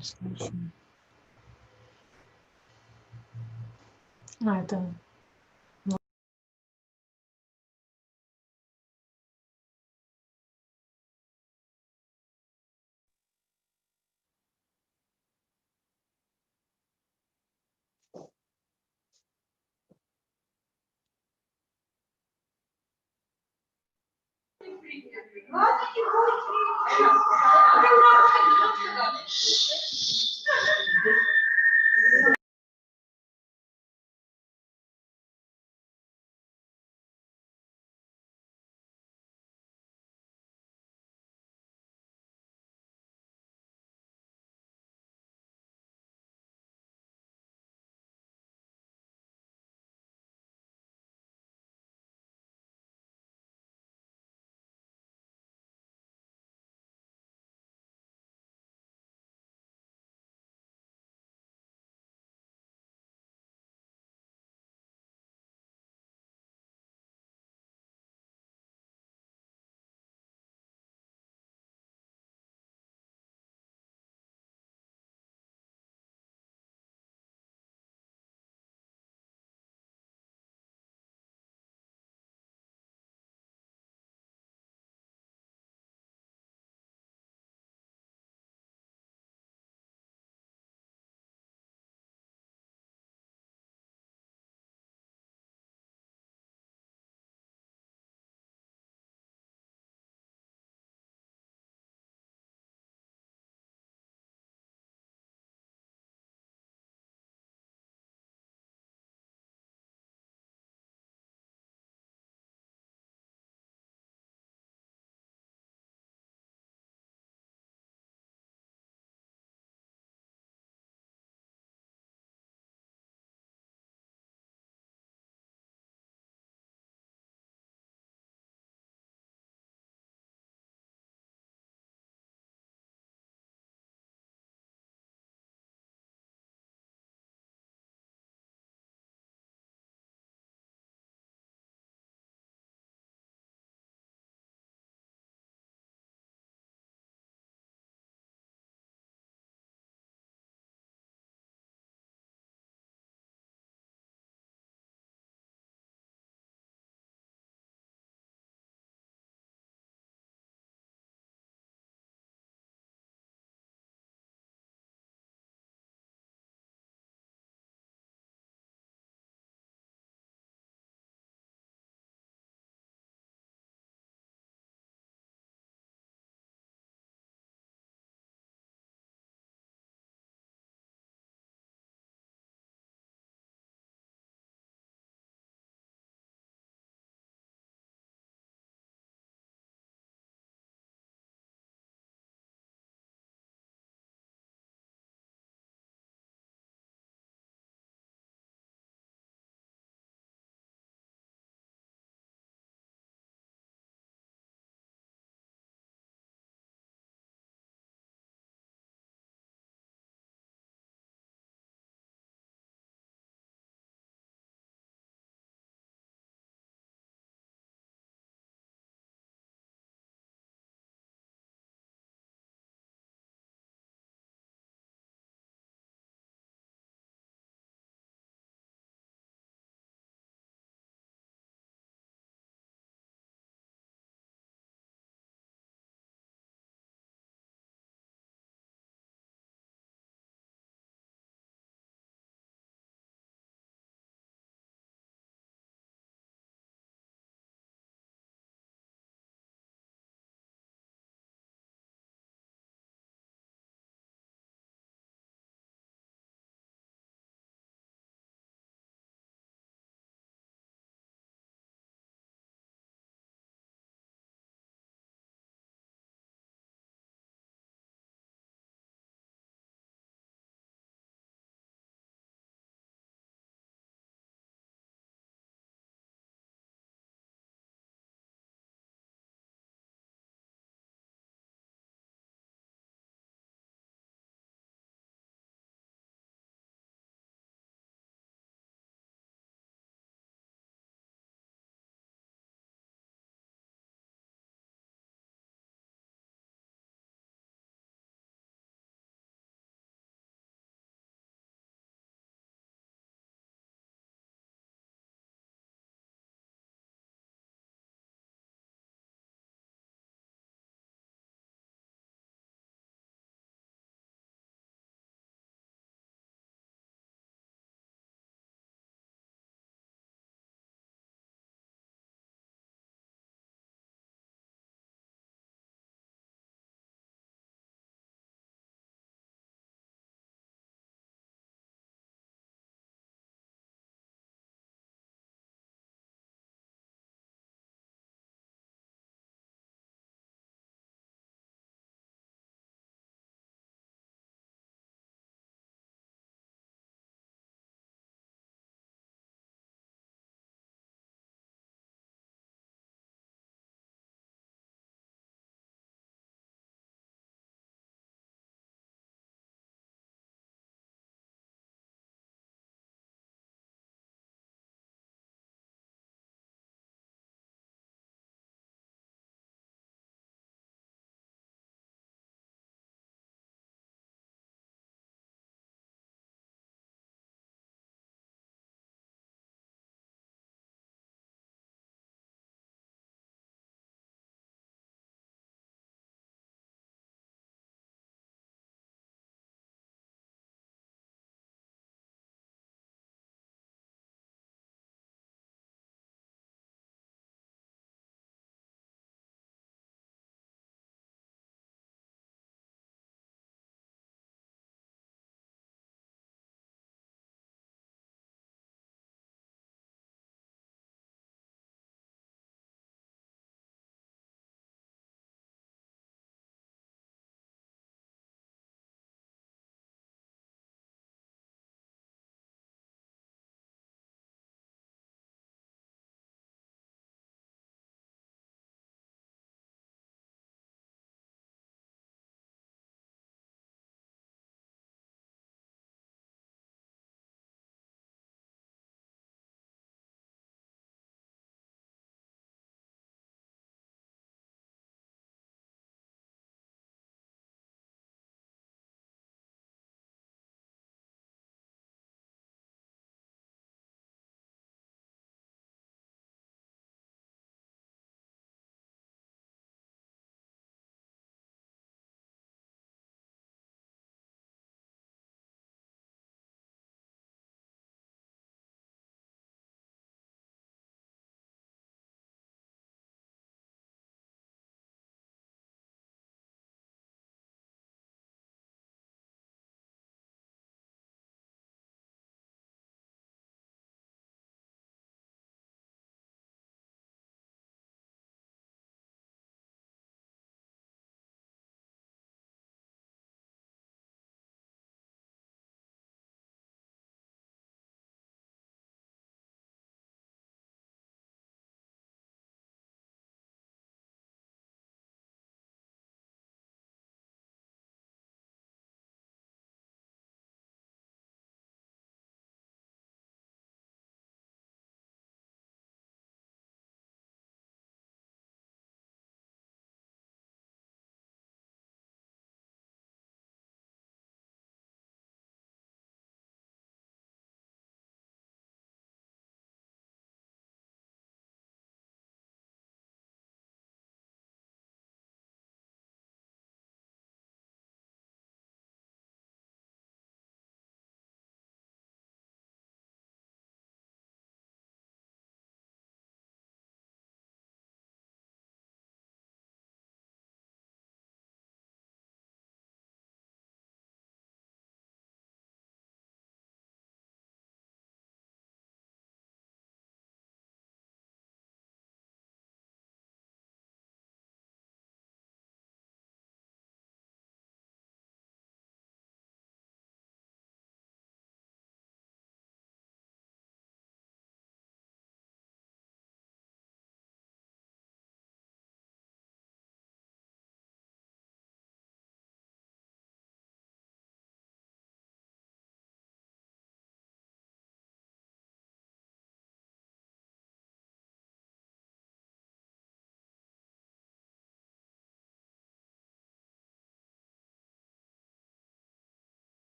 Слушай. А, это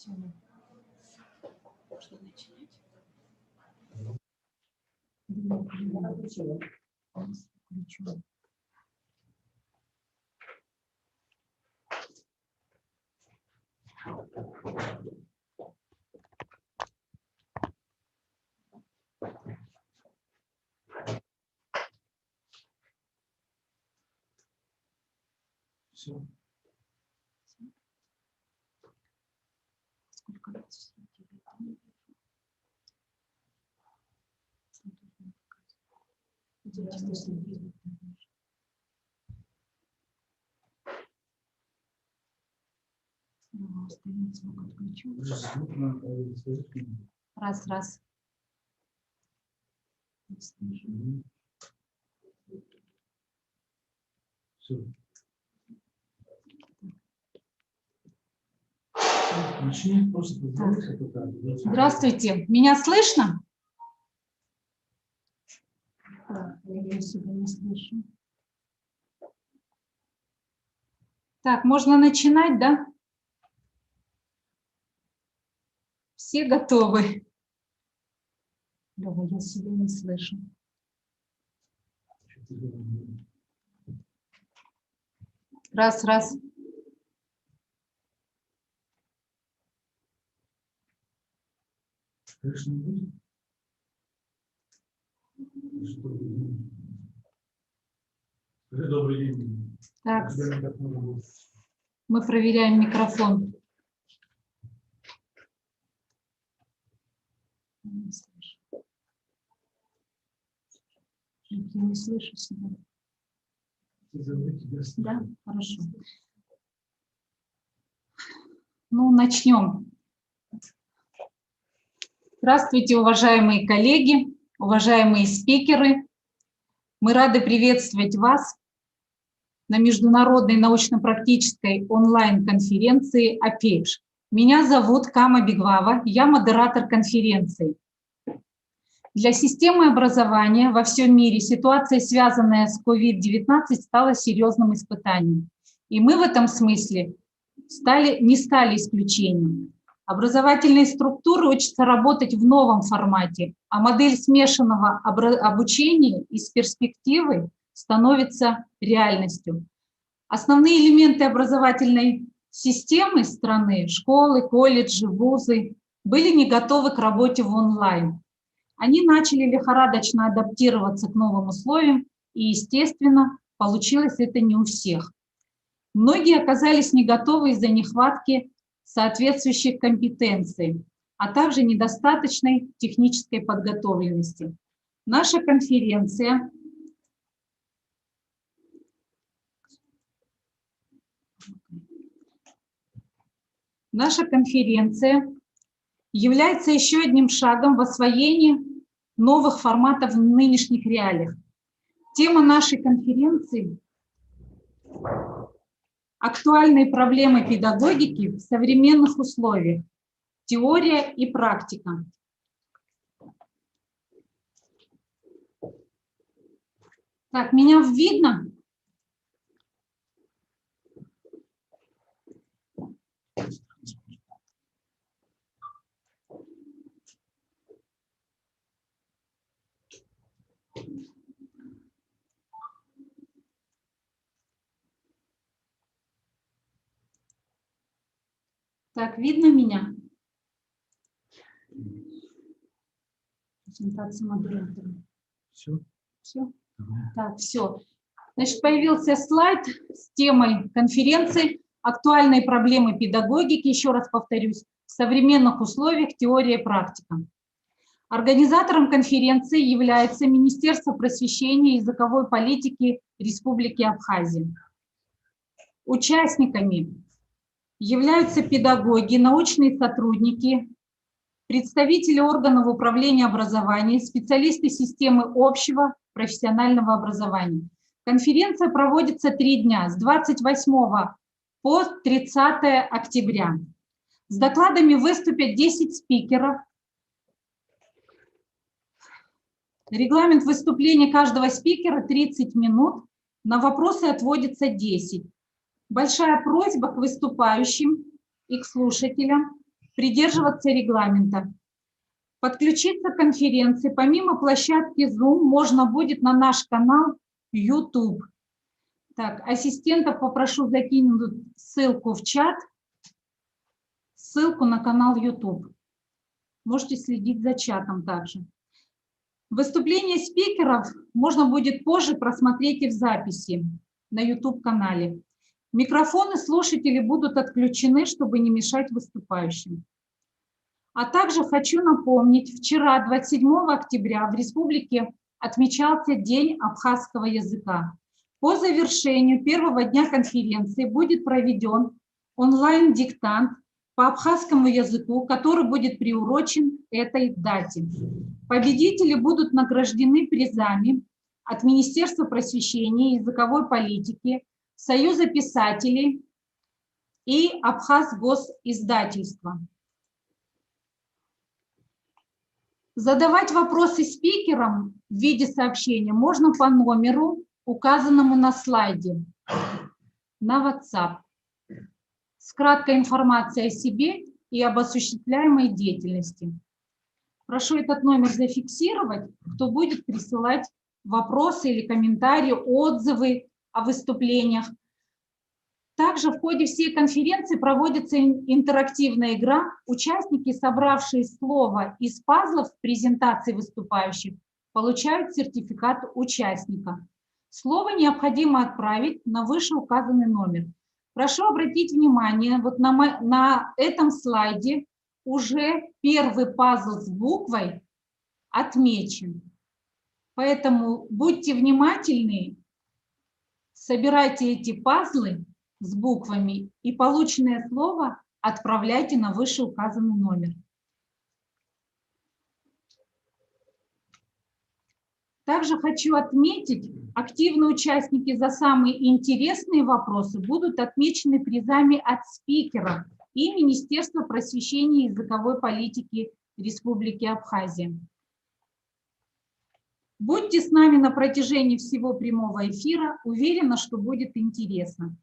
Все, можно начинать. Все. Сколько раз раз, раз. Все. Начни, просто Здравствуйте, меня слышно? Так, я себя не слышу. Так, можно начинать, да? Все готовы? Давай, я себя не слышу. Раз, раз. Слышно будет? Скажи добрый день. Так, мы проверяем микрофон. Не слышу. Я не слышу себя. Да, хорошо. Ну, начнем. Здравствуйте, уважаемые коллеги, уважаемые спикеры. Мы рады приветствовать вас на международной научно-практической онлайн-конференции АПЕЧ. Меня зовут Кама Беглава, я модератор конференции. Для системы образования во всем мире ситуация, связанная с COVID-19, стала серьезным испытанием. И мы в этом смысле не стали исключением. Образовательные структуры учатся работать в новом формате, а модель смешанного обучения из перспективы становится реальностью. Основные элементы образовательной системы страны, школы, колледжи, вузы, были не готовы к работе в онлайн. Они начали лихорадочно адаптироваться к новым условиям, и, естественно, получилось это не у всех. Многие оказались не готовы из-за нехватки соответствующих компетенций, а также недостаточной технической подготовленности. Наша конференция является еще одним шагом в освоении новых форматов в нынешних реалиях. Тема нашей конференции – актуальные проблемы педагогики в современных условиях. Теория и практика. Так, меня видно? Так, видно меня? Презентация модератора. Все. Все? Так, все. Значит, появился слайд с темой конференции «Актуальные проблемы педагогики», еще раз повторюсь, в современных условиях теория и практика. Организатором конференции является Министерство просвещения и языковой политики Республики Абхазия. Участниками являются педагоги, научные сотрудники, представители органов управления образованием, специалисты системы общего профессионального образования. Конференция проводится 3 дня, с 28 по 30 октября. С докладами выступят 10 спикеров. Регламент выступления каждого спикера 30 минут, на вопросы отводится 10. Большая просьба к выступающим и к слушателям придерживаться регламента. Подключиться к конференции помимо площадки Zoom можно будет на наш канал YouTube. Так, ассистентов попрошу закинуть ссылку в чат, ссылку на канал YouTube. Можете следить за чатом также. Выступление спикеров можно будет позже просмотреть и в записи на YouTube-канале. Микрофоны слушателей будут отключены, чтобы не мешать выступающим. А также хочу напомнить, вчера, 27 октября, в республике отмечался День абхазского языка. По завершению первого дня конференции будет проведен онлайн-диктант по абхазскому языку, который будет приурочен этой дате. Победители будут награждены призами от Министерства просвещения и языковой политики, Союза писателей и Абхазгосиздательства. Задавать вопросы спикерам в виде сообщения можно по номеру, указанному на слайде, на WhatsApp, с краткой информацией о себе и об осуществляемой деятельности. Прошу этот номер зафиксировать, кто будет присылать вопросы или комментарии, отзывы о выступлениях. Также в ходе всей конференции проводится интерактивная игра. Участники, собравшие слово из пазлов презентации выступающих, получают сертификат участника. Слово необходимо отправить на вышеуказанный номер. Прошу обратить внимание, вот на этом слайде уже первый пазл с буквой отмечен. Поэтому будьте внимательны, собирайте эти пазлы с буквами и полученное слово отправляйте на вышеуказанный номер. Также хочу отметить, активные участники за самые интересные вопросы будут отмечены призами от спикера и Министерства просвещения и языковой политики Республики Абхазия. Будьте с нами на протяжении всего прямого эфира. Уверена, что будет интересно.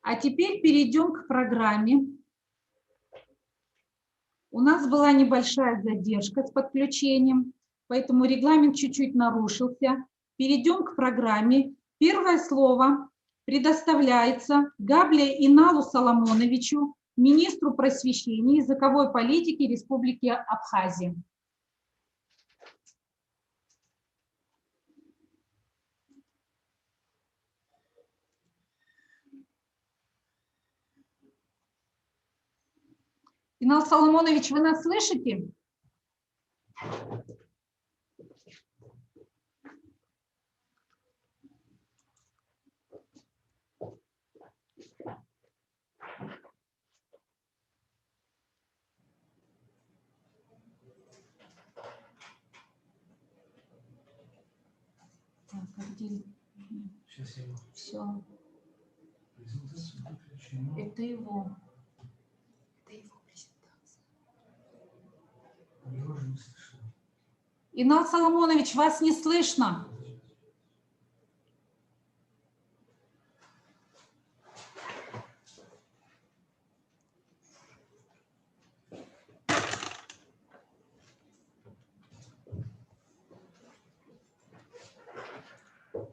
А теперь перейдем к программе. У нас была небольшая задержка с подключением, поэтому регламент чуть-чуть нарушился. Перейдем к программе. Первое слово предоставляется Габле Иналу Соломоновичу, министру просвещения и языковой политики Республики Абхазия. Инал Соломонович, вы нас слышите? Так, а где? Сейчас я его Все. презентацию выключу. Это его. Его же не слышно. Инал Соломонович, вас не слышно.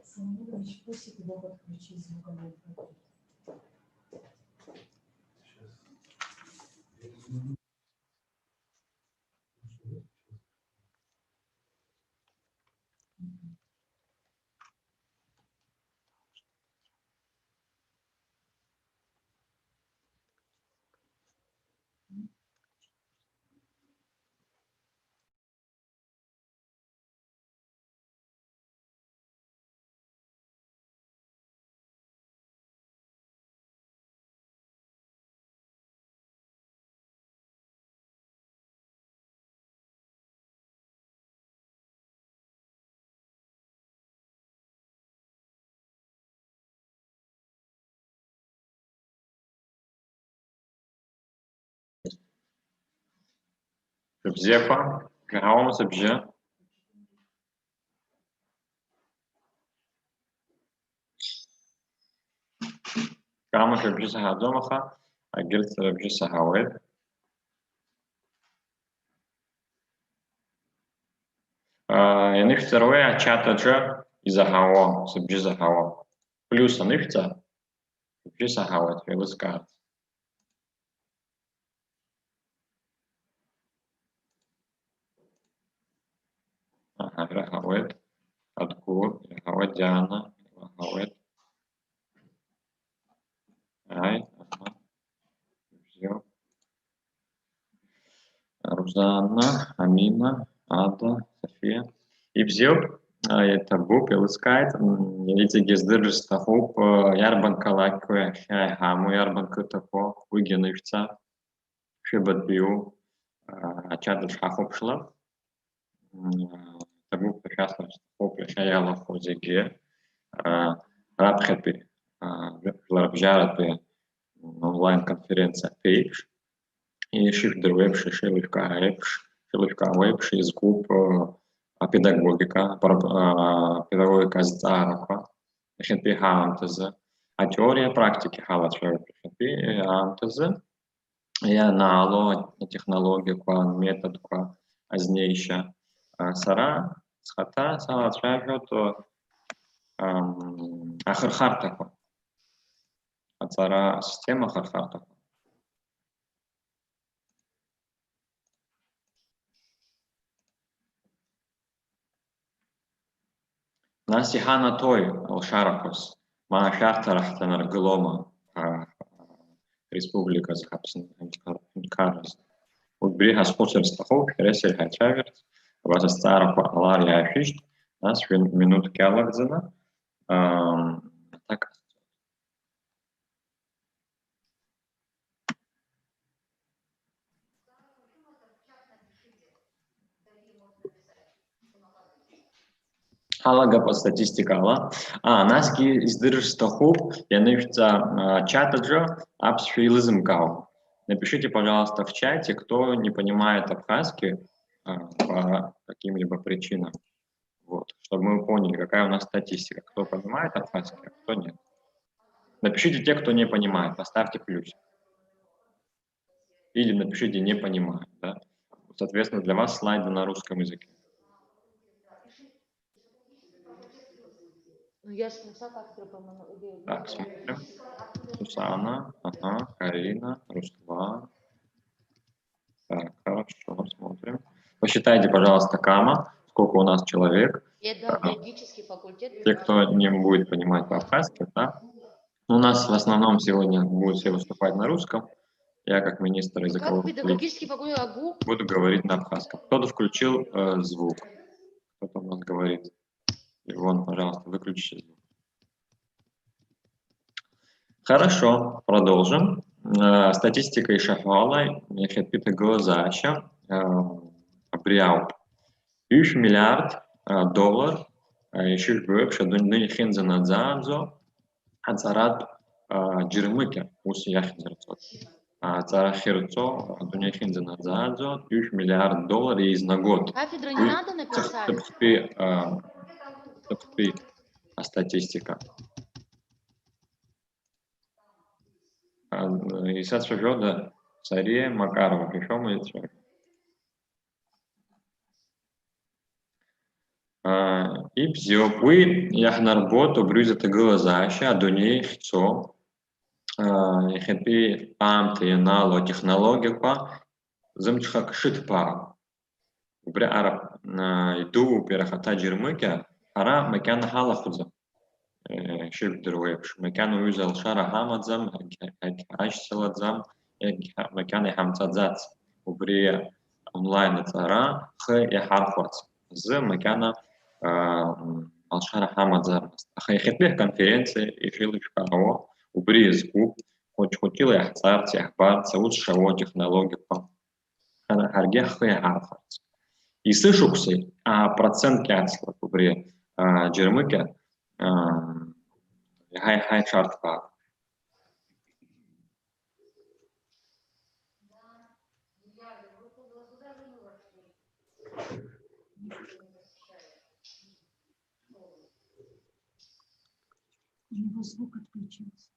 Соломонович просит его подключить звуковой пакет. Zepa, gravamos Abidjan. Gravamos Abidjan Sarradomacha. агирцара бжи сахавет. Яныхца руэ ачатаджа изахаво, сабжи захаво. Плюс аныхца бжи сахавет, велыскат. Рахавет, Адкур, Рахавет Диана, Рахавет. Ай, все. Рузанна, Амина, Ада, София. И все. Это бук, Элискайт. Эти гездыржи стахуп, Ярбанка лакве, Шайхаму, Ярбанка тако, Угенывца, Шибат Бию, Ачадыш Хахопшла. Табук прекрасно стахуп, Шаяла Хозеге, Рабхепи, Ларбжарапи, онлайн-конференция Пейдж. И Шифдервепши, Шилывка Вепши из групп педагогика, педагогика Здарака, Шенпи Хантезе, а теория практики Халачева Шенпи Хантезе, я нало технология, метод, азнейша, Сара, Схата, Салачева, то Ахархартака, а Сара система Ахархартака. Насихана той алшаракос, ма шартарах танарглома, республика Захапсин, Карас. Убрига способ стахов, ресель хачаверт, вас старапа алария афишт, нас минут кялагдзена. Так. Халага по статистика ала. Наски издырж стахуп, я навчится чатаджа абсфилизм кау. Напишите, пожалуйста, в чате, кто не понимает абхазский по каким-либо причинам. Вот, чтобы мы поняли, какая у нас статистика. Кто понимает абхазский, а кто нет. Напишите те, кто не понимает, поставьте плюс. Или напишите «не понимаю». Да? Соответственно, для вас слайды на русском языке. Ну, я же написала, как Так, смотрим. Сусана, ага, Карина, Руслан. Так, хорошо, смотрим. Посчитайте, пожалуйста, Кама, сколько у нас человек. Это юридический факультет. Те, кто не будет понимать по-абхазски, да. У нас в основном сегодня будут все выступать на русском. Я, как министр языковой педагогический факультет АГУ буду говорить на абхазском. Кто-то включил звук. Кто-то у нас говорит. Иван, пожалуйста, выключите звук. Хорошо, продолжим. Статистика и шахвала, хепита глазаща, абриау. 3 миллиард доллар, еще больше, дунья хинза надзадзо, ацарат джирмыке, уси яхинзерцо. Ацара хирцо, дунья хинза надзадзо, 3 миллиард долларов из на год. Кафедру не надо написать? Статистика. И сейчас года Царе Макарова пришел и человек. И бзёпуи яхнарботу брюзета глазаща, а до ней хцо. Хепи амты нало технологика, замчхак шитпа. Убре араб иду перахата джирмыка, ара макан халахуза. Ширк дервепш. Макан уюзал шара хамадзам, ашселадзам, макан хамцадзац. Убре онлайн цара х яхарфац. З макана алшара хамадзам. Хайтбех конференции и шилышка аво. Убре скуп. Хотела яхцарц, яхбарц, лучше его технологику. Харгех яхарфац. И слышуксы, процент кятсла убре джермыка хай шартфа. У него звук отключился.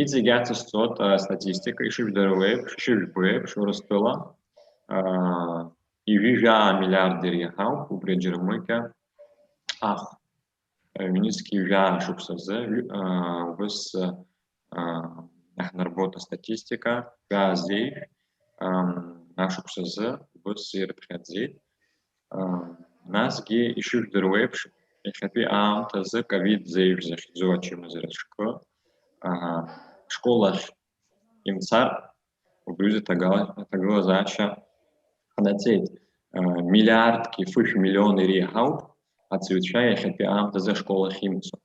Иҵегьы сот статистика ишыжәдыруеиԥш Урыстәыла ижәижәаа миллиард иреиҳауп убри аџьармыкьа ҩнызқь ижәаа шықәсазы убыс иаҳнарбоит астатистика жәаа-зеиԥш ашықәсазы убыс ирыԥхьаӡеит. Насгьы ишыжәдыруеиԥш иахьатәи аамҭазы ковид зеиԥш захьӡу ачымазара шкы школахь имцар убри аҭагылазаашьа ҟанаҵеит. Миллиардки фышә миллион иреиҳауп ацыҩцәа иахьатәи аамҭазы ашколахь имцо.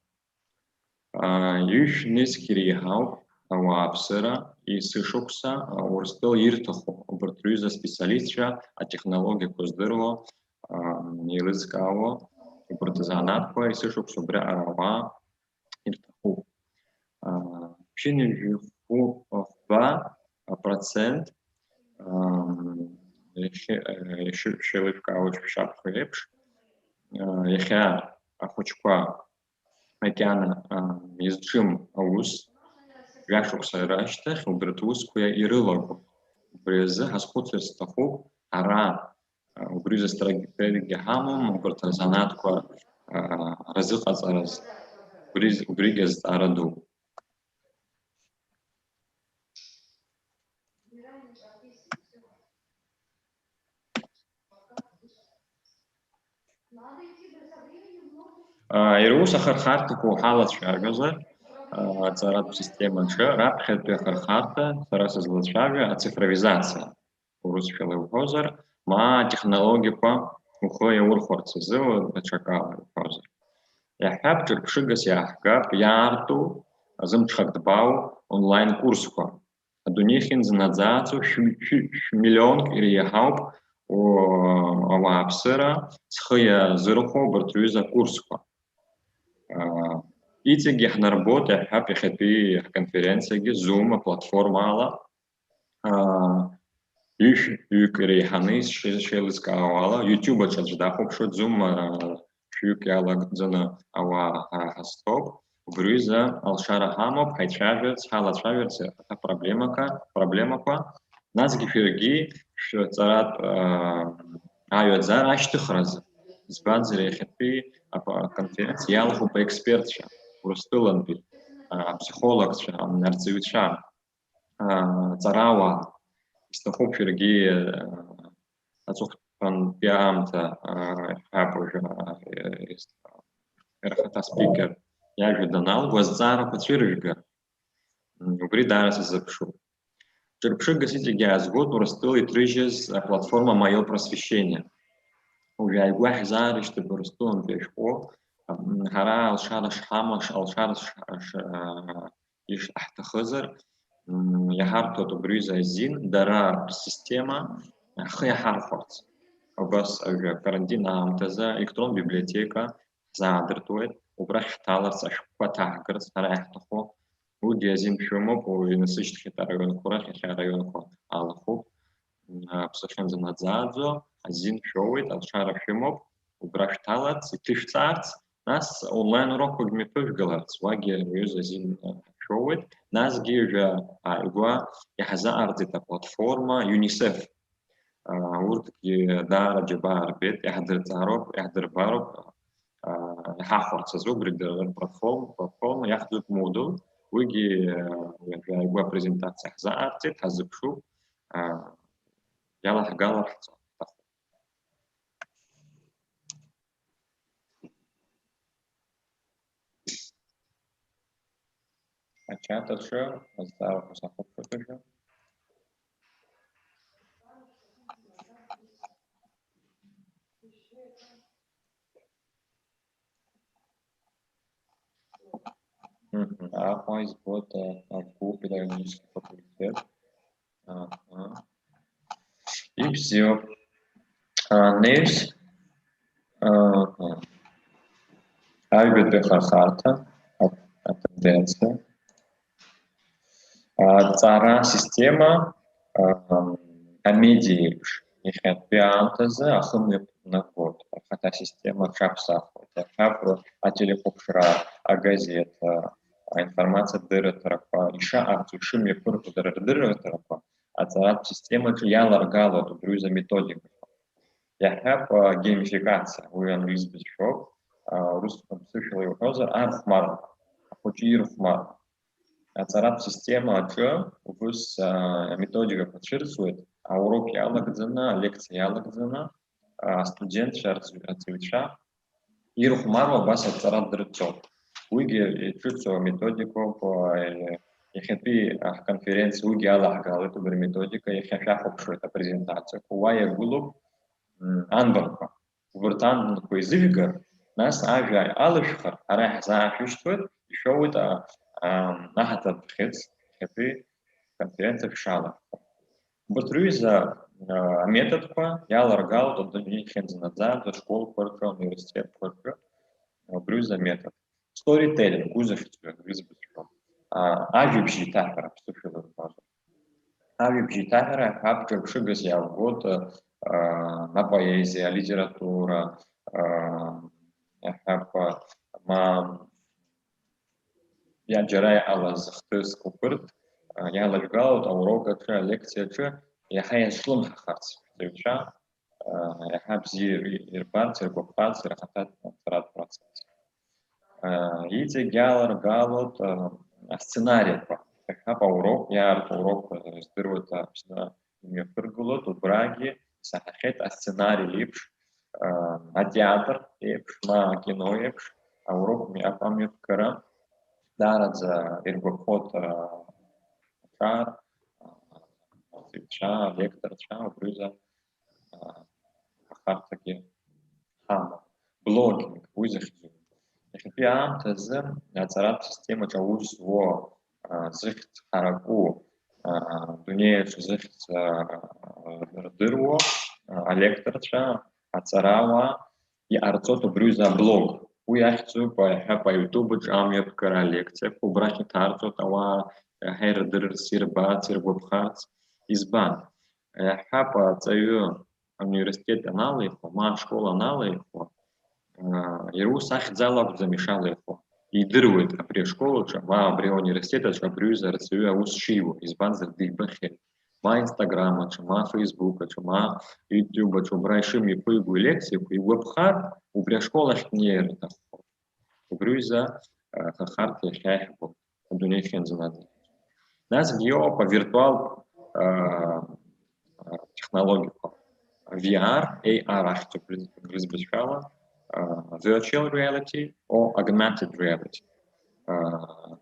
Ҩышә-нызқь иреиҳауп ауааԥсыра есышықәса Урыстәыла ирҭаху убарҭ рҩыза специалистцәа атехнологиақәа здыруа еилызкаауа убарҭ азанааҭқәа есышықәса убри ауаа ирҭахуп. %5% шеилышәкаауеит шәшьапқәа еиԥш иахьа ахәыҷқәа макьана изҿым аус жәашықәса рышьҭахь убарҭ усқәа ирылагоуп. Убри азы ҳазхәыцырц сҭахуп ҳара убриза стратегиа ҳамоум убарҭ азанааҭқәа разыҟаҵараз убригьы азҵаара ду. Ирус ахырхарҭақәа уҳалацәажәозар аҵаратә системаҿы раԥхьатәи ахырхарҭа сара сызлацәажәо ацифровизациа урысшәала иуҳәозар, ма атехнологиақәа ухы иаурхәарц азы даҽакала иуҳәозар. Иаҳҳәап, ҿырԥшыгас иааҳгап иаарту зымҽхак-ҭбау онлайн-курсқәа. Адунеихьынӡа наӡааӡо шә-миллионк иреиҳауп ауааԥсыра зхы иазырхәо убарҭ рҩыза акурсқәа. Иҵегьы иаҳнарбоит иаҳҳәап иахьатәи ҳконференциагьы Zoom аплатформала ҩышә-ҩык иреиҳаны ишеилызкаауа ала YouTube аҿы аӡәы дахәаԥшуеит Zoom шәҩык иалагӡаны ауаа ҳазҭоуп. Убри азы алшара ҳамоуп ҳаицәажәарц, ҳалацәажәарц апроблемақәа. Насгьы шәаргьы шәҵаратә аҩаӡара ашьҭыхразы. Избанзар иахьатәи аконференциа иалхуп аекспертцәа, Урыстәылантәи аԥсихологцәа, арҵаҩцәа, ҵарауаа. Исҭахуп шәаргьы аҵыхәтәантәи аамҭа иҳәап уажәы ирахата спикер иажәа даналго азҵаарақәа цәырыжәгар. Убри даара сазыԥшуп. Ҿырԥшыгас иҵегьы иаазгоит Урыстәыла иҭрыжьыз аплатформа Моё просвещение. Уажәы ааигәа ҳзаарышьҭып Урыстәылантәи ашәҟәы ҳара алшара шҳамоу, алшара ҳҭахызар иаҳарҭоит убриазы азин дара рсистема ҳхы иаҳархәарц. Убас карантин аамҭазы електронтә библиотека ҳзаадыртуеит, убрахь ҳҭаларц, ашәҟәқәа ҭаҳгарц ҳара иаҳҭаху. Уигьы азин шәымоуп, инасышьҭхьеит араионқәа рахь, иахьа араионқәа алахуп. Ԥсыхьанӡа наӡааӡо азин шәоуеит, алшара шәымоуп, убра шәҭаларц, иҭышәҵаарц, нас онлайн урокқәагьы мҩаԥыжәгаларц, уагьы рҩыза азин шәоуеит. Насгьы ааигәа иаҳзааырҵеит аплатформа UNICEF. Урҭгьы даара џьабаа рбеит, иаҳдырбароуп иҳахәарц азы убри рплатформа иаҳӡоуп Moodle. Уигьы ааигәа апрезентациа ҳзаарҵеит, ҳазыԥшуп, иалаҳгалар ҳҭахуп. Ачат аҿы азҵаарақәа сахәаԥшуеит уажәы. Аҟәа избоит АГУ педагогический факультет. Ибзиоуп. Неws аҩбатәи ахырхарҭа атенденциа. Аҵара система амедиа еиԥш Иахьатәиаамҭазы ахымҩаԥнагоит, ахаҭа асистема аҽаԥсахуеит, иахьаԥро ателехәаԥшра, агазета, аинформациатә дырраҭарақәа ишаҟарҵо, ишымҩаԥырго дара рдырраҭарақәа аҵаратә системаҿы иаларгалоит убри аҩыза методикақәа. Иаҳҳәап геймификациа, уи англизбызшәоуп, урысҟан ԥсышәала иуҳәозар архәмарра, ахәыҷы ирхәмарра. Аҵаратә система аҿы убыс методикақәа цәырҵуеит, аурок иалагӡаны, алекциа иалагӡаны, астудентцәа, арҵаҩцәа ирхәмаруа абас аҵара дырҵоит. Уигьы иҿыцу методикоуп, иахьатәи ҳконференциа уигьы алаҳгалоит убри аметодика, иахьа шәахәаԥшуеит апрезентациақәа, уа иагәылоуп анбанқәа. Убарҭ анбанқәа изыжәгар, нас ажәа алышәхыр, ара иаҳзаашәышьҭуеит, ишәоуит аҳаҭатә бӷьыц иахьатәи конференциак шалахо. Убарҭ рҩыза аметодқәа иаларгалоит адунеи хьымӡӷ-наӡааӡа ашколқәа рҿы, ауниверситетқәа рҿы убри аҩыза аметод. Storytelling, узахьӡу англизбызшәоуп. Ажәабжь еиҭаҳәара, ԥсышәала иуҳәозар. Ажәабжь еиҭаҳәара ҳабҿырԥшыгас иааугоит апоезиа, алитература, џьара иҟалаз хҭысқәа урҭ иалагалоит аурок аҿы, алекциа аҿы иаҳа иазҿлымҳахарц ҳәаҩцәа, иаҳа бзиа ирбарц, иргәаԥхарц ирахаҭатә аҵаратә процесс. Иҵегь иаларгалоит асценариақәа. Иаҳҳәап аурок, иаарту аурокқәа здыруеит Аԥсны имҩаԥыргылоит, убрагьы исаҳахьеит асценарий еиԥш, атеатр еиԥш, акино еиԥш, аурок амҩаԥгара даараӡа иргәаԥхоит аҿар, арҵаҩцәа, алекторцәа, убри аҩыза ахарҭагьы ҳамоуп. Блогинг, уи захьӡу. Иахьатәи аамҭазы аҵаратә системаҿы аус зуа, зыхьӡ ҳараку, адунеиаҿ зыхьӡ рдыруа алекторцәа, аҵарауаа иҟарҵоит убри аҩыза аблог. Уи ахьӡуп иаҳҳәап аиутуб аҿы амҩаԥгара алекциақәа, убрахь иҭарҵоит ауаа иаҳа ирдырырц, ирбарц, иргәаԥхарц. Избан? Иаҳҳәап аҵаҩы ауниверситет аналихуа, ашкола аналихуа, иус ахьӡ алакәӡам ишалихуа. Идыруеит абри ашколаҿы, абри ауниверситет аҿы абри аҩыза арҵаҩы аус шиуа, избанзар дибахьеит. Инстаграм аҿы, фейсбук аҿы, ютуб аҿы, убра ишымҩаԥыго илекциақәа игәаԥхар, убри ашкол ахь днеир иҭаххоит. Убри аҩыза ахарҭа иахьаиҳабоуп адунеи хьымӡӷ-наӡааӡа. Насгьы иоуп авиртуалтә технологиақәа. VR, AR ахьӡуп англизбызшәала, virtual reality or augmented reality.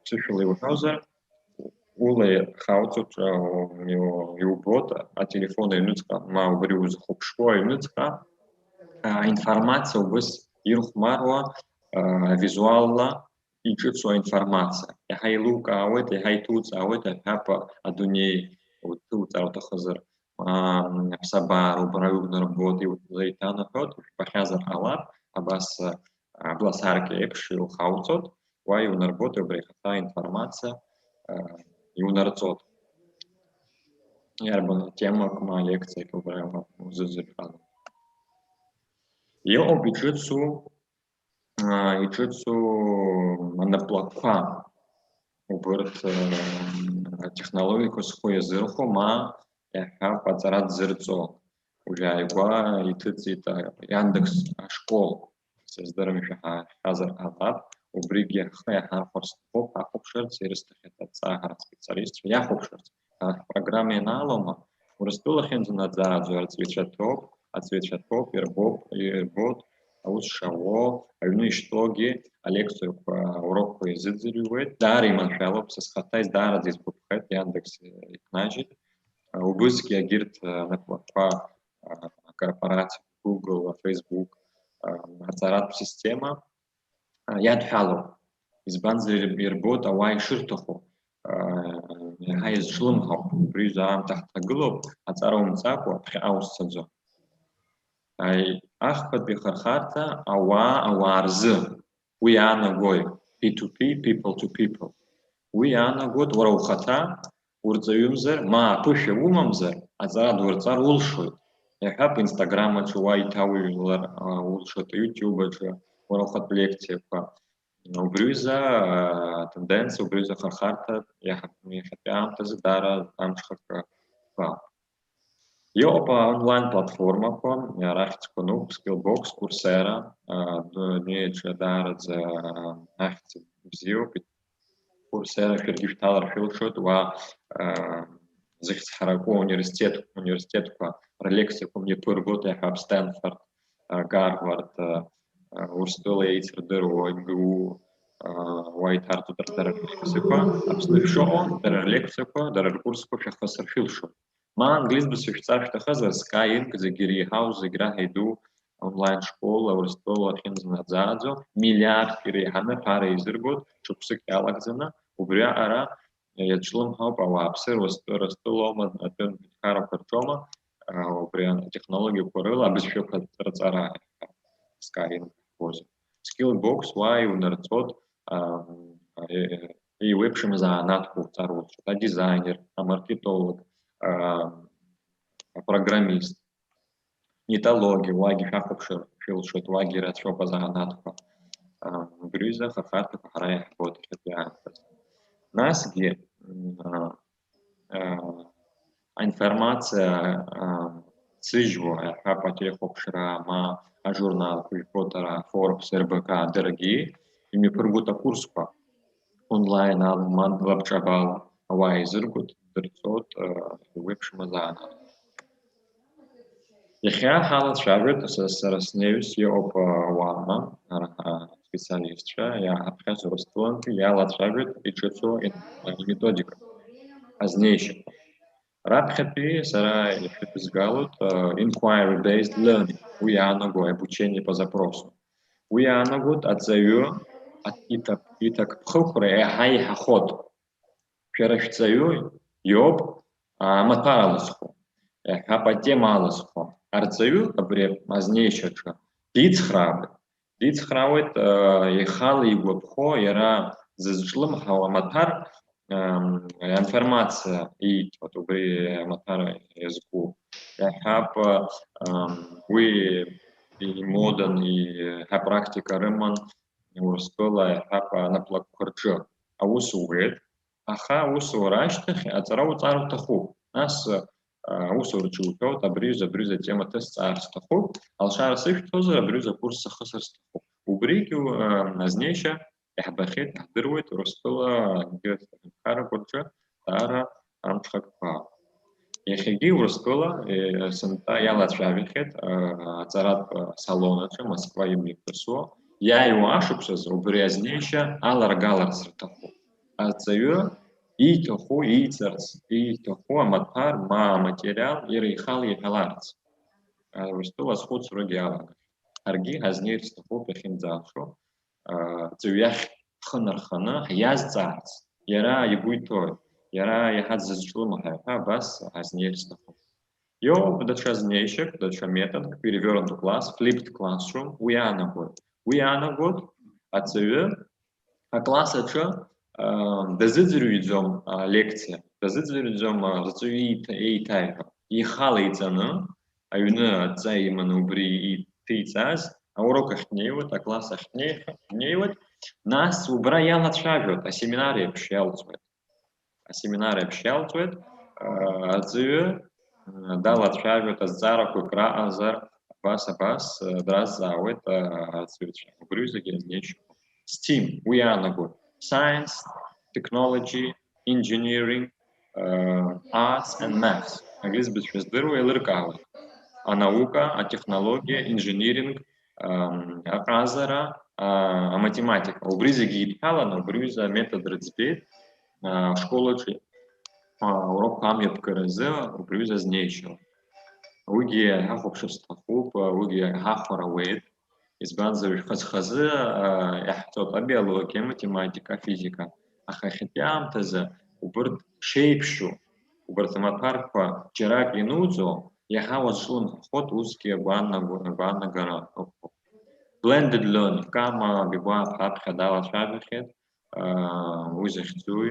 Ԥсышәала иуҳәозар, ула ихауҵоит иубоит ателефон аҩныҵҟа, убри узхәаԥшуа аҩныҵҟа аинформациа убыс ирхәмаруа визуалла иҿыцу аинформациа. Иаҳа еилукаауеит, иаҳа иҭуҵаауеит аҳәап адунеи уҭуҵаар уҭахызар, аԥсабара, убра иунарбоит, иуҭанаҳәоит, ушәбахьазар ҟалап, абас абласаркьа еиԥш иухауҵоит, уа иунарбоит убри ахаҭа аинформациа иунарҵоит. Иарбан темак, лекциак убра узызырҳәало. Иоуп иҿыцу анаплакқәа убарҭ атехнологиақәа зхәы иазырхәо, иаҳҳәап аҵара дзырҵо. Уажәы ааигәа иҭыҵит Яндекс ашкол, сыздырам ишәаҳахьазар ҟалап, убригьы ҳхы иаҳархәарц сҭахуп, ҳахәаԥшырц, ирысҭахьеит аҵааҳара аспециалистцәа иахәаԥшырц. Апрограмма ианаалома, Урыстәыла хьымӡӷ-наӡааӡа арҵаҩцәа ҭоуп, ирбоит аус шауо, аҩны ишьҭоугьы алекциақәа, аурокқәа изыӡырҩуеит, даара иманшәалоуп, са схаҭа даараӡа избыԥхеит, Яндекс икнажьит. Убысгьы егьырҭ анаплакқәа, акорпорациа, Google, Facebook, аҵаратә система иадҳәалоуп. Избанзар ирбоит ауаа ишырҭаху, иаҳа иазҿлымҳауп, убри аҩыза аамҭа ҳҭагылоуп, аҵара умҵакәа ԥхьаҟа узцаӡо. Ахԥатәи ихырхарҭа ауаа рзы, уи иаанагои P2P, people to people. Уи иаанагоит уара ухаҭа урҵаҩымзар, аԥышәа умамзар, аҵара дурҵар улшоит. Иахьап инстаграмаҿы уа иҭауҩлар улшоит, ютубаҿы уара ухатә лекциақәа. Убри аҩыза атенденциа, убри аҩыза ахырхарҭа иахьатәи аамҭазы даара амҽхак қәа. Иоуп онлайн-платформақәа, арахь ҵқәануп, Skillbox, Coursera, дунеиаҿы даараӡа ахьӡ бзиоуп. Coursera шәаргьы шәҭалар шәылшоит, уа зыхьӡҳараку университетқәа рлекциақәа мҩаԥыргоит, иаҳәап Стэнфорд, Гарвард, Урыстәыла еицырдыруа МГУ, уа иҭарҵоит дара рлекциақәа, Аԥсны шәшыҟоу, дара рлекциақәа, дара ркурсқәа шәахысыр шәылшоит. Ма англизбызшәа шәцар шәҭахызар, Skyeng зегьы иреиҳау, зегь раҳ иду онлайн-школа Урыстәыла ахьынӡанаӡааӡо, миллиардк иреиҳаны ԥара изыргоит, ҽыԥсык иалагӡаны, убри аҟара иаҿлымҳауп ауааԥсыра Урыстәылоума, атәым ҳәынҭқаррақәа рҿоума, убри атехнологиақәа рыла абызшәақәа рыҵара Skyeng ҳәозар. Skillbox уа иунарҵоит еиуеиԥшым занааҭқәа уҵар улшоит, адизайнер, амаркетолог, программист, нетология, уагьы шәахәаԥшыр шәылшоит, уагьы рацәоуп азанааҭқәа. Убри аҩыза ахырхарҭақәа ҳара иаҳбоит иахьатәи аамҭазы. Насгьы аинформациа ҵыжьуа, иаҳҳәап, ателехәаԥшра, ма ажурналқәа ижәпоуп Forbes, РБК, даргьы имҩаԥыргоит акурсқәа онлайн ала, ма лабҿабала, ауаа изыргоит, дырҵоит еиуеиԥшым азанааҭ. Иахьа ҳалацәажәоит, сара снеиҩс иоуп ауаа, специалистцәа, иааҳаԥхьаз Урыстәылантәи иалацәажәоит иҿыцу иметодика, азнеишьақәа. Раԥхьатәи сара ишәыдызгалоит inquiry-based learning, уи иаанагоит обучение по запросу. Уи иаанагоит аҵаҩы иҭакԥхықәра еиҳа иҳахот. Шәара шәҵаҩы иоуп амаҭәар алызхуа, иаҳҳәап атема алызхуа. Арҵаҩы абри азнеишьаҿы дицхраауеит ихала игәаԥхо, иара зызҿлымҳау амаҭәар информациа ииҭоит, убри амаҭәар иазку. Иаҳҳәап уи имодан, ҳапрактика рыман Урыстәыла, иаҳҳәап анаплакқәа рҿы аус уеит, аха аусура ашьҭахь аҵара уҵар уҭахуп. Нас аусураҿы уҳәоит, абри аҩыза атема ҭысҵаар сҭахуп, алшара сышәҭозар, абри аҩыза акурс сахысыр сҭахуп. Убригьы азнеишьа иаҳбахьеит, иаҳдыруеит Урыстәыла ҳәынҭқаррақәа рҿы даара амҽхакқәа. Иахьагьы Урыстәыла сынтәа иалацәажәахьеит аҵаратә салонаҿы, Москва имҩаԥысуа, иааиуа ашықәсазы убри азнеишьа аларгаларц рҭахуп. Аҵаҩы ииҭаху, ииҵарц, ииҭаху амаҭәар, ма аматериал иара ихала иҳәаларц. Урыстәыла азхәыцрагьы алагахьеит. Ҳаргьы ҳазнеирц сҭахуп иахьынӡaalшо, аҵаҩ иахь ҳхы нарханы ҳиазҵаарц, иара игәы иҭоит, иара иаҳа дзызҿлымҳау ҳәа абас ҳазнеирц сҭахуп. Иоуп даҽа знеишьак, даҽа методк, перевернутый класс, flipped classroom, уи аанагоит. Уи аанагоит аҵаҩы акласс аҿы дазыӡырҩӡом лекциа, дазыӡырҩӡом рҵаҩы еиҭаиҳәо. Ихала иҵаны, аҩны адҵа иманы убри иҭиҵаз, аурок ахь днеиуеит, акласс ахь днеиуеит, нас убра иалацәажәоит, асеминар еиԥш иалҵуеит. Асеминар еиԥш иалҵуеит, аҵаҩы далацәажәоит азҵаарақәа ыкрааҟазар, абас дразҵаауеит ацыҩцәа. Убри аҩызагьы азнеишьақәа. STEAM, уи аанагоит. Science, Technology, Engineering, Arts and Maths. Англизбызшәа здыруа еилыркаауеит. Анаука, атехнология, инжиниринг, аҟазара, аматематика. Убри зегьы идҳәаланы, убри аҩыза аметод рыӡбеит ашколаҿы аурокқәа амҩаԥгаразы, убри аҩыза азнеишьала. Уигьы ҳахәаԥшыр сҭахуп, уигьы ҳахәара ауеит. Избанзар хаз-хазы иаҳҵоит абиологиа, аматематика, афизика. Аха иахьатәи аамҭазы убырҭ шеиԥшу, убырҭ амаҭәарқәа џьарак инуӡо, иаҳа уазҿлымҳахот, усгьы агәаанагара ыҟоуп. Blended learning, Кама Бигәааԥ ҳаԥхьа далацәажәахьеит, уи захьӡуи,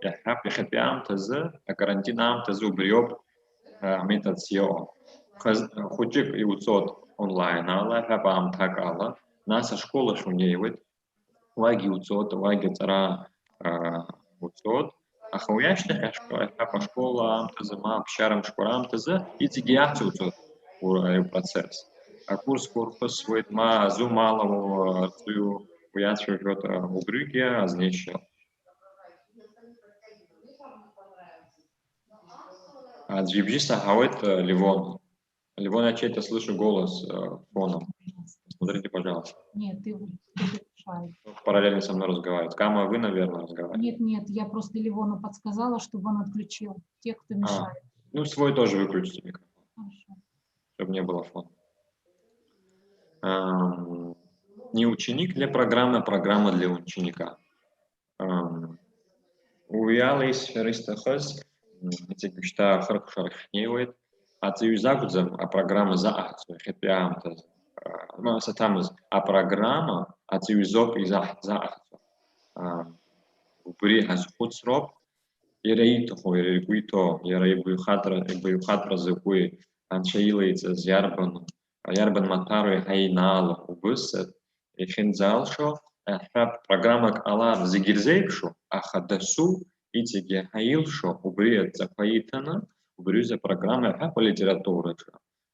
иаҳҳәап иахьатәи аамҭазы, акарантин аамҭазы убри ауп метод SEO. Хучик и уцот онлайн, ала, хапам такала. Наша школа шунеевит. Ваги уцот, ваги цара уцот. Ахуяште хапа школа амтазма, пшарам шкурам таза, и тигиахти уцот процесс. А курс корпус свойт ма зумалову цую уячу жота убрюги, а знещел. А джибжиса хавает Ливон. Ливон, я чей-то слышу голос фоном. Смотрите, пожалуйста. Нет, ты мешаешь. Параллельно со мной разговаривает. Кама, вы, наверное, разговариваете. Нет, я просто Ливону подсказала, чтобы он отключил тех, кто мешает. Ну, свой тоже выключите микрофон, Хорошо. чтобы не было фона. Не ученик для программы, программа для ученика. Уялись феристахос, эти мечта хорошо расшнивает, а ты загудзам, а программа за акцию, хэппи-амта, ну, а программа, а ты зок и за акцию. Упри азхуцроп, Ерейто, Ерейгуито, Ерейбуйхатра зыкуи, Анчаилайца, Ярбан Матару, Хайнала, Убысет, и Хинзалшо, программа Алар Зигирзейпшу, Ахадасу, Итиги Хаилшо, Убриет Запаитана, Убрю за программы по литературе,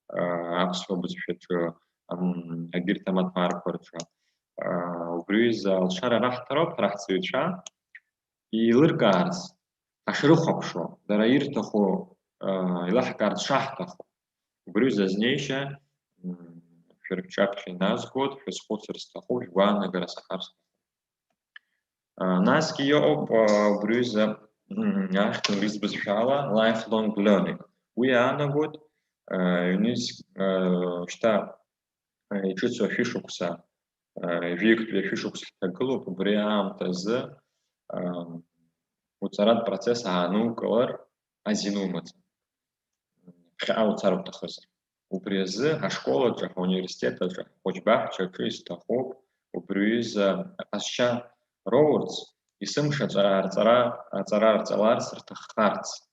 Абсвободшечу, Агиртамат Маркорча, Убрю за Алшара Рахтароп, Рахцевича, и Лыргарс. Ашрухопшо, Дараиртахо, Илахкарт Шахтахо. Брюза знейша, Ферчапчи Назгод, Фесхоцерстахо, Ванна Гарасахарска. Наски Йоп, Брюза, Ахтен Лизбезшала, Lifelong Learning. Уянагод, Юнис, Шта, Чуцо Фишукса, Виктор Фишукса, Глуп, Бриам, Таз, уцарат процесс анукалар азинумат. Хауцарут тахыз. Упрезы, а школа, университета, хочбах, чистахоп, упрез, асча роудс, и сымша царар сартахарц.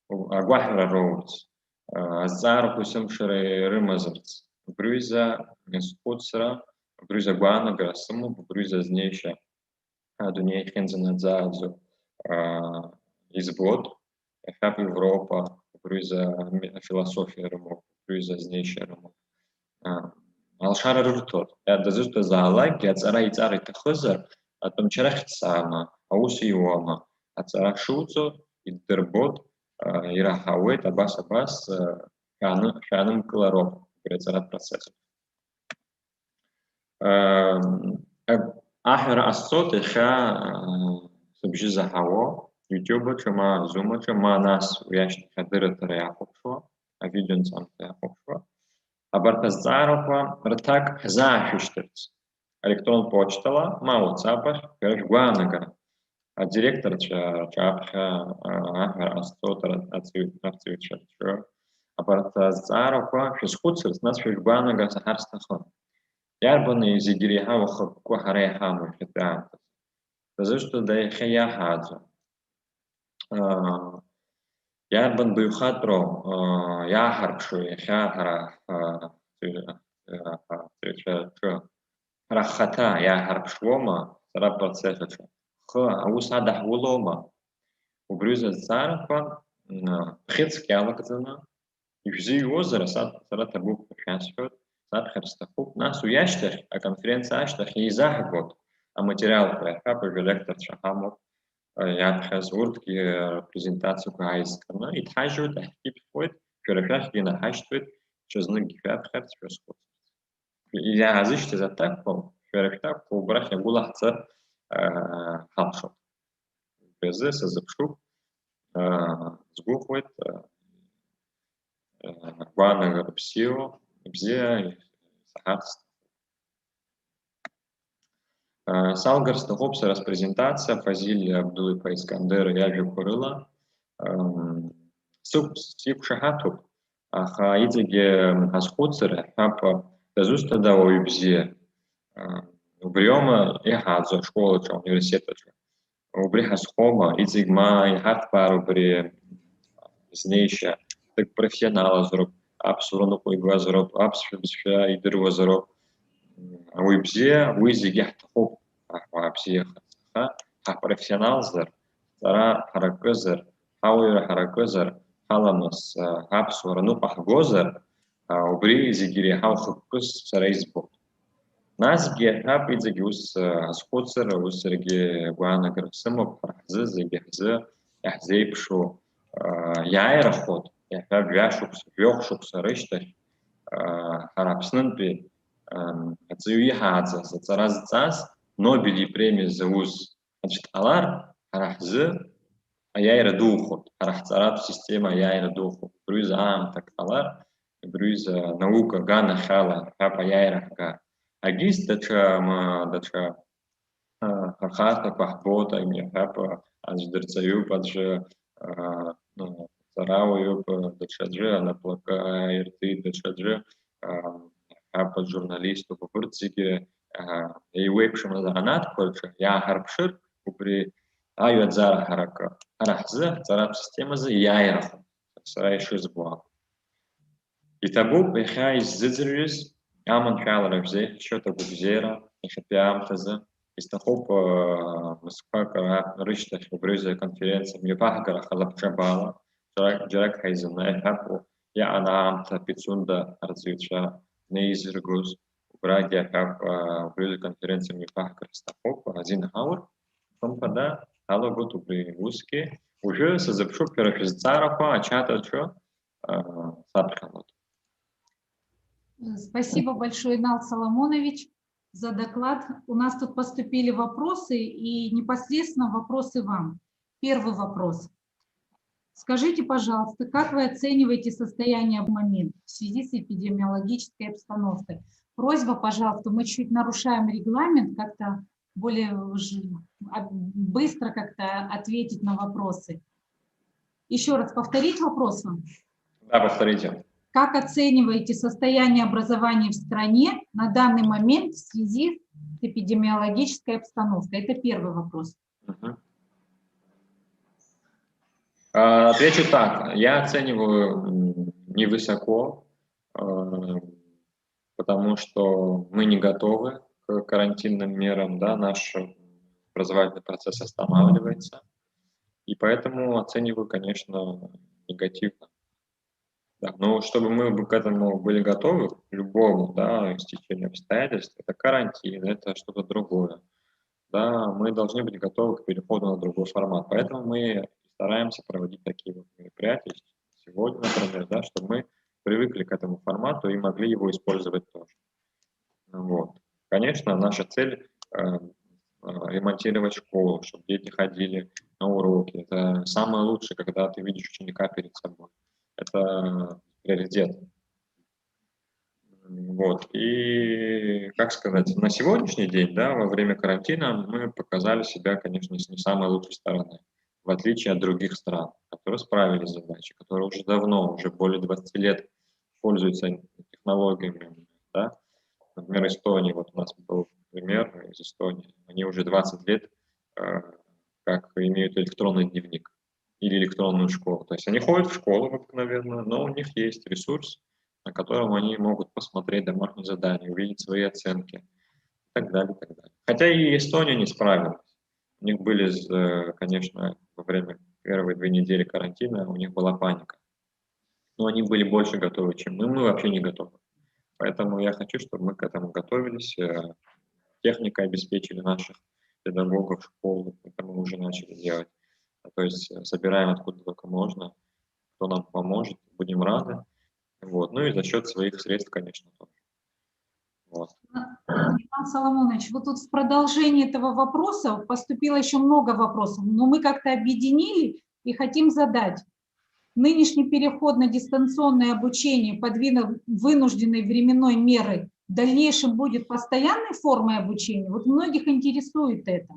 Агвахра роудс. Азар кусымшары рымазарц. Упреза скутсра, упреза гуана грасыму, упреза знейша. Дуния хензанадзадзу. Избод, хап Европа, брюза философия рому, брюза знейшая рому. Алшара руртот. Я дазуста за лайк, я цара и цара тахозар, а том черах сама, а уси иома, а цара шуцо, и дербот, и рахаует, абас, ханам клароп, цара процесс. Ахера ассоты ха Субжи захаво, YouTube, чема Zoom, чема нас уяшни хадыра тараяхопшо, а видео сам тараяхопшо. А бартазарова ртак зафиштец. Электрон почтала, ма WhatsApp, короче, гуанага. А директор чапха, ахер астотер ацивичачо. А бартазарова фисхуцерс нас фишгуанага сахарстахон. Ярбаны зигирихава хакку харайхаму хитаантас. Зашто да и хаяхаджа. Ярбан бюхатро, яхарчу, яхара, рахата, яхарчуома, сарапацехачу. Аусада хулома. Убрюза царапа, хитскялакзана, и взи озеро, саратабук пешасхот, садхарстахук, нас уяштах, а конференция аштах и захагот. А материал проекта лектор Шахамов я презентацию презентацию кайскана и тажут ахипхот ферфах гена хаштвит чезны гифатхат ферскот. И я азиште за так по ферфах по брахе гулахца хамшот. Безе сазапшу сгухвит вана гарпсио бзе сахарст. Салгарс тахопса распрезентация, Фазиль Абдулы Пайскандера, я же курила. Сип шахату, аха идеге асхуцер, хапа дазуста да уйбзе. Убриома и хадзо, школа, университета. Убри хасхома, идегма и хартпар убри знейша, так профессионал азроб, абсурно койгу азроб, абсурдшая идер азроб. Уйбзе, уйзиге хоп, абзеха, профессионал зар, зара харакызар, хауира харакызар, халамас, абсура, ну пахгозар, убри зигири хаухукус сарайзбот. Насге хапидзиги ус асхоцер, усерги гуанагр сымоп, зиги яхзейпшу, яйрахот, яхаб вяшукс рыштар, харапснынпи, Хацуихаца, Сацаразцас, Нобель премия за уз. Значит, алар, харахзы, аяйра духот, харахцараб система аяйра духот. Брюза так алар, брюза наука гана хала, хапа яйра ха. Агис дача хархата пахбота, мне хапа, аздерцаю, падже, царавую, дачаджи, анаплака, ирты, дачаджи, по журналисту, по пурцике, и уэпшим на заранат, кольче, я харпшир, упри, аю дзара харака, харахзы, царап система за яйрах, сарайши сбуа. И табу, бэха из зидзирюз, аман фяларабзе, что-то бубзера, ихапиам тазы, истахоп, мускакара, рыштах, убрюзя конференция, мьюпахагара, халапчабала, джарак хайзена, хапу, я анаамта, пицунда, арцюча, Нейзергус, Браги, как были конференции Мифах Крастахоп, один хаур, потом когда Алла будет узкие, уже созапшу перофизцарапа, а чата что, сабханут. Спасибо большое, Инал Соломонович, за доклад. У нас тут поступили вопросы, и непосредственно вопросы вам. Первый вопрос. Скажите, пожалуйста, как вы оцениваете состояние в момент в связи с эпидемиологической обстановкой? Просьба, пожалуйста, мы чуть нарушаем регламент, как-то более быстро как-то ответить на вопросы. Еще раз повторить вопрос вам? Да, повторите. Как оцениваете состояние образования в стране на данный момент в связи с эпидемиологической обстановкой? Это первый вопрос. Отвечу так. Я оцениваю невысоко, потому что мы не готовы к карантинным мерам, да, наш образовательный процесс останавливается, и поэтому оцениваю, конечно, негативно. Да, но чтобы мы к этому были готовы, к любому, да, стечению обстоятельств, это карантин, это что-то другое. Да, мы должны быть готовы к переходу на другой формат. Поэтому мы стараемся проводить такие вот мероприятия сегодня, например, да, чтобы мы привыкли к этому формату и могли его использовать тоже. Вот. Конечно, наша цель ремонтировать школу, чтобы дети ходили на уроки. Это самое лучшее, когда ты видишь ученика перед собой. Это приоритет. Вот. И, как сказать, на сегодняшний день, да, во время карантина мы показали себя, конечно, с не самой лучшей стороны, в отличие от других стран, которые справились с задачей, которые уже давно, уже более 20 лет пользуются технологиями, да. Например, Эстония, вот у нас был пример из Эстонии, они уже 20 лет как имеют электронный дневник или электронную школу. То есть они ходят в школу обыкновенно, но у них есть ресурс, на котором они могут посмотреть домашние задания, увидеть свои оценки и так далее, и так далее. Хотя и Эстония не справилась. У них были, конечно, во время первой 2 недели карантина, у них была паника. Но они были больше готовы, чем мы вообще не готовы. Поэтому я хочу, чтобы мы к этому готовились, техникой обеспечили наших педагогов, школы, это мы уже начали делать. То есть собираем откуда только можно, кто нам поможет, будем рады. Вот. Ну и за счет своих средств, конечно, тоже. Вот. Иван Соломонович, вот тут в продолжении этого вопроса поступило еще много вопросов, но мы как-то объединили и хотим задать. Нынешний переход на дистанционное обучение под вынужденной временной мерой в дальнейшем будет постоянной формой обучения? Вот многих интересует это.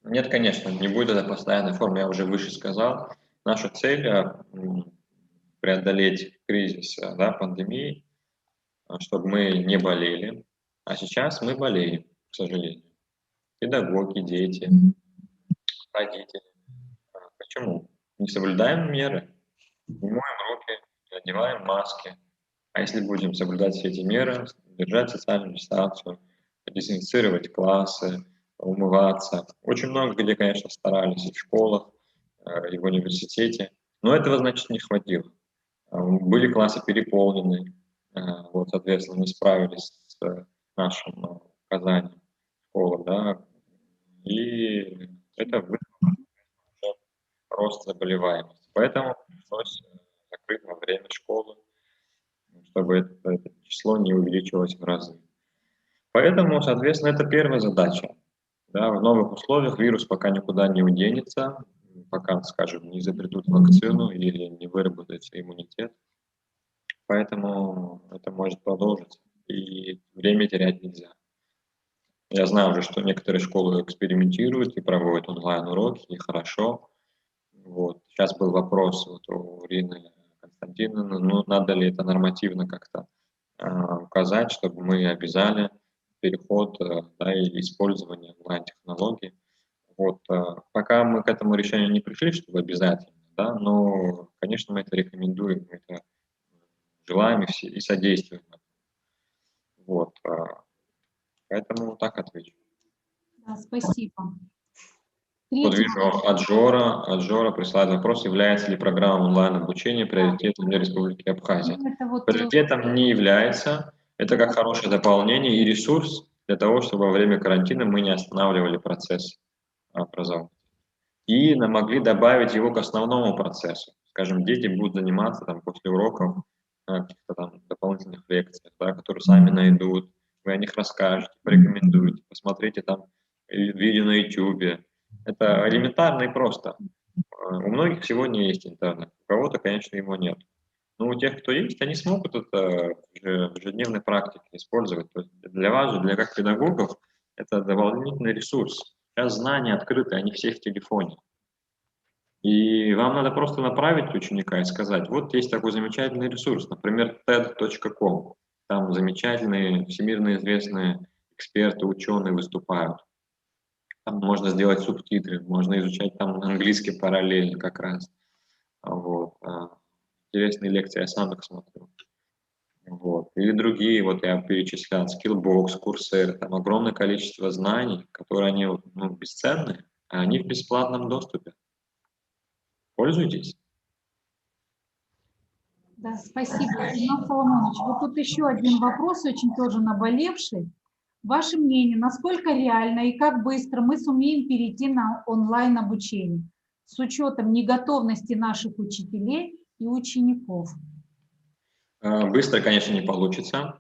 Нет, конечно, не будет это постоянной формой, я уже выше сказал. Наша цель преодолеть кризис, да, пандемии, чтобы мы не болели. А сейчас мы болеем, к сожалению. Педагоги, дети, родители. Почему? Не соблюдаем меры, не моем руки, надеваем маски. А если будем соблюдать все эти меры, держать социальную дистанцию, дезинфицировать классы, умываться. Очень много где, конечно, старались и в школах, и в университете, но этого, значит, не хватило. Были классы переполнены, вот, соответственно, не справились с нашим указанием школы, да, и это вызвало рост заболеваемости. Поэтому пришлось закрыть во время школы, чтобы это число не увеличилось в разы. Поэтому, соответственно, это первая задача. Да, в новых условиях вирус пока никуда не уденется, пока, скажем, не изобретут вакцину или не выработается иммунитет. Поэтому это может продолжиться, и время терять нельзя. Я знаю уже, что некоторые школы экспериментируют и проводят онлайн-уроки, и хорошо. Вот. Сейчас был вопрос вот у Ирины Константиновны, ну, надо ли это нормативно как-то указать, чтобы мы обязали переход, да, и использование онлайн-технологий. Вот, пока мы к этому решению не пришли, чтобы обязательно, да, но, конечно, мы это рекомендуем, мы это желаем и содействуем. Вот, поэтому так отвечу. Да, спасибо. Вот Третий вижу, от Жора присылает вопрос, является ли программа онлайн-обучения приоритетом для Республики Абхазия. вопрос. Это вот, Приоритетом не является, это как хорошее дополнение и ресурс для того, чтобы во время карантина мы не останавливали процесс образования. И могли добавить его к основному процессу. Скажем, дети будут заниматься там, после уроков каких-то там дополнительных лекций, да, которые сами найдут, вы о них расскажете, порекомендуете, посмотрите там видео на YouTube. Это элементарно и просто. У многих сегодня есть интернет, у кого-то, конечно, его нет. Но у тех, кто есть, они смогут это в ежедневной практике использовать. То есть для вас же, для как педагогов, это дополнительный ресурс. Сейчас знания открыты, они все в телефоне. И вам надо просто направить ученика и сказать, вот есть такой замечательный ресурс, например, TED.com. Там замечательные, всемирно известные эксперты, ученые выступают. Там можно сделать субтитры, можно изучать там английский параллельно как раз. Вот. Интересные лекции, я сам их смотрю. Вот. Или другие, вот я перечислял, Skillbox, Coursera, там огромное количество знаний, которые они бесценны, а они в бесплатном доступе. Пользуйтесь. да, спасибо, Игнат Соломонович. Вот тут еще один вопрос, очень тоже наболевший. Ваше мнение, насколько реально и как быстро мы сумеем перейти на онлайн-обучение с учетом неготовности наших учителей и учеников? Быстро, конечно, не получится.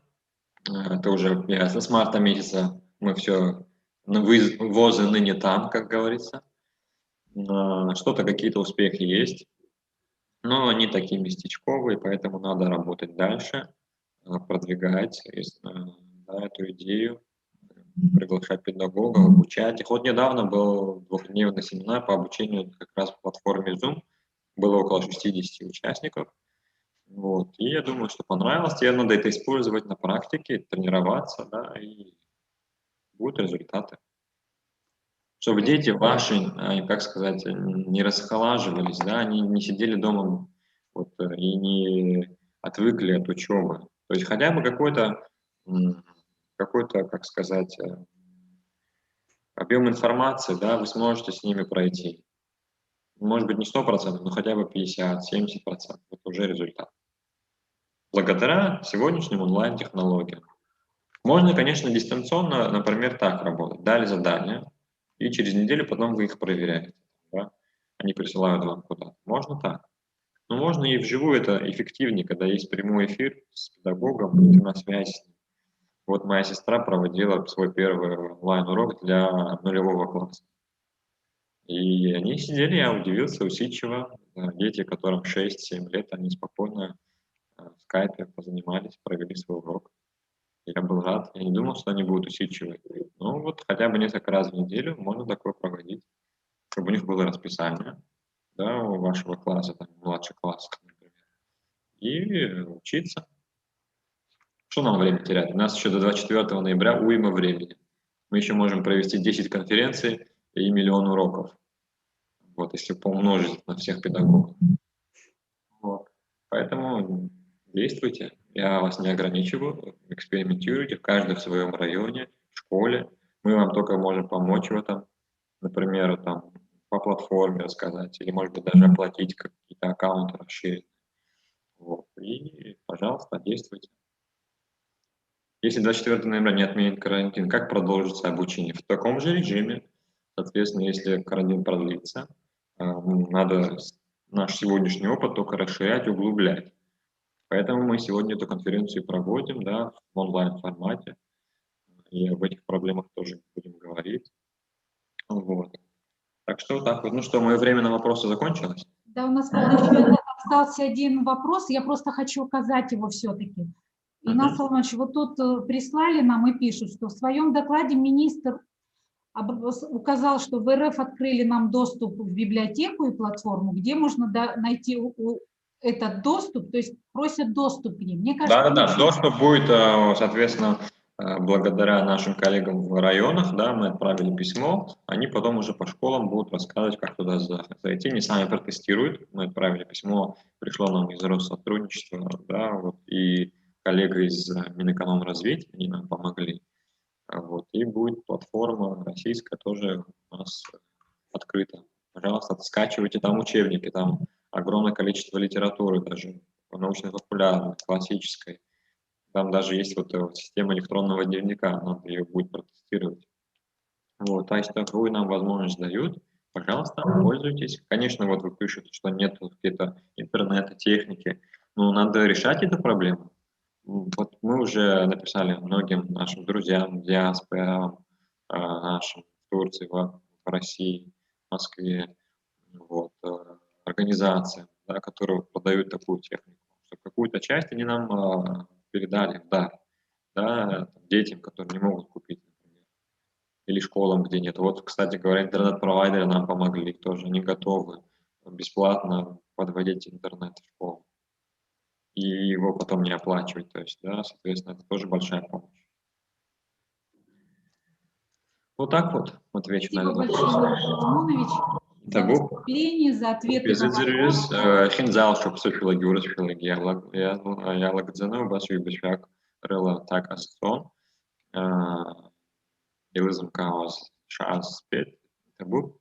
Это уже ясно. С марта месяца мы все, возы ныне там, как говорится. Что-то, какие-то успехи есть, но они такие местечковые, поэтому надо работать дальше, продвигать да, эту идею, приглашать педагогов, обучать их. Вот недавно был двухдневный семинар по обучению как раз в платформе Zoom. Было около 60 участников. Вот. И я думаю, что понравилось. Теперь надо это использовать на практике, тренироваться, да, и будут результаты. Чтобы дети ваши, как сказать, не расхолаживались, да, они не сидели дома вот, и не отвыкли от учебы. То есть хотя бы какой-то, как сказать, объем информации, да, вы сможете с ними пройти. Может быть, не 100%, но хотя бы 50-70%. Это уже результат. Благодаря сегодняшним онлайн-технологиям. Можно, конечно, дистанционно, например, так работать. Дали задания, и через неделю потом вы их проверяете. Да? Они присылают вам куда-то. Можно так. Но можно и вживую, это эффективнее, когда есть прямой эфир с педагогом, и ты на связи с ним. Вот моя сестра проводила свой первый онлайн-урок для нулевого класса. И они сидели, я удивился, усидчиво. Дети, которым 6-7 лет, они спокойно в скайпе позанимались, провели свой урок. Я был рад, я не думал, что они будут усидчивы. Ну вот хотя бы несколько раз в неделю можно такое проводить, чтобы у них было расписание, да, у вашего класса, там, младший класс, например, и учиться. Что нам время терять? У нас еще до 24 ноября уйма времени. Мы еще можем провести 10 конференций и 1 миллион уроков. Вот, если поумножить на всех педагогов. Вот. Поэтому действуйте. Я вас не ограничиваю. Экспериментируйте, каждый в своем районе, в школе. Мы вам только можем помочь в этом. Например, там, по платформе рассказать, или, может быть, даже оплатить какие-то аккаунты, расширить. Вот. И, пожалуйста, действуйте. Если 24 ноября не отменит карантин, как продолжится обучение? В таком же режиме. Соответственно, если карантин продлится, надо наш сегодняшний опыт только расширять, углублять. Поэтому мы сегодня эту конференцию проводим, да, в онлайн-формате. И об этих проблемах тоже будем говорить. Вот. Так что вот так вот. Ну что, мое время на вопросы закончилось? Да, у нас еще остался один вопрос, я просто хочу указать его все-таки. Инас Салманович, вот тут прислали нам и пишут, что в своем докладе министр указал, что в РФ открыли нам доступ в библиотеку и платформу, где можно найти этот доступ, то есть просят доступ к ним. Мне кажется, Да, доступ будет, соответственно, благодаря нашим коллегам в районах, да, мы отправили письмо, они потом уже по школам будут рассказывать, как туда зайти, они сами протестируют, мы отправили письмо, пришло нам из Россотрудничества, да, вот, и коллега из Минэкономразвития, они нам помогли, вот, и будет платформа российская тоже у нас открыта. Пожалуйста, скачивайте там учебники, там огромное количество литературы, даже научно-популярной, классической. Там даже есть вот система электронного дневника, надо ее будет протестировать. Вот, а если такую нам возможность дают, пожалуйста, пользуйтесь. Конечно, вот вы пишете, что нет какие-то интернета, техники, но надо решать эту проблему. Вот мы уже написали многим нашим друзьям, диаспорам, нашим в Турции, в России, в Москве, вот, организациям, да, которые продают такую технику, что какую-то часть они нам передали в дар, да, детям, которые не могут купить, например, или школам, где нет. Вот, кстати говоря, интернет-провайдеры нам помогли тоже, они готовы бесплатно подводить интернет в школу и его потом не оплачивать, то есть, да, соответственно, это тоже большая помощь. Вот так вот отвечу на этот вопрос. Спасибо большое, Соломонович, за выступление, за ответы на вопросы. Хинзал, чтобы софилоги, уросфилоги, я лагдзену, басу и бешак, рыла так асон, илызм каос шаас спет, табу.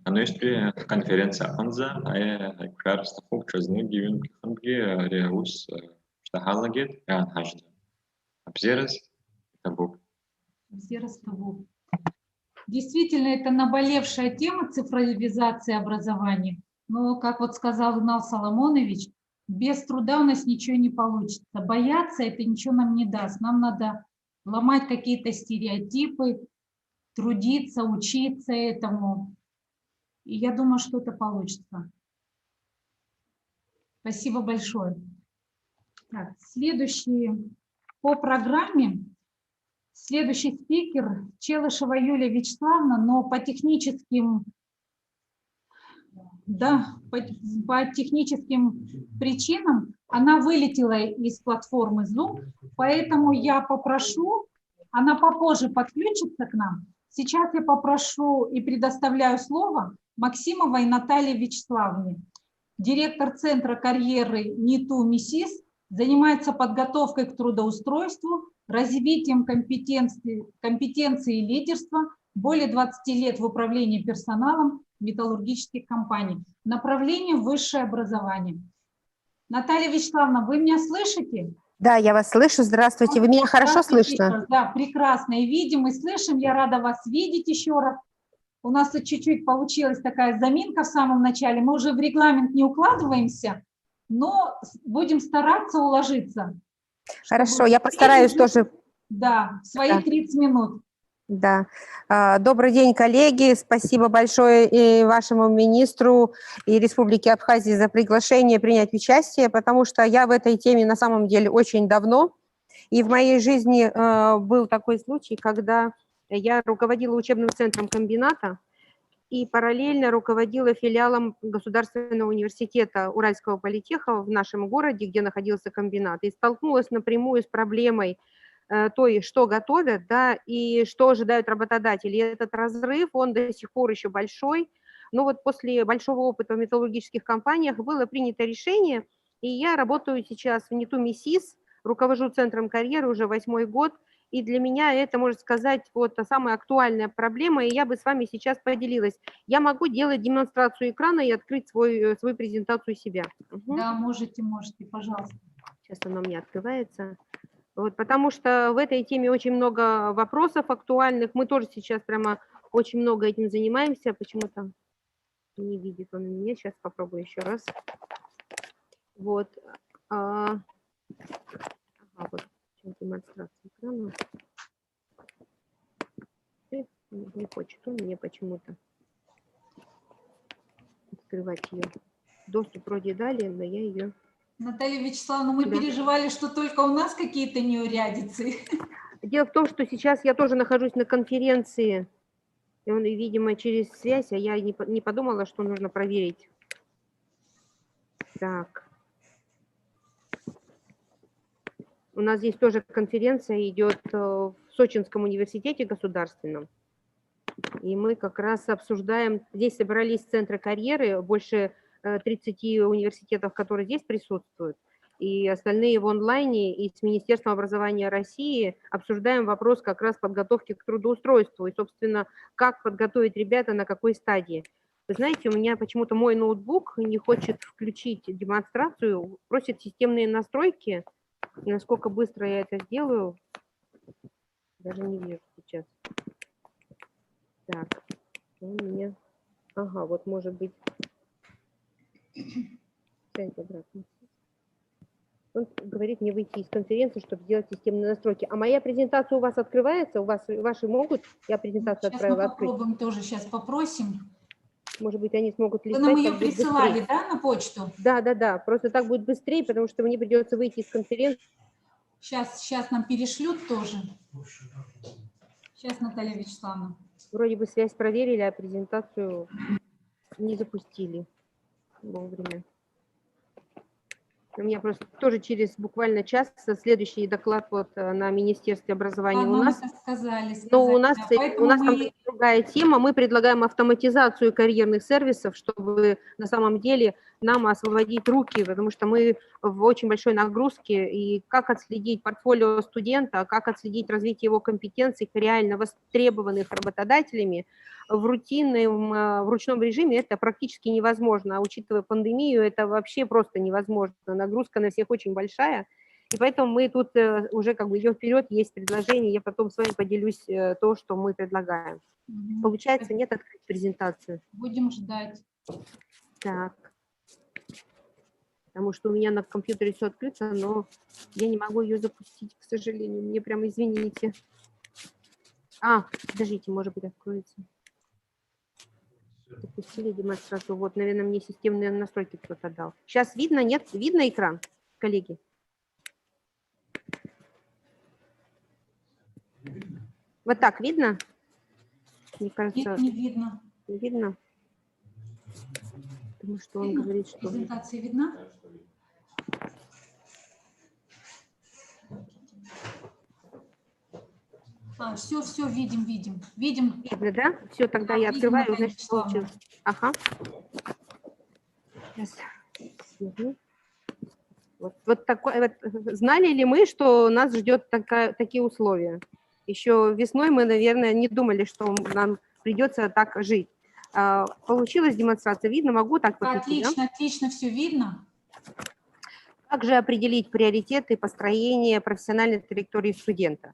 Ануишки конференция Анза, квар стахук чезны гивен ханги реус штахалагет ян хашда. Абзерес табу. Абзерес табу. Действительно, это наболевшая тема цифровизации образования. Но, как вот сказал Инал Соломонович, без труда у нас ничего не получится. Бояться это ничего нам не даст. Нам надо ломать какие-то стереотипы, трудиться, учиться этому. И я думаю, что это получится. Спасибо большое. Так, следующий по программе. Следующий спикер Челышева Юлия Вячеславовна, но по техническим, да, по техническим причинам она вылетела из платформы Zoom, поэтому я попрошу, она попозже подключится к нам. Сейчас я попрошу и предоставляю слово Максимовой Наталье Вячеславовне, директор Центра карьеры НИТУ МИСИС, занимается подготовкой к трудоустройству, развитием компетенции и лидерства, более 20 лет в управлении персоналом металлургических компаний. Направление высшее образование. Наталья Вячеславовна, вы меня слышите? Да, я вас слышу. Здравствуйте. Вы меня хорошо слышно? Да, прекрасно. И видим, и слышим. Я рада вас видеть еще раз. У нас тут чуть-чуть получилась такая заминка в самом начале. Мы уже в регламент не укладываемся, но будем стараться уложиться. Хорошо, я постараюсь тоже. Да, свои 30 минут. Да. Добрый день, коллеги. Спасибо большое и вашему министру и Республике Абхазия за приглашение принять участие, потому что я в этой теме на самом деле очень давно. И в моей жизни был такой случай, когда я руководила учебным центром комбината и параллельно руководила филиалом Государственного университета Уральского политеха в нашем городе, где находился комбинат, и столкнулась напрямую с проблемой той, что готовят, да, и что ожидают работодатели. И этот разрыв, он до сих пор еще большой, Но вот после большого опыта в металлургических компаниях было принято решение, и я работаю сейчас в НИТУ МИСИС, руковожу центром карьеры уже 8-й год, и для меня это, можно сказать, вот та самая актуальная проблема, и я бы с вами сейчас поделилась. Я могу делать демонстрацию экрана и открыть свою презентацию себя. Да, можете, пожалуйста. Сейчас она у меня открывается. Вот, потому что в этой теме очень много вопросов актуальных. Мы тоже сейчас прямо очень много этим занимаемся. Почему-то не видит он меня. Сейчас попробую еще раз. Вот. Ага, вот демонстрация экрана. Не хочет он мне почему-то открывать ее. Доступ вроде дали, но я ее... Наталья Вячеславовна, мы переживали, что только у нас какие-то неурядицы. Дело в том, что сейчас я тоже нахожусь на конференции, и он, видимо, через связь, а я не подумала, что нужно проверить. Так. У нас здесь тоже конференция идет в Сочинском университете государственном, и мы как раз обсуждаем, здесь собрались центры карьеры, больше 30 университетов, которые здесь присутствуют, и остальные в онлайне, и с Министерством образования России обсуждаем вопрос как раз подготовки к трудоустройству, и, собственно, как подготовить ребята, на какой стадии. Вы знаете, у меня почему-то мой ноутбук не хочет включить демонстрацию, просит системные настройки, и насколько быстро я это сделаю, даже не вижу сейчас. Так, у меня... Ага, вот может быть... Он говорит мне выйти из конференции, чтобы сделать системные настройки. А моя презентация у вас открывается? У вас ваши могут? Я презентацию отправила Сейчас мы открыть. попробуем тоже, сейчас попросим. Может быть, они смогут листать. Вы нам ее так будет присылали, быстрее. да, на почту? Да. Просто так будет быстрее, потому что мне придется выйти из конференции. Сейчас нам перешлют тоже. Сейчас, Наталья Вячеславовна. Вроде бы связь проверили, а презентацию не запустили вовремя. У меня просто тоже через буквально час следующий доклад вот на Министерстве образования у нас. Сказали. Но у нас, Да, у нас там другая тема. Мы предлагаем автоматизацию карьерных сервисов, чтобы на самом деле нам освободить руки, потому что мы в очень большой нагрузке. И как отследить портфолио студента, как отследить развитие его компетенций, реально востребованных работодателями, в ручном режиме это практически невозможно. А учитывая пандемию, это вообще просто невозможно. Нагрузка на всех очень большая. И поэтому мы тут уже как бы идем вперед, есть предложение, я потом с вами поделюсь то, что мы предлагаем. Получается, нет открыть презентацию? Будем ждать. Так. Потому что у меня на компьютере все открыто, но я не могу ее запустить, к сожалению. Мне прям извините. Подождите, может быть, откроется. Запустили демонстрацию. Вот, наверное, мне системные настройки кто-то дал. Сейчас видно, нет? Видно экран, коллеги? Вот так видно? Мне кажется... Нет, не видно. Не видно? Потому что он говорит, что... Презентация видна? Все, видим. Видно, да? Все, тогда я видим, открываю, Наталья значит, получилось. Ага. Сейчас. Вот такой, вот. Знали ли мы, что нас ждет такие условия? Еще весной мы, наверное, не думали, что нам придется так жить. Получилась демонстрация, видно? Могу так покрутить, Отлично, все видно. Как же определить приоритеты построения профессиональной траектории студента?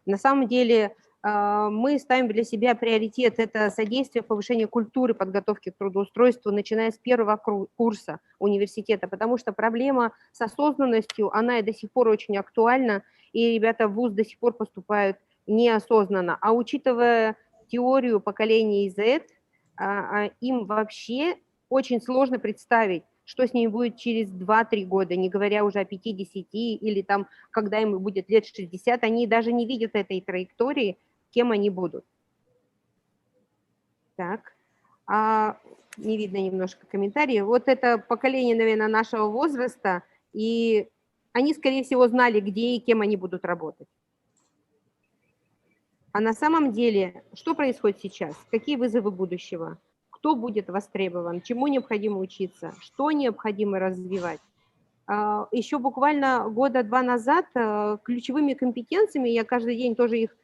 На самом деле мы ставим для себя приоритет – это содействие повышению культуры подготовки к трудоустройству, начиная с первого курса университета, потому что проблема с осознанностью, она и до сих пор очень актуальна, и ребята в вуз до сих пор поступают неосознанно. А учитывая теорию поколения Z, им вообще очень сложно представить, что с ними будет через 2-3 года, не говоря уже о 50 или там, когда им будет лет 60, они даже не видят этой траектории, кем они будут. Так, не видно немножко комментариев. Вот это поколение, наверное, нашего возраста, и они, скорее всего, знали, где и кем они будут работать. А на самом деле, что происходит сейчас? Какие вызовы будущего? кто будет востребован, чему необходимо учиться, что необходимо развивать. Еще буквально года 2 назад ключевыми компетенциями, я каждый день тоже их,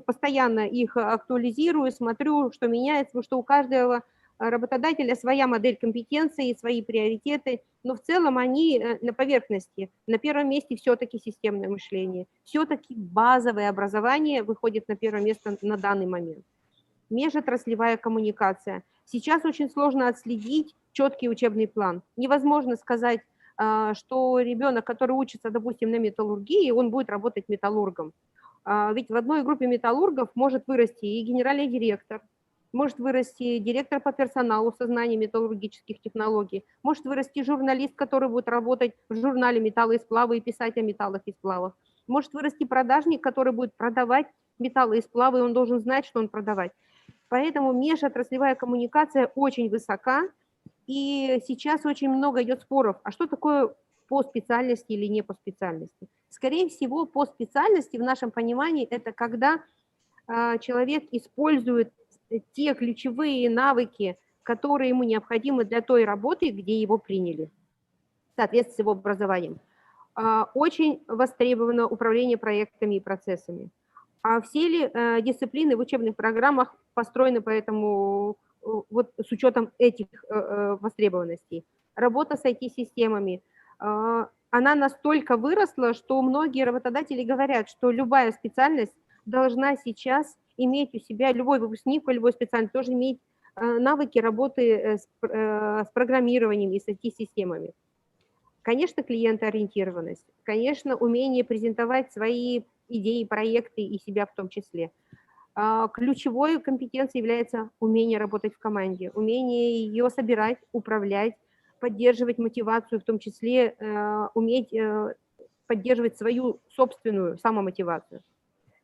постоянно их актуализирую, смотрю, что меняется, потому что у каждого работодателя своя модель компетенций, свои приоритеты, но в целом они на поверхности. На первом месте все-таки системное мышление, все-таки базовое образование выходит на первое место на данный момент. Межотраслевая коммуникация. Сейчас очень сложно отследить четкий учебный план. Невозможно сказать, что ребенок, который учится, допустим, на металлургии, он будет работать металлургом. Ведь в одной группе металлургов может вырасти и генеральный директор, может вырасти директор по персоналу со знанием металлургических технологий, может вырасти журналист, который будет работать в журнале «Металлы и сплавы» и писать о металлах и сплавах, может вырасти продажник, который будет продавать металлы и сплавы, и он должен знать, что он продавать. Поэтому межотраслевая коммуникация очень высока, и сейчас очень много идет споров, а что такое по специальности или не по специальности. Скорее всего, по специальности в нашем понимании это когда человек использует те ключевые навыки, которые ему необходимы для той работы, где его приняли, в соответствии с его образованием. Очень востребовано управление проектами и процессами. А все ли дисциплины в учебных программах построены поэтому вот с учетом этих востребованностей? Работа с IT-системами, она настолько выросла, что многие работодатели говорят, что любая специальность должна сейчас иметь у себя, любой выпускник по любой специальности тоже иметь навыки работы с программированием и с IT-системами. Конечно, клиентоориентированность, конечно, умение презентовать свои идеи, проекты и себя в том числе. Ключевой компетенцией является умение работать в команде, умение ее собирать, управлять, поддерживать мотивацию, в том числе уметь поддерживать свою собственную самомотивацию.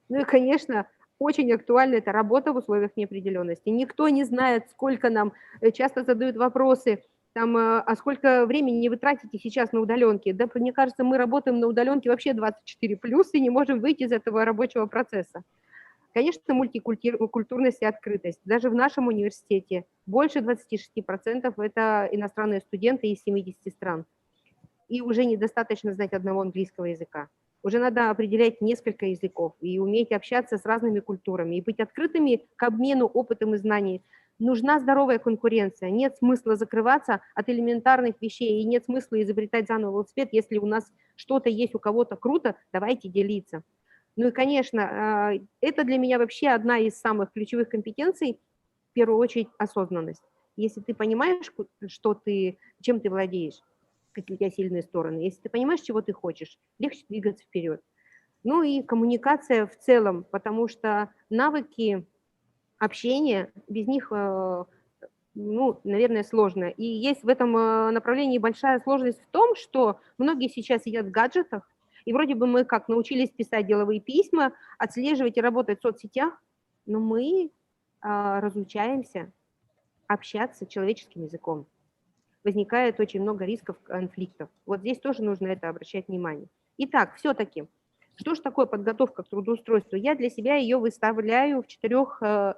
Ну и, конечно, очень актуальна эта работа в условиях неопределенности. Никто не знает, сколько нам, часто задают вопросы, там, а сколько времени вы тратите сейчас на удаленке? Да, мне кажется, мы работаем на удаленке вообще 24+, и не можем выйти из этого рабочего процесса. Конечно, мультикультурность и открытость. Даже в нашем университете больше 26% это иностранные студенты из 70 стран. И уже недостаточно знать одного английского языка. Уже надо определять несколько языков и уметь общаться с разными культурами, и быть открытыми к обмену опытом и знаний. Нужна здоровая конкуренция. Нет смысла закрываться от элементарных вещей, и нет смысла изобретать заново велосипед. Если у нас что-то есть у кого-то круто, давайте делиться. Ну и, конечно, это для меня вообще одна из самых ключевых компетенций, в первую очередь, осознанность. Если ты понимаешь, чем ты владеешь, какие у тебя сильные стороны, если ты понимаешь, чего ты хочешь, легче двигаться вперед. Ну и коммуникация в целом, потому что навыки общения, без них, наверное, сложно. И есть в этом направлении большая сложность в том, что многие сейчас сидят в гаджетах, и вроде бы мы как научились писать деловые письма, отслеживать и работать в соцсетях, но мы разучаемся общаться человеческим языком. Возникает очень много рисков конфликтов. Вот здесь тоже нужно это обращать внимание. Итак, все-таки, что же такое подготовка к трудоустройству? Я для себя ее выставляю в 4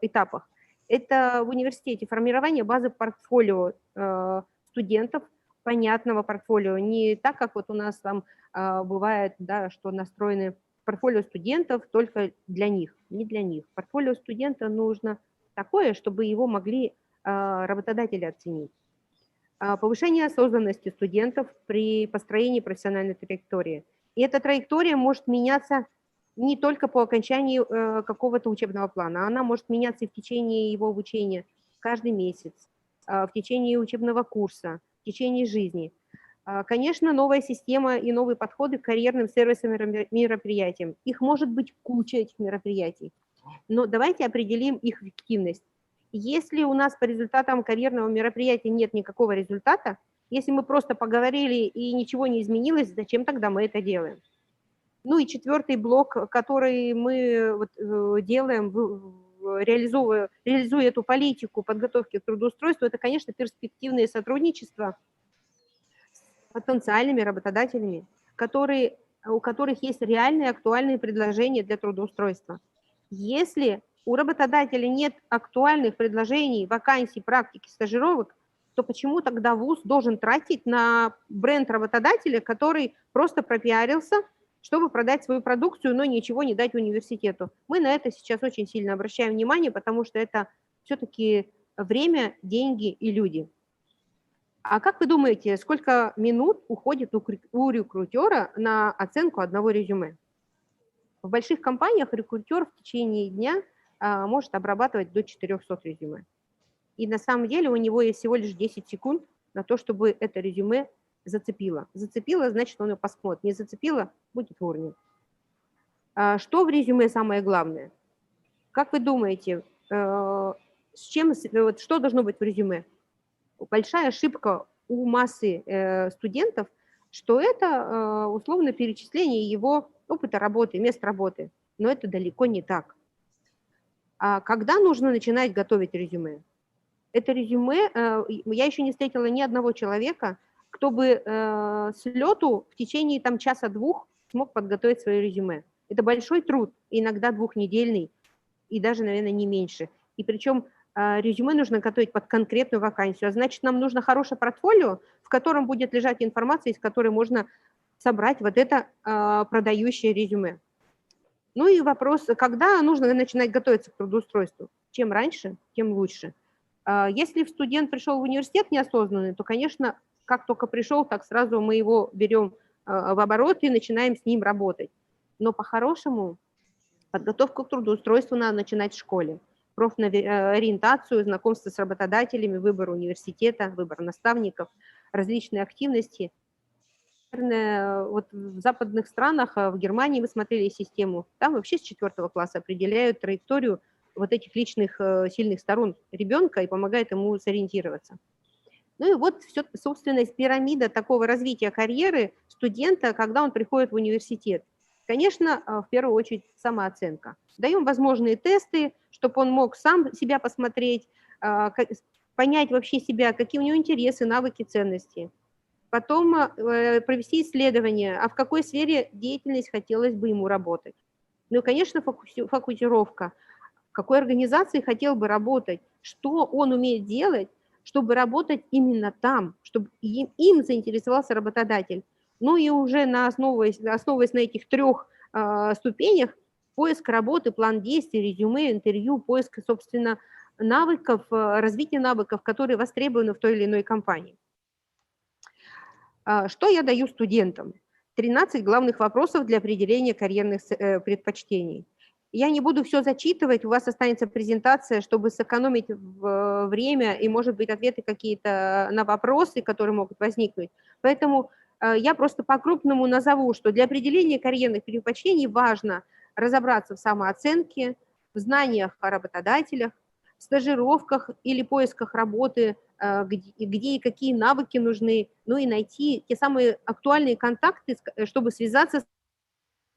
этапах. Это в университете формирование базы портфолио студентов, понятного портфолио, не так, как вот у нас там бывает, да, что настроены портфолио студентов только для них, не для них. Портфолио студента нужно такое, чтобы его могли работодатели оценить. Повышение осознанности студентов при построении профессиональной траектории. И эта траектория может меняться не только по окончании какого-то учебного плана, она может меняться и в течение его обучения каждый месяц, в течение учебного курса, в течение жизни. Конечно, новая система и новые подходы к карьерным сервисам и мероприятиям. Их может быть куча, этих мероприятий, но давайте определим их эффективность. Если у нас по результатам карьерного мероприятия нет никакого результата, если мы просто поговорили и ничего не изменилось, зачем тогда мы это делаем? Ну и 4-й блок, который мы делаем, реализуя эту политику подготовки к трудоустройству, это, конечно, перспективное сотрудничество с потенциальными работодателями, у которых есть реальные актуальные предложения для трудоустройства. Если у работодателя нет актуальных предложений, вакансий, практики, стажировок, то почему тогда вуз должен тратить на бренд работодателя, который просто пропиарился, чтобы продать свою продукцию, но ничего не дать университету? Мы на это сейчас очень сильно обращаем внимание, потому что это все-таки время, деньги и люди. А как вы думаете, сколько минут уходит у рекрутера на оценку одного резюме? В больших компаниях рекрутер в течение дня может обрабатывать до 400 резюме. И на самом деле у него есть всего лишь 10 секунд на то, чтобы это резюме зацепило. Зацепило, значит, он его посмотрит. Не зацепило, будет warning. Что в резюме самое главное? Как вы думаете, что должно быть в резюме? Большая ошибка у массы студентов, что это условно перечисление его опыта работы, мест работы. Но это далеко не так. А когда нужно начинать готовить резюме? Это резюме, я еще не встретила ни одного человека, кто бы с лету в течение часа-двух смог подготовить свое резюме. Это большой труд, иногда двухнедельный, и даже, наверное, не меньше. И причем резюме нужно готовить под конкретную вакансию, а значит, нам нужно хорошее портфолио, в котором будет лежать информация, из которой можно собрать вот это продающее резюме. Ну и вопрос, когда нужно начинать готовиться к трудоустройству? Чем раньше, тем лучше. Если студент пришел в университет неосознанный, то, конечно, как только пришел, так сразу мы его берем в оборот и начинаем с ним работать. Но по-хорошему подготовку к трудоустройству надо начинать в школе. Профориентацию, знакомство с работодателями, выбор университета, выбор наставников, различные активности. Наверное, вот в западных странах, в Германии мы смотрели систему, там вообще с 4 класса определяют траекторию вот этих личных сильных сторон ребенка и помогает ему сориентироваться. Ну и вот, собственно, пирамида такого развития карьеры студента, когда он приходит в университет. Конечно, в первую очередь самооценка. Даем возможные тесты, чтобы он мог сам себя посмотреть, понять вообще себя, какие у него интересы, навыки, ценности. Потом провести исследование, а в какой сфере деятельности хотелось бы ему работать. Ну и, конечно, фокусировка. В какой организации хотел бы работать, что он умеет делать, чтобы работать именно там, чтобы им заинтересовался работодатель. Ну и уже основываясь на этих 3 ступенях, поиск работы, план действий, резюме, интервью, поиск, собственно, навыков, развитие навыков, которые востребованы в той или иной компании. Что я даю студентам? 13 главных вопросов для определения карьерных предпочтений. Я не буду все зачитывать, у вас останется презентация, чтобы сэкономить время и, может быть, ответы какие-то на вопросы, которые могут возникнуть. Поэтому я просто по-крупному назову, что для определения карьерных предпочтений важно разобраться в самооценке, в знаниях о работодателях, в стажировках или поисках работы, где и какие навыки нужны, ну и найти те самые актуальные контакты, чтобы связаться с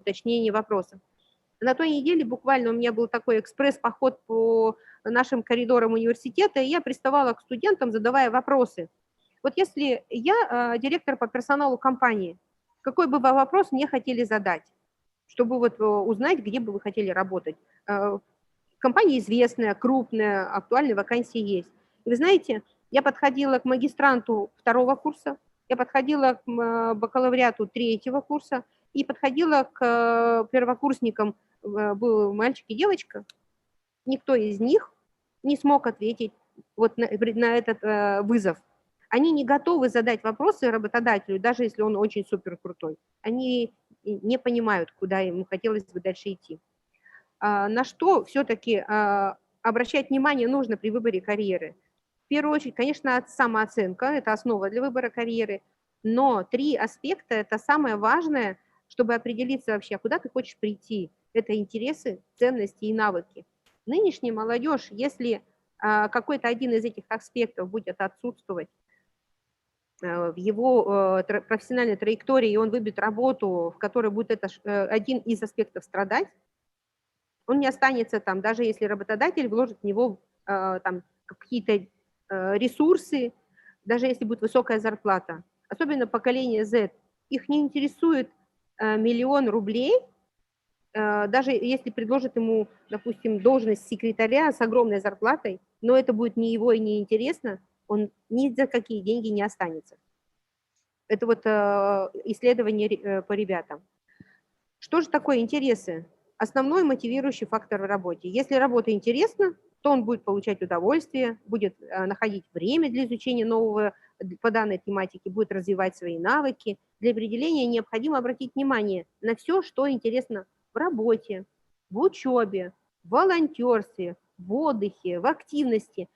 уточнением вопросов. На той неделе буквально у меня был такой экспресс-поход по нашим коридорам университета, и я приставала к студентам, задавая вопросы. Вот если я директор по персоналу компании, какой бы вы вопрос мне хотели задать, чтобы вот узнать, где бы вы хотели работать? Компания известная, крупная, актуальные вакансии есть. И вы знаете, я подходила к магистранту 2 курса, я подходила к бакалавриату 3 курса и подходила к первокурсникам, был мальчик и девочка. Никто из них не смог ответить вот на этот вызов. Они не готовы задать вопросы работодателю, даже если он очень супер крутой. Они не понимают, куда ему хотелось бы дальше идти. На что все-таки обращать внимание нужно при выборе карьеры? В первую очередь, конечно, самооценка, это основа для выбора карьеры, но 3 аспекта – это самое важное, чтобы определиться вообще, куда ты хочешь прийти. Это интересы, ценности и навыки. Нынешняя молодежь, если какой-то один из этих аспектов будет отсутствовать в его профессиональной траектории, и он выберет работу, в которой будет один из аспектов страдать, он не останется там, даже если работодатель вложит в него там какие-то ресурсы, даже если будет высокая зарплата. Особенно поколение Z. Их не интересует 1 000 000 рублей даже если предложат ему, допустим, должность секретаря с огромной зарплатой, но это будет не его и не интересно, он ни за какие деньги не останется. Это вот исследование по ребятам. Что же такое интересы? Основной мотивирующий фактор в работе. Если работа интересна, то он будет получать удовольствие, будет находить время для изучения нового по данной тематике, будет развивать свои навыки. Для определения необходимо обратить внимание на все, что интересно в работе, в учебе, в волонтерстве, в отдыхе, в активности.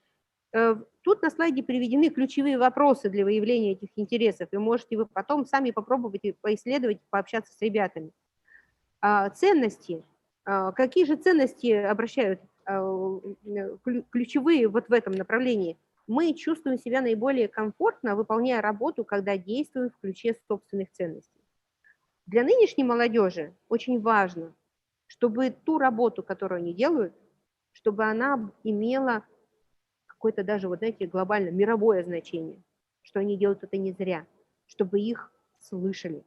Тут на слайде приведены ключевые вопросы для выявления этих интересов, и можете вы потом сами попробовать поисследовать, пообщаться с ребятами. Ценности. Какие же ценности обращают ключевые вот в этом направлении? Мы чувствуем себя наиболее комфортно, выполняя работу, когда действуем в ключе собственных ценностей. Для нынешней молодежи очень важно, чтобы ту работу, которую они делают, чтобы она имела какое-то даже, вот знаете, глобально мировое значение, что они делают это не зря, чтобы их слышали,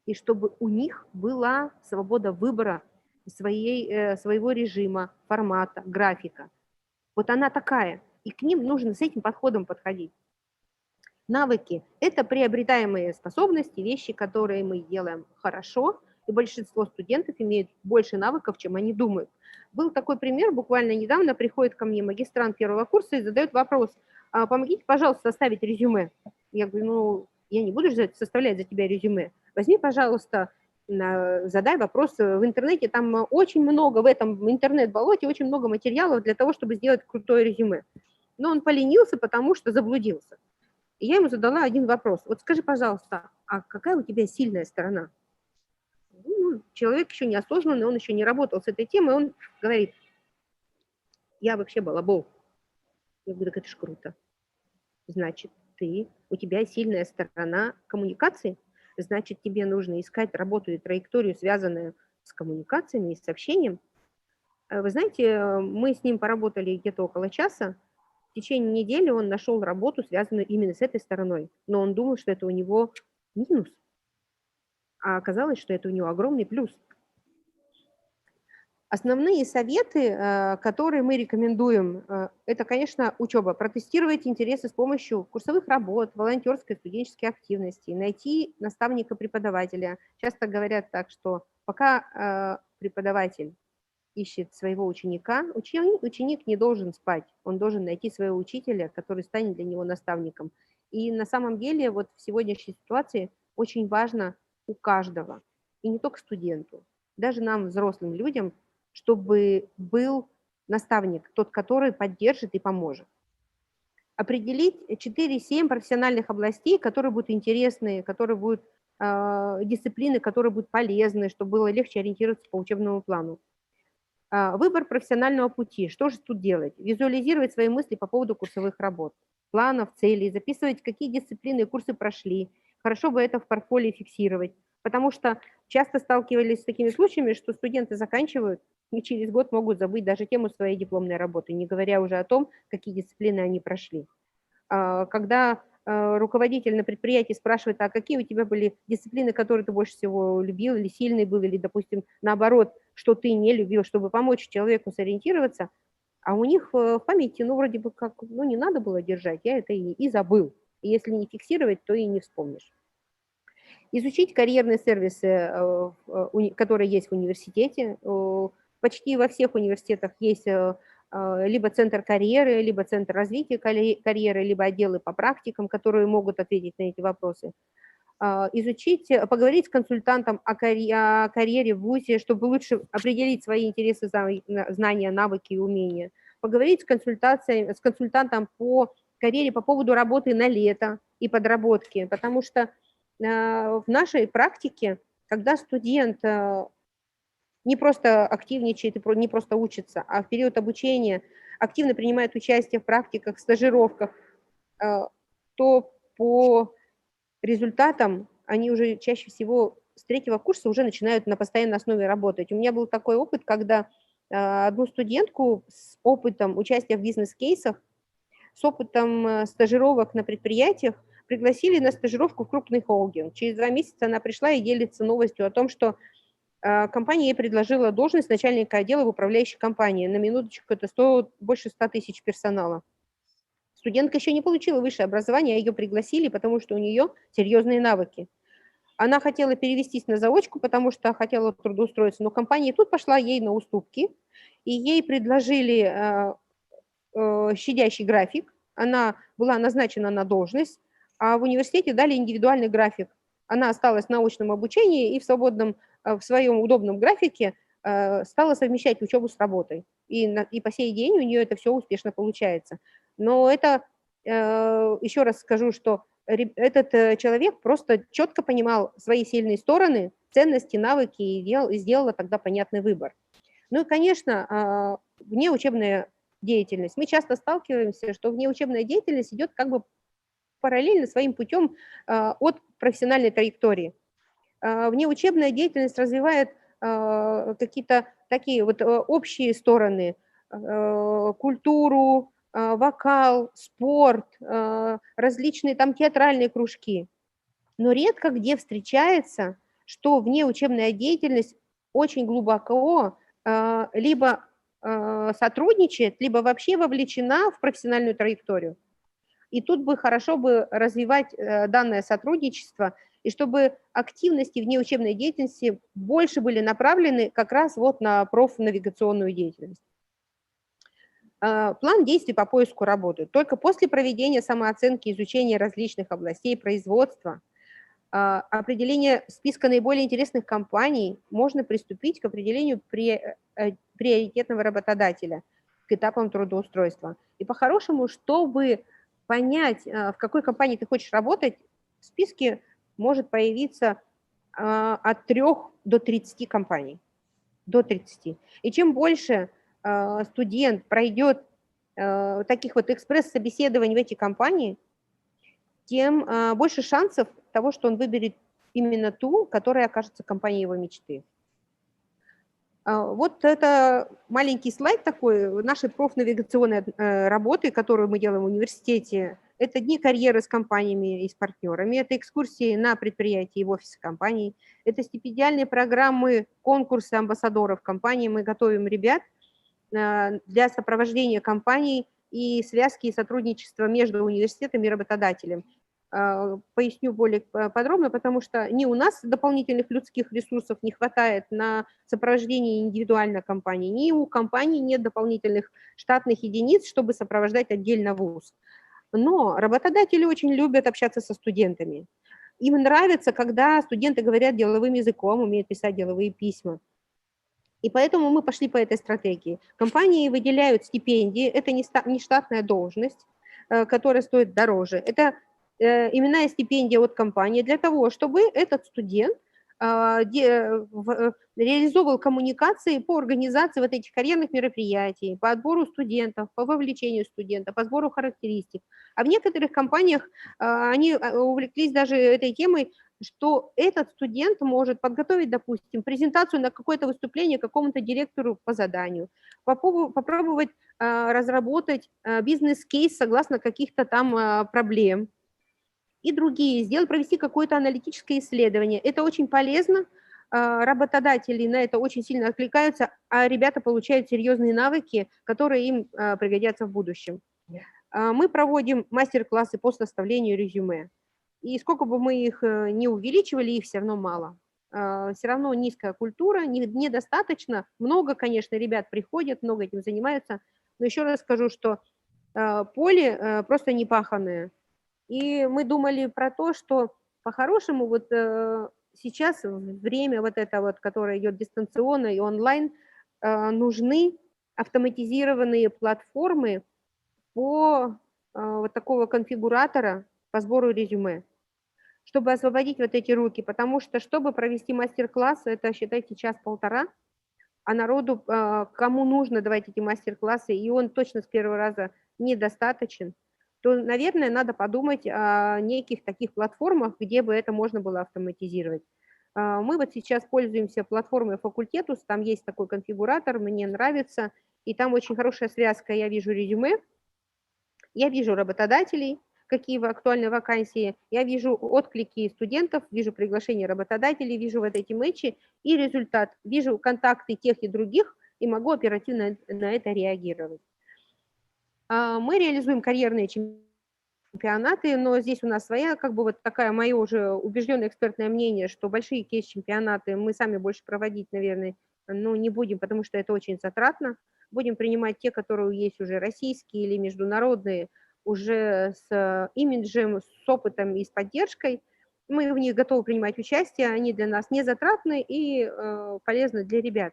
и чтобы у них была свобода выбора своего режима, формата, графика. Вот она такая, и к ним нужно с этим подходом подходить. Навыки – это приобретаемые способности, вещи, которые мы делаем хорошо, и большинство студентов имеют больше навыков, чем они думают. Был такой пример, буквально недавно приходит ко мне магистрант первого курса и задает вопрос: помогите, пожалуйста, составить резюме. Я говорю, ну, я не буду составлять за тебя резюме. Возьми, пожалуйста, задай вопрос в интернете, там очень много в этом интернет-болоте, очень много материалов для того, чтобы сделать крутое резюме. Но он поленился, потому что заблудился. И я ему задала один вопрос. Вот скажи, пожалуйста, а какая у тебя сильная сторона? Ну, человек еще неосознанный, он еще не работал с этой темой, он говорит: я вообще балабол. Я говорю, так это ж круто. Значит, у тебя сильная сторона коммуникации, значит, тебе нужно искать работу и траекторию, связанную с коммуникациями и с общением. Вы знаете, мы с ним поработали где-то около часа. В течение недели он нашел работу, связанную именно с этой стороной. Но он думал, что это у него минус. А оказалось, что это у него огромный плюс. Основные советы, которые мы рекомендуем, это, конечно, учеба. Протестировать интересы с помощью курсовых работ, волонтерской, студенческой активности, найти наставника-преподавателя. Часто говорят так, что пока преподаватель ищет своего ученика, ученик не должен спать, он должен найти своего учителя, который станет для него наставником. И на самом деле вот в сегодняшней ситуации очень важно у каждого, и не только студенту, даже нам, взрослым людям, чтобы был наставник, тот, который поддержит и поможет. Определить 4-7 профессиональных областей, которые будут интересны, которые будут дисциплины, которые будут полезны, чтобы было легче ориентироваться по учебному плану. Выбор профессионального пути. Что же тут делать? Визуализировать свои мысли по поводу курсовых работ, планов, целей, записывать, какие дисциплины и курсы прошли. Хорошо бы это в портфолио фиксировать, потому что часто сталкивались с такими случаями, что студенты заканчивают и через год могут забыть даже тему своей дипломной работы, не говоря уже о том, какие дисциплины они прошли. Когда руководитель на предприятии спрашивает, а какие у тебя были дисциплины, которые ты больше всего любил, или сильный был, или, допустим, наоборот, что ты не любил, чтобы помочь человеку сориентироваться, а у них в памяти, ну, вроде бы как, ну, не надо было держать, я это и забыл. И если не фиксировать, то и не вспомнишь. Изучить карьерные сервисы, которые есть в университете. Почти во всех университетах есть либо центр карьеры, либо центр развития карьеры, либо отделы по практикам, которые могут ответить на эти вопросы. Изучить, поговорить с консультантом о карьере в ВУЗе, чтобы лучше определить свои интересы, знания, навыки и умения. Поговорить с консультантом по карьере по поводу работы на лето и подработки, потому что в нашей практике, когда студент не просто активничает и не просто учится, а в период обучения активно принимает участие в практиках, стажировках, то по результатам они уже чаще всего с 3-го курса уже начинают на постоянной основе работать. У меня был такой опыт, когда одну студентку с опытом участия в бизнес-кейсах, с опытом стажировок на предприятиях пригласили на стажировку в крупный холдинг. Через 2 месяца она пришла и делится новостью о том, что компания ей предложила должность начальника отдела в управляющей компании. На минуточку это стоит больше 100 тысяч персонала. Студентка еще не получила высшее образование, а ее пригласили, потому что у нее серьезные навыки. Она хотела перевестись на заочку, потому что хотела трудоустроиться, но компания тут пошла ей на уступки, и ей предложили щадящий график. Она была назначена на должность, а в университете дали индивидуальный график. Она осталась в научном обучении и в своем удобном графике стала совмещать учебу с работой. И по сей день у нее это все успешно получается. Но это, еще раз скажу, что этот человек просто четко понимал свои сильные стороны, ценности, навыки и сделала тогда понятный выбор. Ну и, конечно, внеучебная деятельность. Мы часто сталкиваемся, что внеучебная деятельность идет как бы параллельно своим путем от профессиональной траектории. Внеучебная деятельность развивает какие-то такие вот общие стороны, культуру, вокал, спорт, различные там театральные кружки. Но редко где встречается, что внеучебная деятельность очень глубоко либо сотрудничает, либо вообще вовлечена в профессиональную траекторию. И тут бы хорошо бы развивать данное сотрудничество, и чтобы активности внеучебной деятельности больше были направлены как раз вот на профнавигационную деятельность. План действий по поиску работы. Только после проведения самооценки, изучения различных областей производства, определения списка наиболее интересных компаний можно приступить к определению приоритетного работодателя к этапам трудоустройства. И по-хорошему, чтобы понять, в какой компании ты хочешь работать, в списке может появиться от 3 до 30 компаний. До 30. И чем больше студент пройдет таких вот экспресс-собеседований в эти компании, тем больше шансов того, что он выберет именно ту, которая окажется компанией его мечты. Вот это маленький слайд такой нашей профнавигационной работы, которую мы делаем в университете. Это дни карьеры с компаниями и с партнерами, это экскурсии на предприятия и в офисы компаний, это стипендиальные программы, конкурсы амбассадоров компаний. Мы готовим ребят для сопровождения компаний и связки и сотрудничества между университетом и работодателем. Поясню более подробно, потому что ни у нас дополнительных людских ресурсов не хватает на сопровождение индивидуально компаний, ни у компаний нет дополнительных штатных единиц, чтобы сопровождать отдельно вуз. Но работодатели очень любят общаться со студентами. Им нравится, когда студенты говорят деловым языком, умеют писать деловые письма. И поэтому мы пошли по этой стратегии. Компании выделяют стипендии, это не штатная должность, которая стоит дороже, это именная стипендия от компании для того, чтобы этот студент реализовывал коммуникации по организации вот этих карьерных мероприятий, по отбору студентов, по вовлечению студентов, по сбору характеристик. А в некоторых компаниях они увлеклись даже этой темой, что этот студент может подготовить, допустим, презентацию на какое-то выступление какому-то директору по заданию, попробовать разработать бизнес-кейс согласно каких-то там проблем и другие, провести какое-то аналитическое исследование. Это очень полезно, работодатели на это очень сильно откликаются, а ребята получают серьезные навыки, которые им пригодятся в будущем. Мы проводим мастер-классы по составлению резюме. И сколько бы мы их не увеличивали, их все равно мало. Все равно низкая культура, недостаточно. Много, конечно, ребят приходят, много этим занимаются. Но еще раз скажу, что поле просто не паханое. И мы думали про то, что по-хорошему вот сейчас время вот это вот, которое идет дистанционно и онлайн, нужны автоматизированные платформы по вот такого конфигуратора по сбору резюме, чтобы освободить вот эти руки, потому что, чтобы провести мастер-класс, это, считайте, час-полтора, а народу, кому нужно давать эти мастер-классы, и он точно с первого раза недостаточен, то, наверное, надо подумать о неких таких платформах, где бы это можно было автоматизировать. Мы вот сейчас пользуемся платформой Факультетус, там есть такой конфигуратор, мне нравится, и там очень хорошая связка, я вижу резюме, я вижу работодателей, какие актуальные вакансии, я вижу отклики студентов, вижу приглашения работодателей, вижу вот эти матчи и результат, вижу контакты тех и других и могу оперативно на это реагировать. Мы реализуем карьерные чемпионаты, но здесь у нас своя, как бы вот такая мое уже убежденное экспертное мнение, что большие кейс-чемпионаты мы сами больше проводить, наверное, ну, не будем, потому что это очень затратно. Будем принимать те, которые есть уже российские или международные, уже с имиджем, с опытом и с поддержкой. Мы в них готовы принимать участие, они для нас не затратны и полезны для ребят.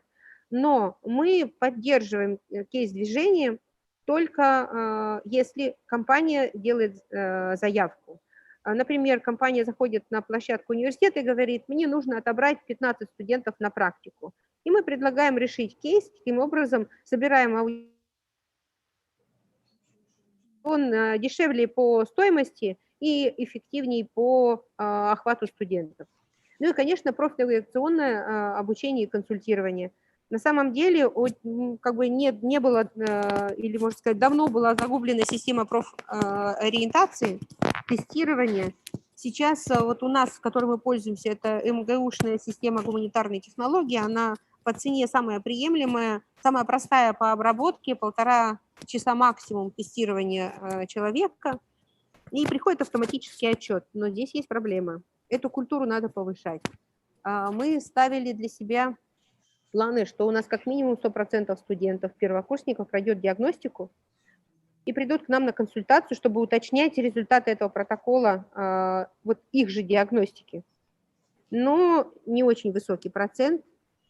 Но мы поддерживаем кейс-движение только если компания делает заявку. Например, компания заходит на площадку университета и говорит, мне нужно отобрать 15 студентов на практику. И мы предлагаем решить кейс, таким образом собираем аудиторию, он дешевле по стоимости и эффективнее по охвату студентов. Ну и, конечно, профориентационное обучение и консультирование. На самом деле, как бы не было, или, можно сказать, давно была загублена система профориентации, тестирования. Сейчас вот у нас, в которой мы пользуемся, это МГУшная система гуманитарной технологии, она по цене самая приемлемая, самая простая по обработке, 1,5 часа максимум тестирования человека, и приходит автоматический отчет. Но здесь есть проблема. Эту культуру надо повышать. Мы ставили для себя планы, что у нас как минимум 100% студентов, первокурсников пройдет диагностику и придут к нам на консультацию, чтобы уточнять результаты этого протокола, вот их же диагностики. Но не очень высокий процент,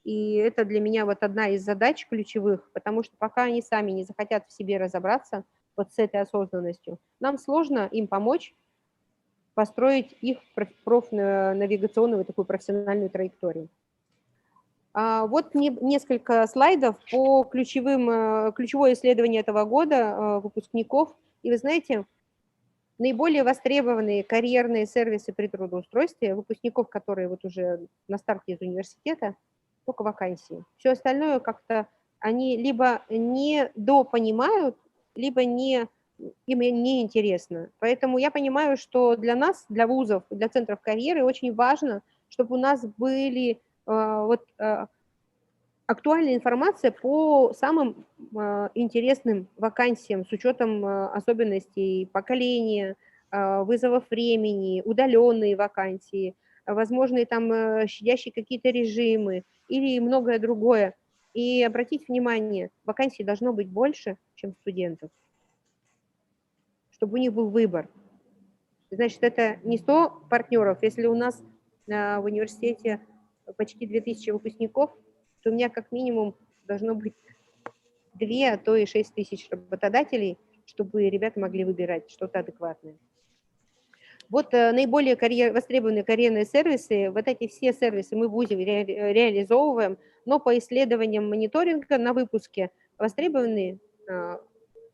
и это для меня вот одна из задач ключевых, потому что пока они сами не захотят в себе разобраться вот с этой осознанностью, нам сложно им помочь построить их профнавигационную такую профессиональную траекторию. Вот несколько слайдов по ключевое исследование этого года выпускников. И вы знаете, наиболее востребованные карьерные сервисы при трудоустройстве выпускников, которые вот уже на старте из университета, только вакансии. Все остальное как-то они либо не допонимают, либо им не интересно. Поэтому я понимаю, что для нас, для вузов, для центров карьеры очень важно, чтобы у нас были актуальная информация по самым интересным вакансиям с учетом особенностей поколения, вызовов времени, удаленные вакансии, возможные там щадящие какие-то режимы или многое другое. И обратите внимание, вакансий должно быть больше, чем студентов, чтобы у них был выбор. Значит, это не 100 партнеров. Если у нас в университете почти 2000 выпускников, то у меня как минимум должно быть 2, а то и 6 тысяч работодателей, чтобы ребята могли выбирать что-то адекватное. Вот наиболее востребованные карьерные сервисы, вот эти все сервисы мы в ВУЗе реализовываем, но по исследованиям мониторинга на выпуске востребованы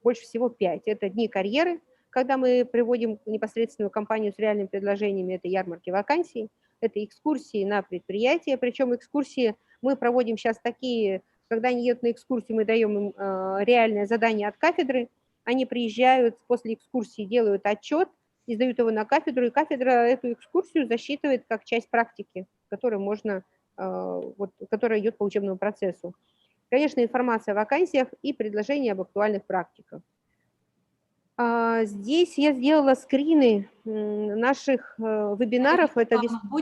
больше всего 5. Это дни карьеры, когда мы приводим непосредственную компанию с реальными предложениями, это ярмарки вакансий, это экскурсии на предприятия, причем экскурсии мы проводим сейчас такие, когда они едут на экскурсию, мы даем им реальное задание от кафедры, они приезжают после экскурсии, делают отчет, и сдают его на кафедру, и кафедра эту экскурсию засчитывает как часть практики, которая идет по учебному процессу. Конечно, информация о вакансиях и предложения об актуальных практиках. Здесь я сделала скрины наших вебинаров.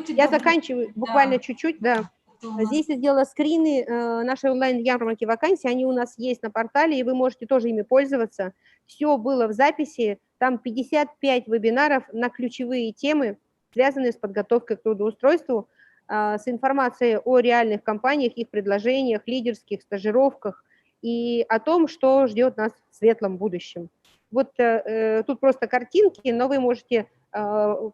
Я заканчиваю буквально чуть-чуть, да. Здесь я сделала скрины нашей онлайн-ярмарки вакансий, они у нас есть на портале, и вы можете тоже ими пользоваться. Все было в записи, там 55 вебинаров на ключевые темы, связанные с подготовкой к трудоустройству, с информацией о реальных компаниях, их предложениях, лидерских стажировках и о том, что ждет нас в светлом будущем. Вот тут просто картинки, но вы можете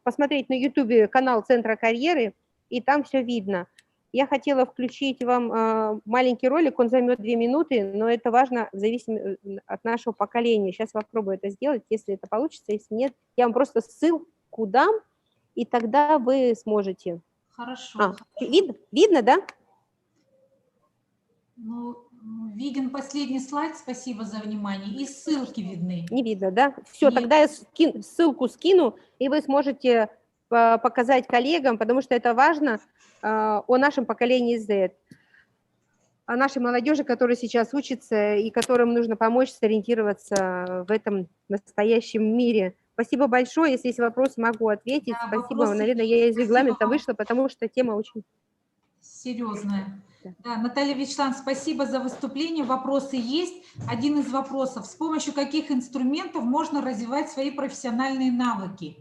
посмотреть на YouTube канал Центра карьеры, и там все видно. Я хотела включить вам маленький ролик, он займет 2 минуты, но это важно в зависимости от нашего поколения. Сейчас я попробую это сделать, если это получится, если нет, я вам просто ссылку дам, и тогда вы сможете. Хорошо. Видно, да? Ну, Виден последний слайд, спасибо за внимание, и ссылки видны. Не видно, да? Все, Нет. тогда я ссылку скину, и вы сможете показать коллегам, потому что это важно о нашем поколении Z, о нашей молодежи, которая сейчас учится и которым нужно помочь сориентироваться в этом настоящем мире. Спасибо большое. Если есть вопросы, могу ответить. Да, Спасибо. вопросы Наверное, есть. я из Спасибо регламента вам. вышла, потому что тема очень... Серьезная. Да. Да, Наталья Вячеславовна, спасибо за выступление. Вопросы есть. Один из вопросов. С помощью каких инструментов можно развивать свои профессиональные навыки?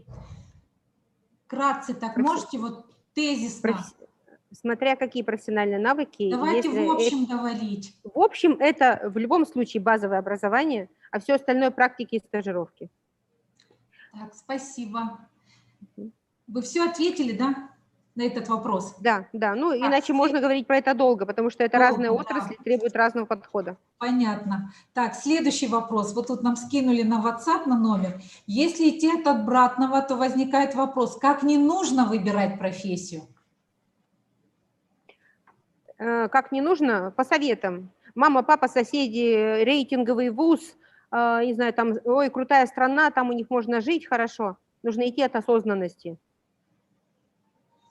Вкратце так можете, вот тезисно. Смотря какие профессиональные навыки. Давайте если в общем говорить. В общем, это в любом случае базовое образование, а все остальное практики и стажировки. Так, спасибо. Вы все ответили, да, на этот вопрос? Да, да. Ну, Так, иначе можно говорить про это долго, потому что это долго, разные да. отрасли, требуют разного подхода. Понятно. Так, следующий вопрос. Вот тут нам скинули на WhatsApp на номер. Если идти от обратного, то возникает вопрос, как не нужно выбирать профессию? Как не нужно? По советам. Мама, папа, соседи, рейтинговый вуз, не знаю, там, ой, крутая страна, там у них можно жить хорошо. Нужно идти от осознанности.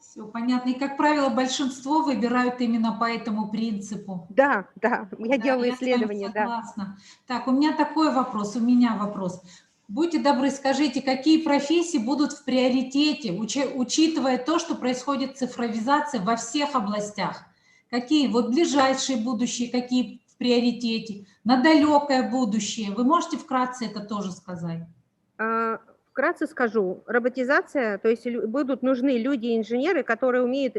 Все понятно. И, как правило, большинство выбирают именно по этому принципу. Да, да, я делала я исследования, с вами да. согласна. Так, у меня такой вопрос, у меня вопрос. Будьте добры, скажите, какие профессии будут в приоритете, учитывая то, что происходит цифровизация во всех областях? Какие вот ближайшие будущие, какие в приоритете, на далекое будущее? Вы можете вкратце это тоже сказать? Вкратце скажу. Роботизация, то есть будут нужны люди-инженеры, которые умеют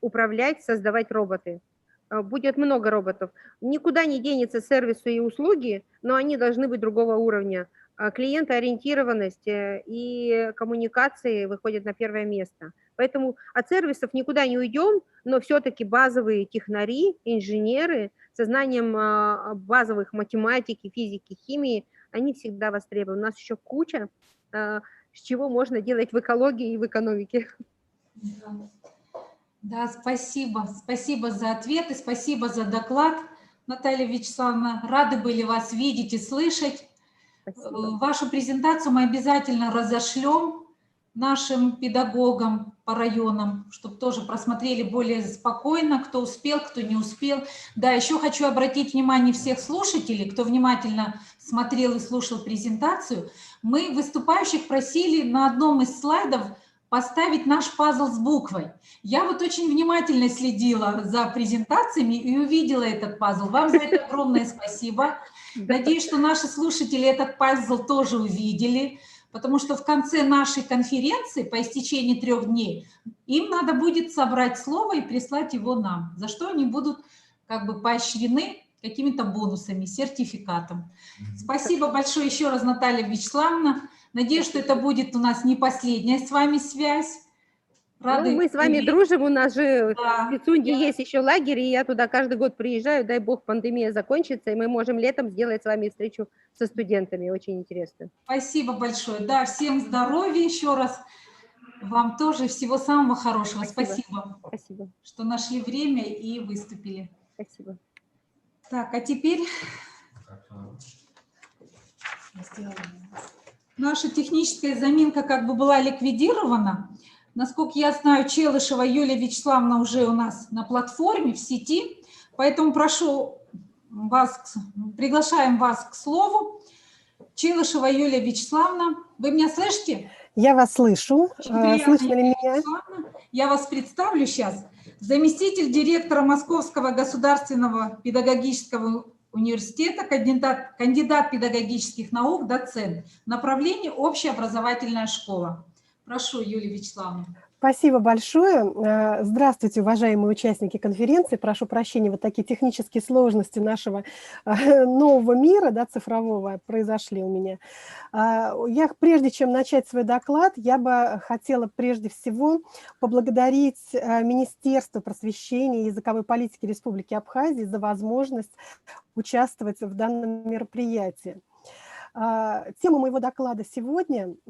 управлять, создавать роботы. Будет много роботов. Никуда не денется сервисы и услуги, но они должны быть другого уровня. Клиентоориентированность и коммуникации выходят на первое место. Поэтому от сервисов никуда не уйдем, но все-таки базовые технари, инженеры со знанием базовых математики, физики, химии, они всегда востребованы. У нас еще куча, с чего можно делать в экологии и в экономике. Да, спасибо. Спасибо за ответы, спасибо за доклад, Наталья Вячеславовна. Рады были вас видеть и слышать. Спасибо. Вашу презентацию мы обязательно разошлем нашим педагогам по районам, чтобы тоже просмотрели более спокойно, кто успел, кто не успел. Да, еще хочу обратить внимание всех слушателей, кто внимательно смотрел и слушал презентацию. Мы выступающих просили на одном из слайдов поставить наш пазл с буквой. Я вот очень внимательно следила за презентациями и увидела этот пазл. Вам за это огромное спасибо. Надеюсь, что наши слушатели этот пазл тоже увидели, потому что в конце нашей конференции, по истечении 3 дней, им надо будет собрать слово и прислать его нам, за что они будут как бы поощрены какими-то бонусами, сертификатом. Спасибо большое еще раз, Наталья Вячеславовна. Надеюсь, что это будет у нас не последняя с вами связь. Ну, мы с вами дружим, у нас же в Пицунде есть еще лагерь, и я туда каждый год приезжаю, дай бог пандемия закончится, и мы можем летом сделать с вами встречу со студентами, очень интересно. Спасибо большое. Да, всем здоровья еще раз, вам тоже всего самого хорошего. Спасибо. Спасибо. Что нашли время и выступили. Спасибо. Так, а теперь наша техническая заминка как бы была ликвидирована. Насколько я знаю, Челышева Юлия Вячеславовна уже у нас на платформе, в сети, поэтому прошу вас, приглашаем вас к слову. Челышева Юлия Вячеславовна, вы меня слышите? Я вас слышу. Слышно ли меня? Я вас представлю сейчас. Заместитель директора Московского государственного педагогического университета, кандидат педагогических наук, доцент. Направление общеобразовательная школа. Прошу, Юлия Вячеславовна. Спасибо большое. Здравствуйте, уважаемые участники конференции. Прошу прощения, вот такие технические сложности нашего нового мира, да, цифрового, произошли у меня. Прежде чем начать свой доклад, я бы хотела прежде всего поблагодарить Министерство просвещения и языковой политики Республики Абхазия за возможность участвовать в данном мероприятии. Тема моего доклада сегодня –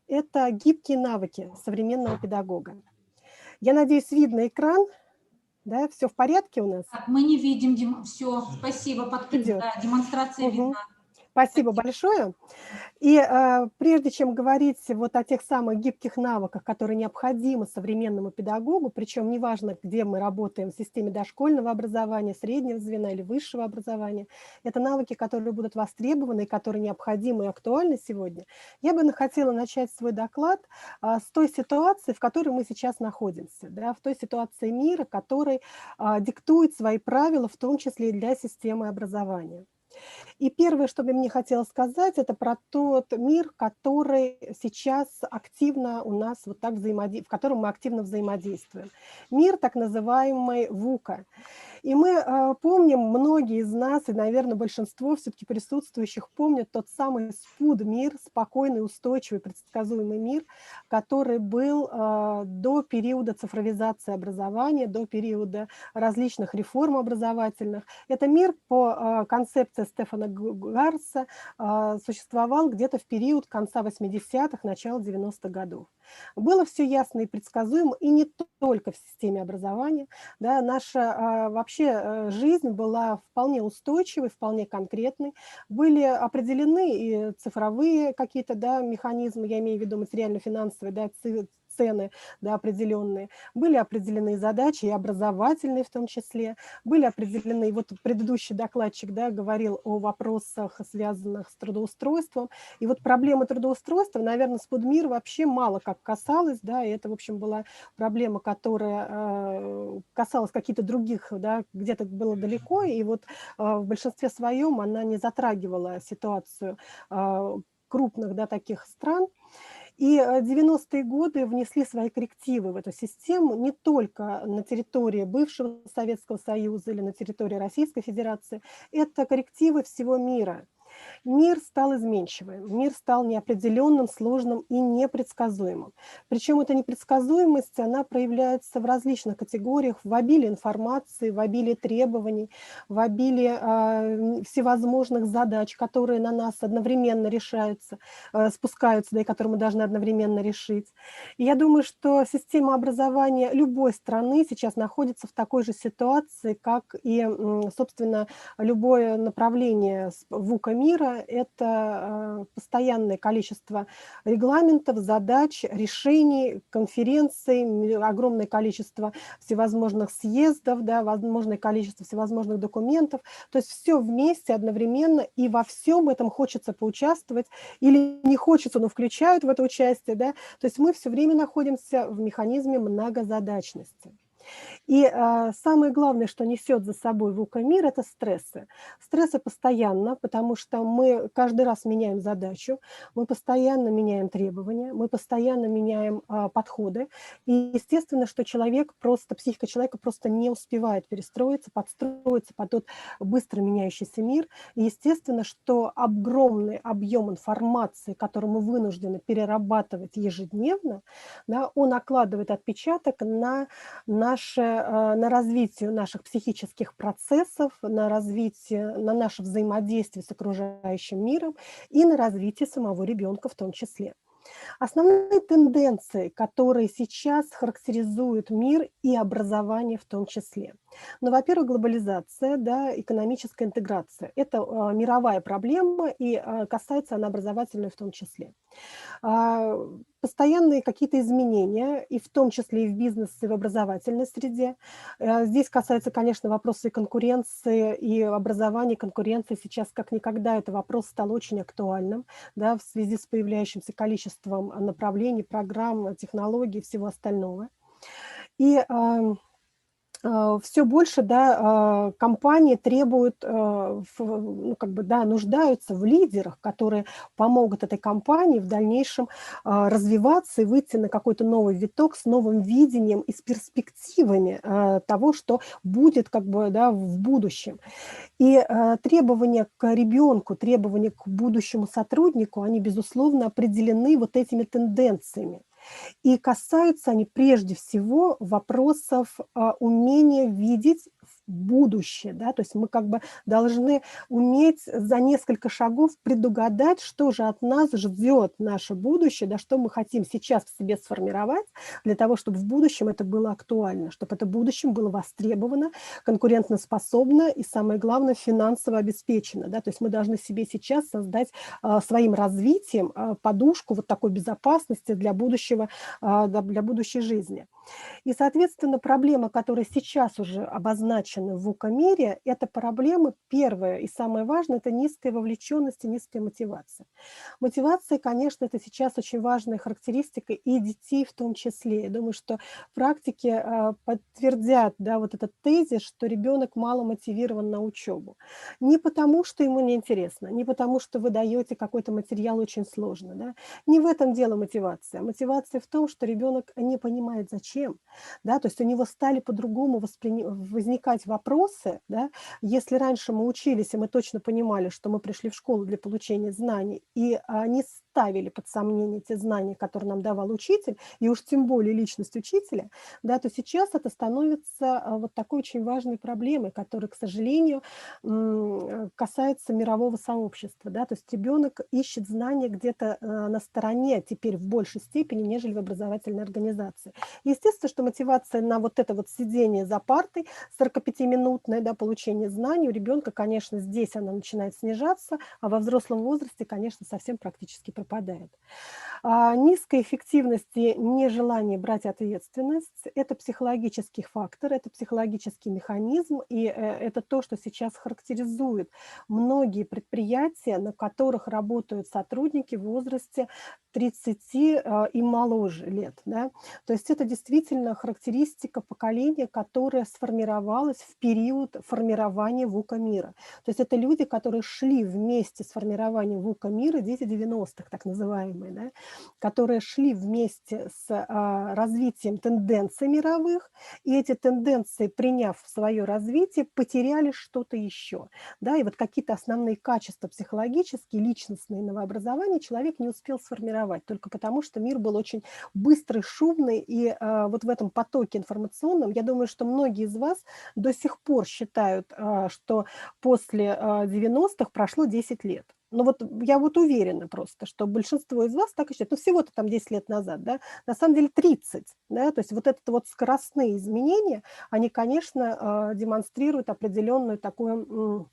это гибкие навыки современного педагога. Я надеюсь, видно экран. Да, все в порядке у нас? Так, мы не видим, все, спасибо, Идет. да, демонстрация Мгм. видна. Спасибо Спасибо. большое. И прежде чем говорить вот о тех самых гибких навыках, которые необходимы современному педагогу, причем неважно, где мы работаем, в системе дошкольного образования, среднего звена или высшего образования, это навыки, которые будут востребованы и которые необходимы и актуальны сегодня, я бы хотела начать свой доклад с той ситуации, в которой мы сейчас находимся, да, в той ситуации мира, который диктует свои правила, в том числе и для системы образования. И первое, что бы мне хотелось сказать, это про тот мир, который сейчас активно у нас вот так в котором мы активно взаимодействуем. Мир так называемый ВУКа. И мы помним, многие из нас, и, наверное, большинство все-таки присутствующих помнят тот самый СПУД-мир, спокойный, устойчивый, предсказуемый мир, который был до периода цифровизации образования, до периода различных реформ образовательных. Это мир по концепции Стефана Гарса существовал где-то в период конца 80-х, начала 90-х годов. Было все ясно и предсказуемо, и не только в системе образования. Да, наша вообще жизнь была вполне устойчивой, вполне конкретной. Были определены и цифровые какие-то, да, механизмы, я имею в виду материально-финансовые, да, цены, да, определенные. Были определены задачи, и образовательные в том числе. Были определены, вот предыдущий докладчик, да, говорил о вопросах, связанных с трудоустройством. И вот проблема трудоустройства, наверное, СПУД-мир вообще мало как касалась, да, и это, в общем, была проблема, которая касалась каких-то других, да, где-то было далеко, и вот в большинстве своем она не затрагивала ситуацию крупных, да, таких стран. И 90-е годы внесли свои коррективы в эту систему не только на территории бывшего Советского Союза или на территории Российской Федерации, это коррективы всего мира. Мир стал изменчивым, мир стал неопределенным, сложным и непредсказуемым. Причем эта непредсказуемость, она проявляется в различных категориях, в обилии информации, в обилии требований, в обилии всевозможных задач, которые на нас одновременно решаются, спускаются, да, и которые мы должны одновременно решить. И я думаю, что система образования любой страны сейчас находится в такой же ситуации, как и, собственно, любое направление ВУКа мира – это постоянное количество регламентов, задач, решений, конференций, огромное количество всевозможных съездов, да, возможное количество всевозможных документов. То есть все вместе одновременно, и во всем этом хочется поучаствовать, или не хочется, но включают в это участие. Да? То есть мы все время находимся в механизме многозадачности. И самое главное, что несет за собой ВУКа-мир, это стрессы. Стрессы постоянно, потому что мы каждый раз меняем задачу, мы постоянно меняем требования, мы постоянно меняем подходы. И естественно, что психика человека просто не успевает перестроиться, подстроиться под тот быстро меняющийся мир. И естественно, что огромный объем информации, который мы вынуждены перерабатывать ежедневно, да, он накладывает отпечаток на развитие наших психических процессов, на наше взаимодействие с окружающим миром и на развитие самого ребенка в том числе. Основные тенденции, которые сейчас характеризуют мир и образование в том числе. Ну, во-первых, глобализация, да, экономическая интеграция. Это мировая проблема, и касается она образовательной в том числе. Постоянные какие-то изменения, и в том числе и в бизнесе, и в образовательной среде. Здесь касается, конечно, вопроса и конкуренции, и образования, конкуренции. Сейчас как никогда этот вопрос стал очень актуальным, да, в связи с появляющимся количеством направлений, программ, технологий и всего остального. И все больше, да, компании требуют, нуждаются в лидерах, которые помогут этой компании в дальнейшем развиваться и выйти на какой-то новый виток с новым видением и с перспективами того, что будет в будущем. И требования к ребенку, требования к будущему сотруднику, они, безусловно, определены вот этими тенденциями. И касаются они прежде всего вопросов умения видеть будущее, да, то есть мы как бы должны уметь за несколько шагов предугадать, что же от нас ждет наше будущее, да, что мы хотим сейчас в себе сформировать для того, чтобы в будущем это было актуально, чтобы это в будущем было востребовано, конкурентоспособно и, самое главное, финансово обеспечено, да, то есть мы должны себе сейчас создать своим развитием подушку вот такой безопасности для будущего, для будущей жизни. И, соответственно, проблема, которая сейчас уже обозначена в ВУКа-мире, это проблема первая и самое важное, это низкая вовлеченность и низкая мотивация. Мотивация, конечно, это сейчас очень важная характеристика и детей в том числе. Я думаю, что практики подтвердят, да, вот этот тезис, что ребенок мало мотивирован на учебу. Не потому, что ему неинтересно, не потому, что вы даете какой-то материал очень сложно. Да? Не в этом дело мотивация. Мотивация в том, что ребенок не понимает, зачем. Да? То есть у него стали по-другому возникать вопросы. Да? Если раньше мы учились, и мы точно понимали, что мы пришли в школу для получения знаний, и не ставили под сомнение те знания, которые нам давал учитель, и уж тем более личность учителя, да, то сейчас это становится вот такой очень важной проблемой, которая, к сожалению, касается мирового сообщества. Да, то есть ребенок ищет знания где-то на стороне теперь в большей степени, нежели в образовательной организации. Естественно, что мотивация на вот это вот сидение за партой, 45-минутное, да, получение знаний у ребенка, конечно, здесь она начинает снижаться, а во взрослом возрасте, конечно, совсем практически пропадает. Низкая эффективность и нежелание брать ответственность – это психологический фактор, это психологический механизм, и это то, что сейчас характеризует многие предприятия, на которых работают сотрудники в возрасте 30 и моложе лет. Да? То есть это действительно характеристика поколения, которое сформировалось в период формирования ВУКа-мира. То есть это люди, которые шли вместе с формированием ВУКа-мира, дети 90-х, так называемые, да? Которые шли вместе с развитием тенденций мировых, и эти тенденции, приняв в свое развитие, потеряли что-то еще. Да? И вот какие-то основные качества психологические, личностные новообразования человек не успел сформировать, только потому, что мир был очень быстрый, шумный, и вот в этом потоке информационном, я думаю, что многие из вас до сих пор считают, что после 90-х прошло 10 лет. Ну вот я вот уверена просто, что большинство из вас так и считают, ну всего-то там 10 лет назад, да, на самом деле 30, да, то есть вот это вот скоростные изменения, они, конечно, демонстрируют определенную такую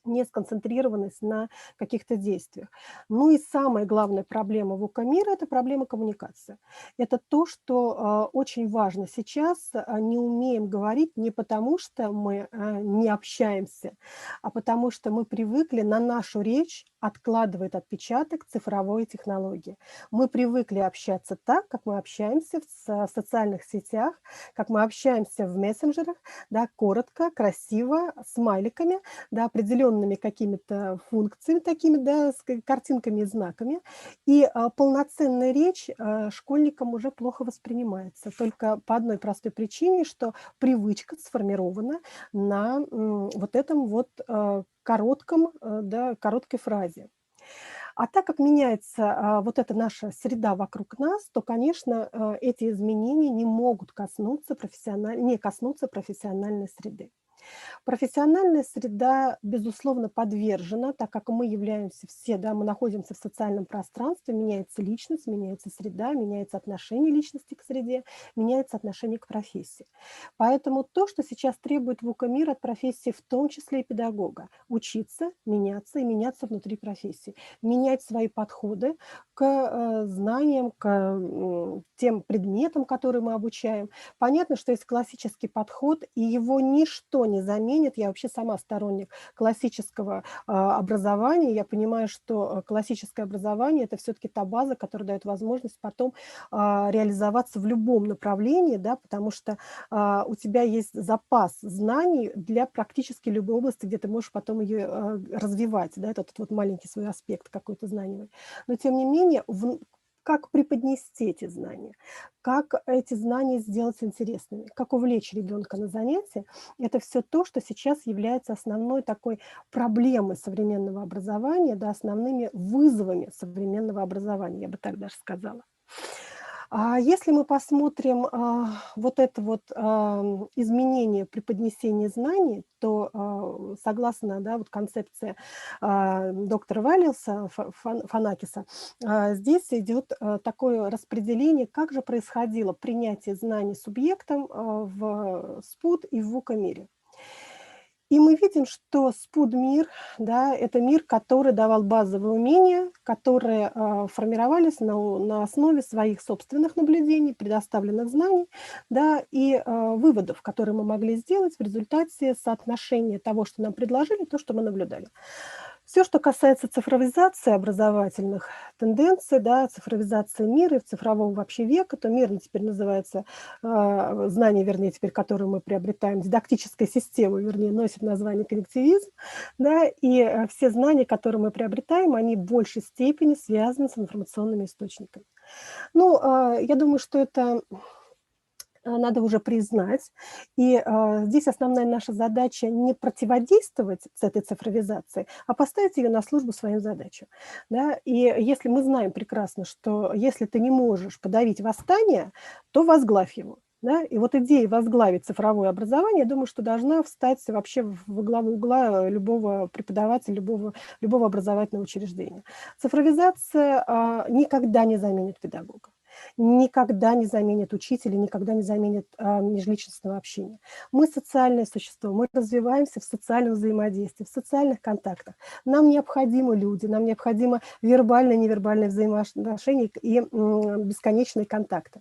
не сконцентрированность на каких-то действиях. Ну и самая главная проблема ВУКа-мира – это проблема коммуникации. Это то, что очень важно сейчас, не умеем говорить не потому, что мы не общаемся, а потому что мы привыкли на нашу речь откладывает отпечаток цифровой технологии. Мы привыкли общаться так, как мы общаемся в социальных сетях, как мы общаемся в мессенджерах, да, коротко, красиво, смайликами, да, определенными какими-то функциями такими, да, с картинками и знаками. И полноценная речь школьникам уже плохо воспринимается. Только по одной простой причине, что привычка сформирована на вот этом вот короткой фразе. А так как меняется вот эта наша среда вокруг нас, то, конечно, эти изменения не могут не коснуться профессиональной среды. Профессиональная среда, безусловно, подвержена, так как мы являемся все, да, мы находимся в социальном пространстве, меняется личность, меняется среда, меняется отношение личности к среде, меняется отношение к профессии. Поэтому то, что сейчас требует ВУКа-мир от профессии, в том числе и педагога, учиться, меняться и меняться внутри профессии, менять свои подходы к знаниям, к тем предметам, которые мы обучаем. Понятно, что есть классический подход, и его ничто не заменит. Я вообще сама сторонник классического образования. Я понимаю, что классическое образование – это все-таки та база, которая дает возможность потом реализоваться в любом направлении, да, потому что у тебя есть запас знаний для практически любой области, где ты можешь потом ее развивать, да, этот вот маленький свой аспект какой-то знаний. Но тем не менее, как преподнести эти знания, как эти знания сделать интересными, как увлечь ребенка на занятия, это все то, что сейчас является основной такой проблемой современного образования, да, основными вызовами современного образования, я бы так даже сказала. Если мы посмотрим вот это вот изменение при поднесении знаний, то согласно, да, вот концепции доктора Валиуса, Фанакиса, здесь идет такое распределение, как же происходило принятие знаний субъектом в СПУД и в ВУКа-мире. И мы видим, что СПУД-мир, да, это мир, который давал базовые умения, которые формировались на основе своих собственных наблюдений, предоставленных знаний, да, и выводов, которые мы могли сделать в результате соотношения того, что нам предложили, то, что мы наблюдали. Все, что касается цифровизации образовательных тенденций, да, цифровизации мира и цифрового вообще века, то мир теперь называется, знание, вернее, теперь, которое мы приобретаем, дидактическая система, вернее, носит название коллективизм, да, и все знания, которые мы приобретаем, они в большей степени связаны с информационными источниками. Ну, я думаю, что это надо уже признать. И здесь основная наша задача не противодействовать с этой цифровизации, а поставить ее на службу своим задачам. Да? И если мы знаем прекрасно, что если ты не можешь подавить восстание, то возглавь его. Да? И вот идея возглавить цифровое образование, я думаю, что должна встать вообще во главу угла любого преподавателя, любого образовательного учреждения. Цифровизация никогда не заменит педагога, никогда не заменит учителя, никогда не заменит межличностного общения. Мы социальное существо, мы развиваемся в социальном взаимодействии, в социальных контактах. Нам необходимы люди, нам необходимо вербальное и невербальное взаимоотношения и бесконечные контакты.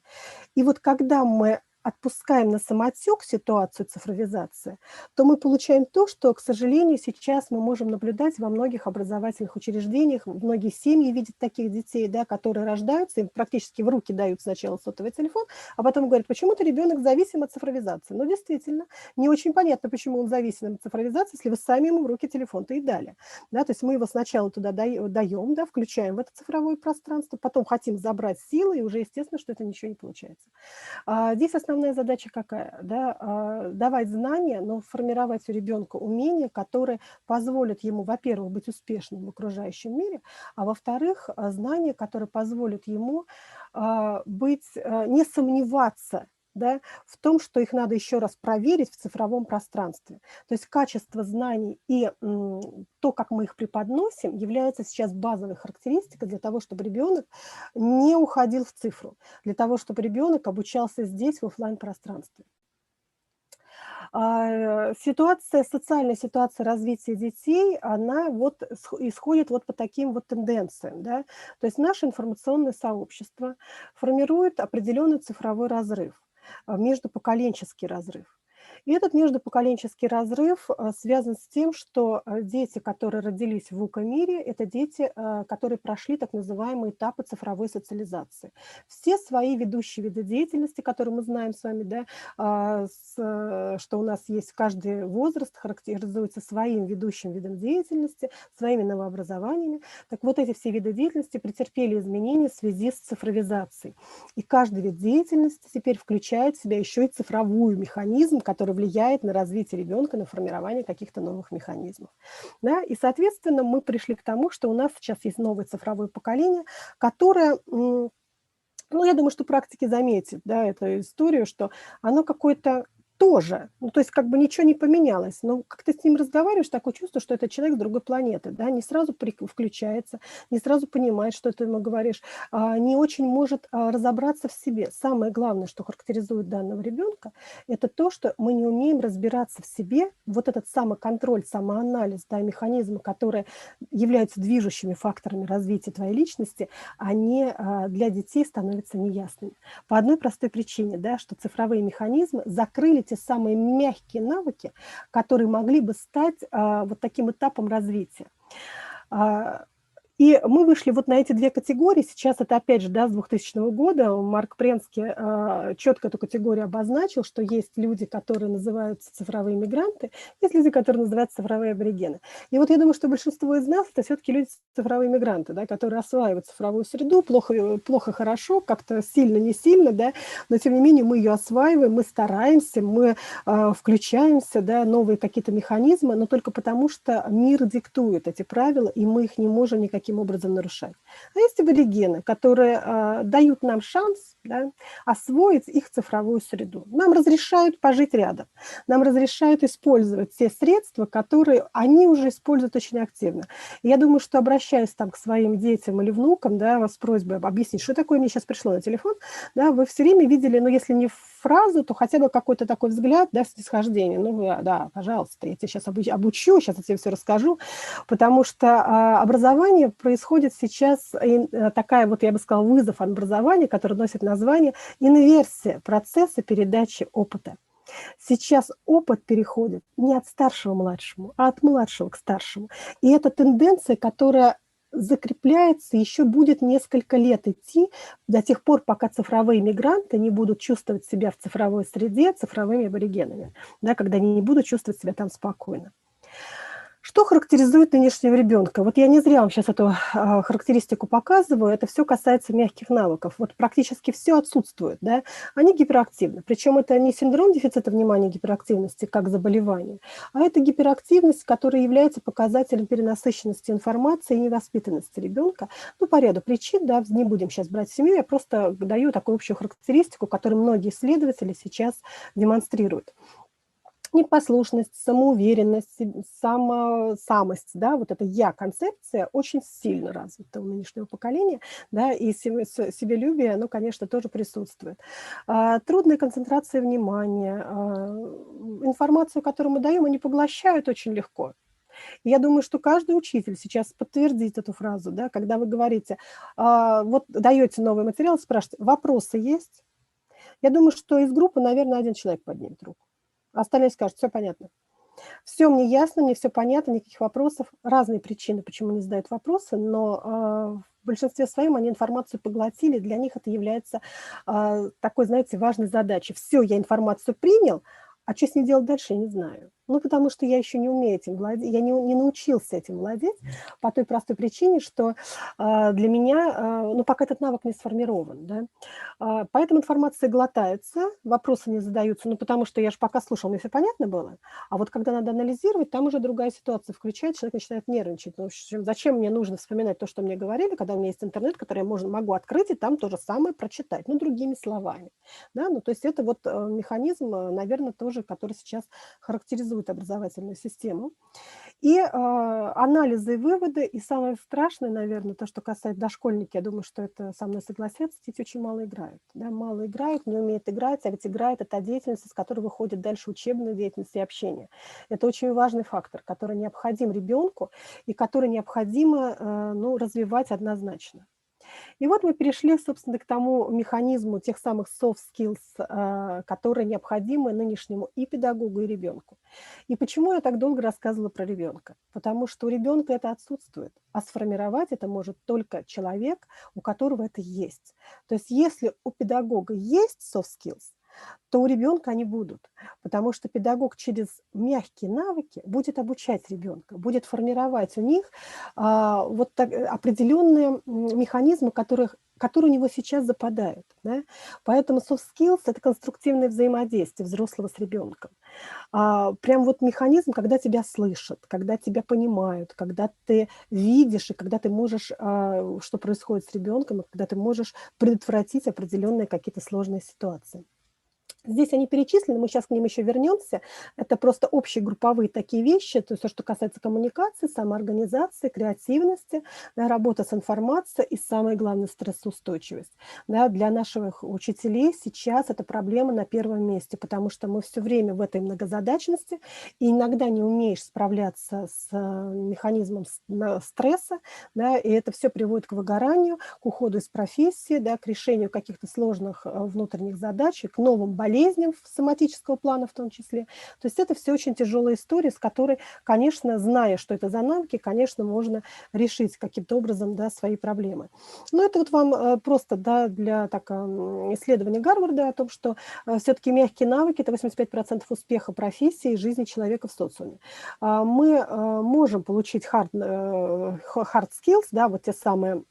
И вот когда мы отпускаем на самотек ситуацию цифровизации, то мы получаем то, что, к сожалению, сейчас мы можем наблюдать во многих образовательных учреждениях. Многие семьи видят таких детей, да, которые рождаются, им практически в руки дают сначала сотовый телефон, а потом говорят, почему-то ребенок зависим от цифровизации. Ну, действительно, не очень понятно, почему он зависим от цифровизации, если вы сами ему в руки телефон-то и дали. Да, то есть мы его сначала туда даем, да, включаем в это цифровое пространство, потом хотим забрать силы, и уже естественно, что это ничего не получается. Здесь основная задача какая? Да? Давать знания, но формировать у ребенка умения, которые позволят ему, во-первых, быть успешным в окружающем мире, а во-вторых, знания, которые позволят ему не сомневаться, да, в том, что их надо еще раз проверить в цифровом пространстве. То есть качество знаний и то, как мы их преподносим, является сейчас базовой характеристикой для того, чтобы ребенок не уходил в цифру, для того, чтобы ребенок обучался здесь, в офлайн-пространстве. Социальная ситуация развития детей, она вот исходит вот по таким вот тенденциям. Да? То есть наше информационное сообщество формирует определенный цифровой разрыв, междупоколенческий разрыв. И этот междупоколенческий разрыв связан с тем, что дети, которые родились в ВУКа-мире, это дети, которые прошли так называемые этапы цифровой социализации. Все свои ведущие виды деятельности, которые мы знаем с вами, да, что у нас есть каждый возраст, характеризуется своим ведущим видом деятельности, своими новообразованиями. Так вот эти все виды деятельности претерпели изменения в связи с цифровизацией. И каждый вид деятельности теперь включает в себя еще и цифровой механизм, который влияет на развитие ребенка, на формирование каких-то новых механизмов. Да? И, соответственно, мы пришли к тому, что у нас сейчас есть новое цифровое поколение, которое, ну, я думаю, что практики заметят, да, эту историю, что оно какое-то тоже, ну, то есть как бы ничего не поменялось, но как ты с ним разговариваешь, такое чувство, что это человек с другой планеты, да, не сразу включается, не сразу понимает, что ты ему говоришь, не очень может разобраться в себе. Самое главное, что характеризует данного ребенка, это то, что мы не умеем разбираться в себе, вот этот самоконтроль, самоанализ, да, механизмы, которые являются движущими факторами развития твоей личности, они для детей становятся неясными. По одной простой причине, да, что цифровые механизмы закрыли те самые мягкие навыки, которые могли бы стать вот таким этапом развития. И мы вышли вот на эти две категории. Сейчас это, опять же, да, с 2000 года Марк Пренский четко эту категорию обозначил, что есть люди, которые называются цифровые мигранты, есть люди, которые называются цифровые аборигены. И вот я думаю, что большинство из нас – это все-таки люди цифровые мигранты, да, которые осваивают цифровую среду, плохо, хорошо, как-то сильно, не сильно, да, но тем не менее мы ее осваиваем, мы стараемся, мы включаемся, да, новые какие-то механизмы, но только потому, что мир диктует эти правила, и мы их не можем никаким образом нарушать. А есть аборигены, которые дают нам шанс, да, освоить их цифровую среду. Нам разрешают пожить рядом, нам разрешают использовать те средства, которые они уже используют очень активно. И я думаю, что, обращаясь там к своим детям или внукам, да, с просьбой объяснить, что такое мне сейчас пришло на телефон, да, вы все время видели, ну, если не фразу, то хотя бы какой-то такой взгляд, да, снисхождение. Ну, да, пожалуйста, я тебя сейчас обучу, сейчас я тебе все расскажу, потому что образование происходит сейчас, такая вот, я бы сказала, вызов образования, который носит название инверсия процесса передачи опыта. Сейчас опыт переходит не от старшего к младшему, а от младшего к старшему. И это тенденция, которая закрепляется, еще будет несколько лет идти до тех пор, пока цифровые мигранты не будут чувствовать себя в цифровой среде цифровыми аборигенами, да, когда они не будут чувствовать себя там спокойно. Что характеризует нынешнего ребенка? Вот я не зря вам сейчас эту характеристику показываю, это все касается мягких навыков. Вот практически все отсутствует, да? Они гиперактивны. Причем это не синдром дефицита внимания гиперактивности как заболевание, а это гиперактивность, которая является показателем перенасыщенности информации и невоспитанности ребенка. Ну, по ряду причин, да, не будем сейчас брать семью, я просто даю такую общую характеристику, которую многие исследователи сейчас демонстрируют. Непослушность, самоуверенность, самость, да, вот эта «я»-концепция очень сильно развита у нынешнего поколения, да, и себелюбие, оно, конечно, тоже присутствует. Трудная концентрация внимания, информацию, которую мы даем, они поглощают очень легко. И я думаю, что каждый учитель сейчас подтвердит эту фразу, да, когда вы говорите, вот даете новый материал, спрашиваете, вопросы есть? Я думаю, что из группы, наверное, один человек поднимет руку. Остальные скажут, все понятно. Все мне ясно, мне все понятно, никаких вопросов. Разные причины, почему не задают вопросы, но в большинстве своем они информацию поглотили, для них это является такой, знаете, важной задачей. Все, я информацию принял, а что с ней делать дальше, я не знаю. Ну, потому что я еще не умею этим владеть, я не научился этим владеть по той простой причине, что для меня, ну, пока этот навык не сформирован, да. Поэтому информация глотается, вопросы не задаются, ну, потому что я же пока слушал, мне все понятно было, а вот когда надо анализировать, там уже другая ситуация включает, человек начинает нервничать. Ну, зачем мне нужно вспоминать то, что мне говорили, когда у меня есть интернет, который я могу открыть и там то же самое прочитать, ну, другими словами, да, ну, то есть это вот механизм, наверное, тоже, который сейчас характеризует образовательную систему. И анализы и выводы, и самое страшное, наверное, то, что касается дошкольников, я думаю, что это со мной согласятся, дети очень мало играют. Да, мало играют, не умеют играть, а ведь играет это деятельность, из которой выходит дальше учебная деятельность и общение. Это очень важный фактор, который необходим ребенку и который необходимо ну, развивать однозначно. И вот мы перешли, собственно, к тому механизму тех самых soft skills, которые необходимы нынешнему и педагогу, и ребенку. И почему я так долго рассказывала про ребенка? Потому что у ребенка это отсутствует, а сформировать это может только человек, у которого это есть. То есть если у педагога есть soft skills, то у ребенка они будут, потому что педагог через мягкие навыки будет обучать ребенка, будет формировать у них вот так, определенные механизмы, которые у него сейчас западают. Да? Поэтому soft skills – это конструктивное взаимодействие взрослого с ребенком. Прям вот механизм, когда тебя слышат, когда тебя понимают, когда ты видишь и когда ты можешь, что происходит с ребенком, и когда ты можешь предотвратить определенные какие-то сложные ситуации. Здесь они перечислены, мы сейчас к ним еще вернемся. Это просто общие групповые такие вещи, то есть то, что касается коммуникации, самоорганизации, креативности, да, работа с информацией и, самое главное, стрессоустойчивость. Да, для наших учителей сейчас эта проблема на первом месте, потому что мы все время в этой многозадачности, и иногда не умеешь справляться с механизмом стресса, да, и это все приводит к выгоранию, к уходу из профессии, да, к решению каких-то сложных внутренних задач, к новым болезням соматического плана в том числе. То есть это все очень тяжелая история, с которой, конечно, зная, что это за навыки, конечно, можно решить каким-то образом, да, свои проблемы. Но это вот вам просто, да, для исследования Гарварда о том, что все-таки мягкие навыки – это 85% успеха профессии и жизни человека в социуме. Мы можем получить hard skills, да, вот те самые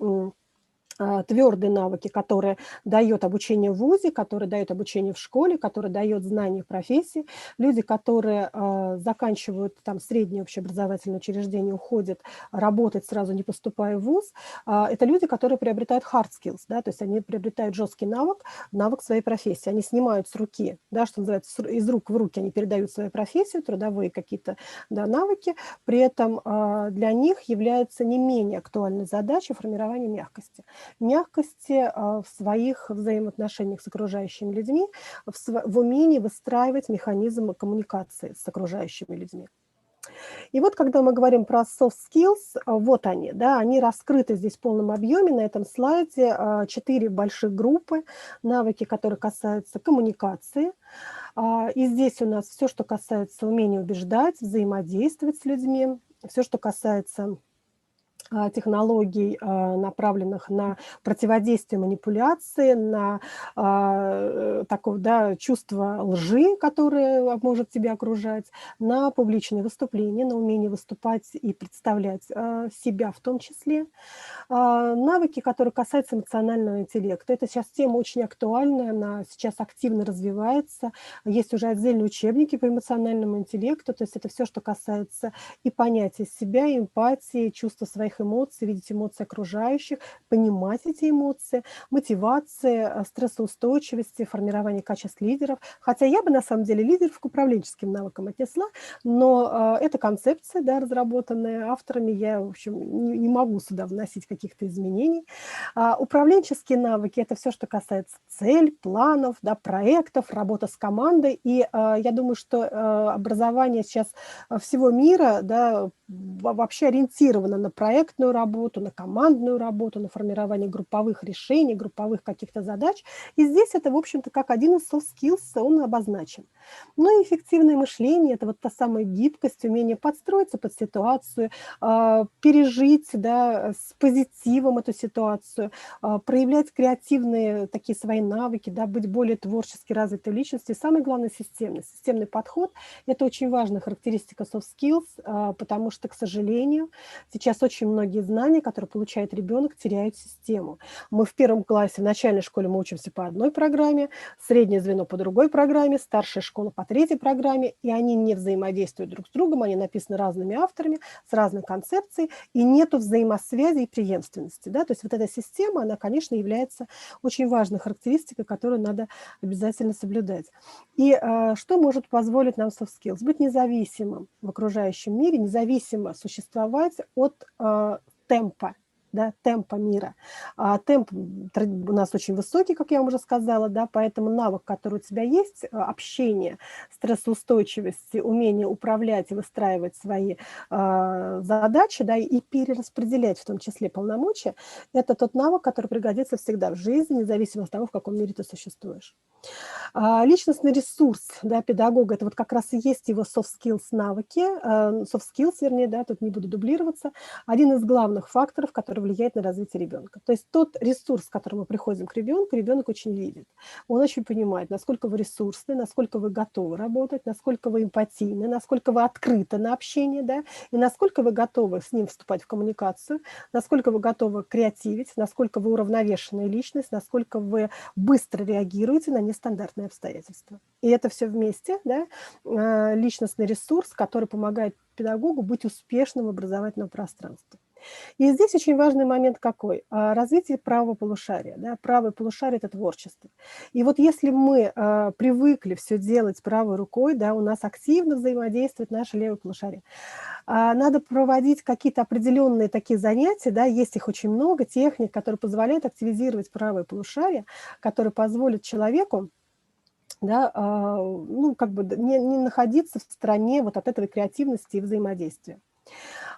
твердые навыки, которые дает обучение в ВУЗе, которые дает обучение в школе, которые дает знания в профессии. Люди, которые заканчивают там среднее общеобразовательное учреждение, уходят работать сразу, не поступая в ВУЗ, это люди, которые приобретают hard skills, да, то есть они приобретают жесткий навык, навык своей профессии. Они снимают с руки, да, что называется, из рук в руки, они передают свою профессию, трудовые какие-то, да, навыки. При этом для них является не менее актуальной задачей формирования мягкости. Мягкости в своих взаимоотношениях с окружающими людьми, в умении выстраивать механизм коммуникации с окружающими людьми. И вот когда мы говорим про soft skills, вот они, да, они раскрыты здесь в полном объеме на этом слайде. 4 больших группы, навыки, которые касаются коммуникации. И здесь у нас все, что касается умения убеждать, взаимодействовать с людьми, все, что касается технологий, направленных на противодействие манипуляции, на такое, да, чувство лжи, которое может тебя окружать, на публичные выступления, на умение выступать и представлять себя в том числе. Навыки, которые касаются эмоционального интеллекта. Это сейчас тема очень актуальная, она сейчас активно развивается. Есть уже отдельные учебники по эмоциональному интеллекту, то есть это все, что касается и понятия себя, и эмпатии, чувства своих эмоций, видеть эмоции окружающих, понимать эти эмоции, мотивация, стрессоустойчивости, формирование качеств лидеров. Хотя я бы на самом деле лидеров к управленческим навыкам отнесла, но это концепция, да, разработанная авторами, я, в общем, не могу сюда вносить каких-то изменений. Управленческие навыки – это все, что касается целей, планов, да, проектов, работа с командой. И я думаю, что образование сейчас всего мира, да, вообще ориентировано на проектную работу, на командную работу, на формирование групповых решений, групповых каких-то задач. И здесь это, в общем-то, как один из soft skills, он обозначен. Ну и эффективное мышление – это вот та самая гибкость, умение подстроиться под ситуацию, пережить, да, с позитивом эту ситуацию, проявлять креативные такие свои навыки, да, быть более творчески развитой личностью. И самое главное – системность. Системный подход – это очень важная характеристика soft skills, потому что, к сожалению, сейчас очень многие знания, которые получает ребенок, теряют систему. Мы в первом классе, в начальной школе мы учимся по одной программе, среднее звено по другой программе, старшая школа по третьей программе, и они не взаимодействуют друг с другом, они написаны разными авторами, с разной концепцией, и нету взаимосвязи и преемственности. Да? То есть вот эта система, она, конечно, является очень важной характеристикой, которую надо обязательно соблюдать. И что может позволить нам soft skills? Быть независимым в окружающем мире, независимо существовать от темпа, да, темпа мира. Темп у нас очень высокий, как я вам уже сказала, да, поэтому навык, который у тебя есть, общение, стрессоустойчивость, умение управлять и выстраивать свои задачи, да, и перераспределять в том числе полномочия, это тот навык, который пригодится всегда в жизни, независимо от того, в каком мире ты существуешь. Личностный ресурс, да, педагога – это вот как раз и есть его soft skills навыки, soft skills, вернее, да, тут не буду дублироваться, один из главных факторов, который влияет на развитие ребенка. То есть тот ресурс, с которым мы приходим к ребенку, ребенок очень видит. Он очень понимает, насколько вы ресурсны, насколько вы готовы работать, насколько вы эмпатийны, насколько вы открыты на общение, да, и насколько вы готовы с ним вступать в коммуникацию, насколько вы готовы креативить, насколько вы уравновешенная личность, насколько вы быстро реагируете на нестандартные обстоятельства. И это все вместе, да, личностный ресурс, который помогает педагогу быть успешным в образовательном пространстве. И здесь очень важный момент какой? Развитие правого полушария. Да? Правое полушарие – это творчество. И вот если мы привыкли все делать правой рукой, да, у нас активно взаимодействует наше левое полушарие. Надо проводить какие-то определенные такие занятия, да, есть их очень много, техник, которые позволяют активизировать правое полушарие, которые позволят человеку, да, ну, как бы не находиться в стороне вот от этой креативности и взаимодействия.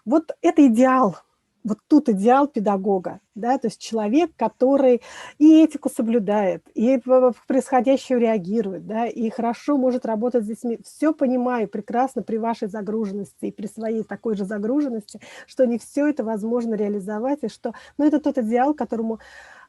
Вот это идеал. Вот тут идеал педагога, да, то есть человек, который и этику соблюдает, и в происходящее реагирует, да, и хорошо может работать с детьми. Все понимаю прекрасно при вашей загруженности и при своей такой же загруженности, что не все это возможно реализовать, и что, ну, это тот идеал, которому,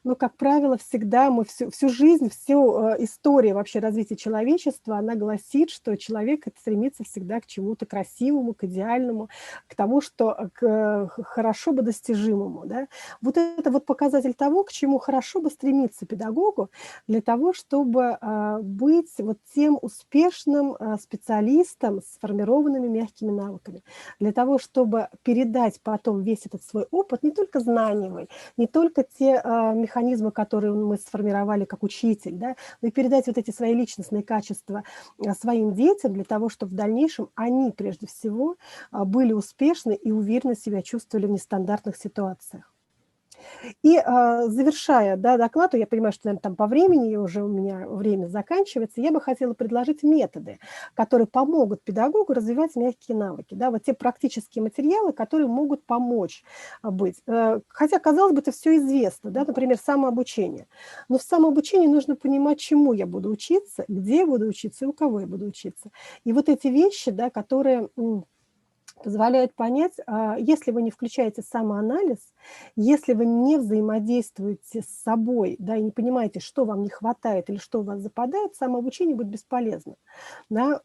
но, как правило, всегда мы всю жизнь, всю историю вообще развития человечества, она гласит, что человек стремится всегда к чему-то красивому, к идеальному, к тому, что хорошо бы достижимому. Да? Вот это вот показатель того, к чему хорошо бы стремиться педагогу для того, чтобы быть вот тем успешным специалистом с сформированными мягкими навыками, для того, чтобы передать потом весь этот свой опыт, не только знаниевый, не только те механизмы, которые мы сформировали как учитель, да, но и передать вот эти свои личностные качества своим детям для того, чтобы в дальнейшем они, прежде всего, были успешны и уверенно себя чувствовали в нестандартных ситуациях. И завершая, да, доклад, я понимаю, что, наверное, там по времени уже у меня время заканчивается, я бы хотела предложить методы, которые помогут педагогу развивать мягкие навыки, да, вот те практические материалы, которые могут помочь быть. Хотя, казалось бы, это все известно, да, например, самообучение. Но в самообучении нужно понимать, чему я буду учиться, где я буду учиться и у кого я буду учиться. И вот эти вещи, да, которые позволяют понять, если вы не включаете самоанализ, если вы не взаимодействуете с собой, да, и не понимаете, что вам не хватает или что у вас западает, самообучение будет бесполезно. Да?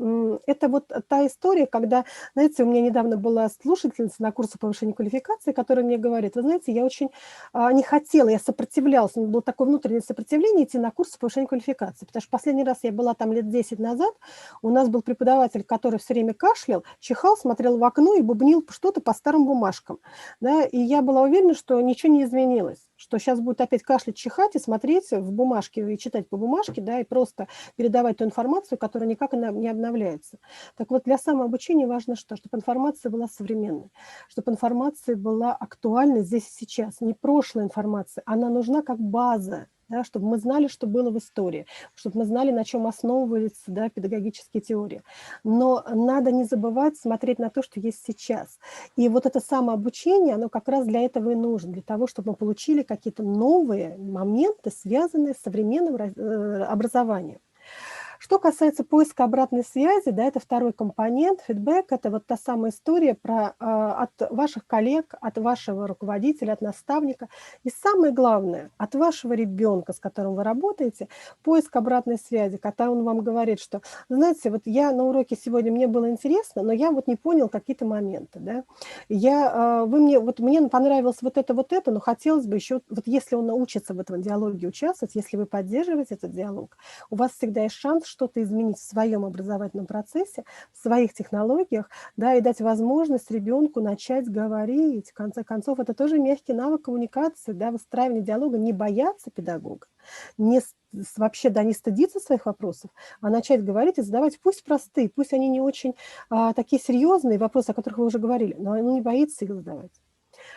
Это вот та история, когда, знаете, у меня недавно была слушательница на курсе повышения квалификации, которая мне говорит, вы знаете, я очень не хотела, я сопротивлялась, у меня было такое внутреннее сопротивление идти на курсы повышения квалификации, потому что последний раз я была там лет 10 назад, у нас был преподаватель, который все время кашлял, чихал, смотрел в окно и бубнил что-то по старым бумажкам. Да? И я была уверена, что ничего не изменилось, что сейчас будет опять кашлять, чихать и смотреть в бумажке, и читать по бумажке, да, и просто передавать ту информацию, которая никак не обновляется. Так вот, для самообучения важно что? Чтобы информация была современной, чтобы информация была актуальной здесь и сейчас. Не прошлая информация, она нужна как база. Да, чтобы мы знали, что было в истории, чтобы мы знали, на чем основываются, да, педагогические теории. Но надо не забывать смотреть на то, что есть сейчас. И вот это самообучение, оно как раз для этого и нужно, для того, чтобы мы получили какие-то новые моменты, связанные с современным образованием. Что касается поиска обратной связи, да, это второй компонент, фидбэк, это вот та самая история от ваших коллег, от вашего руководителя, от наставника. И самое главное, от вашего ребенка, с которым вы работаете, поиск обратной связи, когда он вам говорит, что, знаете, вот я на уроке сегодня, мне было интересно, но я вот не понял какие-то моменты, да. Мне понравилось вот это, но хотелось бы еще, вот если он научится в этом диалоге участвовать, если вы поддерживаете этот диалог, у вас всегда есть шанс что-то изменить в своем образовательном процессе, в своих технологиях, да, и дать возможность ребенку начать говорить. В конце концов, это тоже мягкий навык коммуникации, да, выстраивания диалога, не бояться педагога, вообще, да, не стыдиться своих вопросов, а начать говорить и задавать, пусть простые, пусть они не очень такие серьезные вопросы, о которых вы уже говорили, но он не боится их задавать.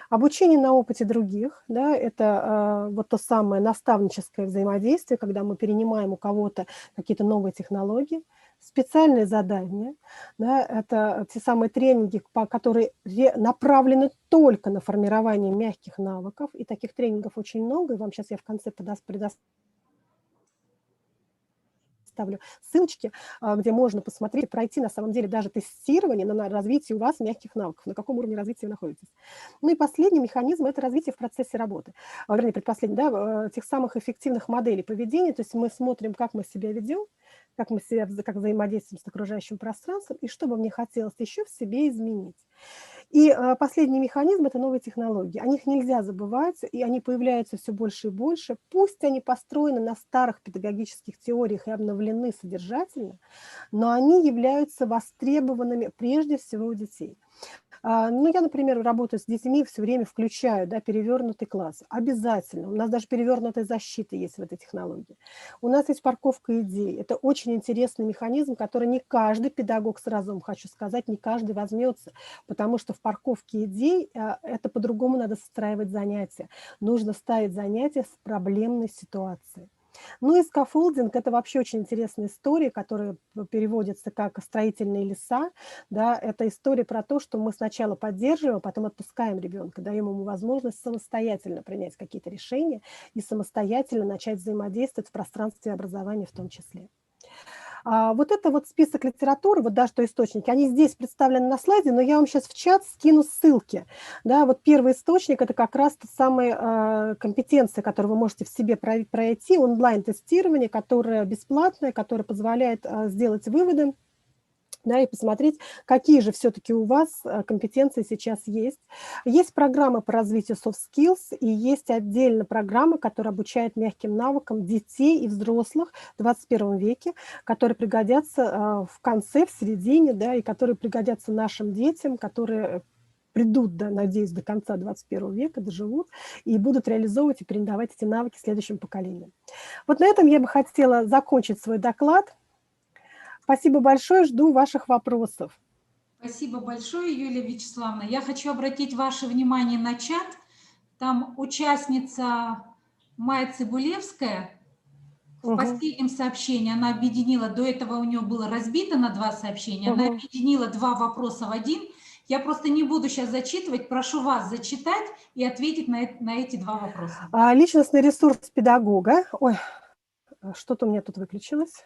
Обучение на опыте других, да, это вот то самое наставническое взаимодействие, когда мы перенимаем у кого-то какие-то новые технологии, специальные задания, да, это те самые тренинги, которые направлены только на формирование мягких навыков, и таких тренингов очень много, и вам сейчас я в конце предоставлю ссылочки, где можно посмотреть, пройти на самом деле даже тестирование на развитие у вас мягких навыков, на каком уровне развития вы находитесь. Ну и последний механизм – это развитие в процессе работы. Вернее, предпоследний, да, тех самых эффективных моделей поведения, то есть мы смотрим, как мы себя ведем, как взаимодействуем с окружающим пространством, и что бы мне хотелось еще в себе изменить. И последний механизм – это новые технологии. О них нельзя забывать, и они появляются все больше и больше. Пусть они построены на старых педагогических теориях и обновлены содержательно, но они являются востребованными прежде всего у детей. Ну, я, например, работаю с детьми, все время включаю, да, перевернутый класс. Обязательно. У нас даже перевернутая защита есть в этой технологии. У нас есть парковка идей. Это очень интересный механизм, который не каждый педагог, сразу вам хочу сказать, не каждый возьмется, потому что в парковке идей это по-другому надо выстраивать занятия. Нужно ставить занятия с проблемной ситуацией. Ну и скаффолдинг – это вообще очень интересная история, которая переводится как «строительные леса». Да, это история про то, что мы сначала поддерживаем, а потом отпускаем ребенка, даем ему возможность самостоятельно принять какие-то решения и самостоятельно начать взаимодействовать в пространстве образования в том числе. Вот это вот список литературы, вот да, что источники, они здесь представлены на слайде, но я вам сейчас в чат скину ссылки. Да, вот первый источник – это как раз та самая компетенция, которую вы можете в себе пройти, онлайн-тестирование, которое бесплатное, которое позволяет сделать выводы, да, и посмотреть, какие же все-таки у вас компетенции сейчас есть. Есть программа по развитию soft skills, и есть отдельно программа, которая обучает мягким навыкам детей и взрослых в 21 веке, которые пригодятся в конце, в середине, да, и которые пригодятся нашим детям, которые придут, да, надеюсь, до конца 21 века, доживут, и будут реализовывать и передавать эти навыки следующим поколениям. Вот на этом я бы хотела закончить свой доклад. Спасибо большое, жду ваших вопросов. Спасибо большое, Юлия Вячеславовна. Я хочу обратить ваше внимание на чат. Там участница Майя Цибулевская в последнем сообщении, она объединила, до этого у нее было разбито на 2 сообщения, она объединила 2 вопроса в один. Я просто не буду сейчас зачитывать, прошу вас зачитать и ответить на эти 2 вопроса. Личностный ресурс педагога. Ой, что-то у меня тут выключилось.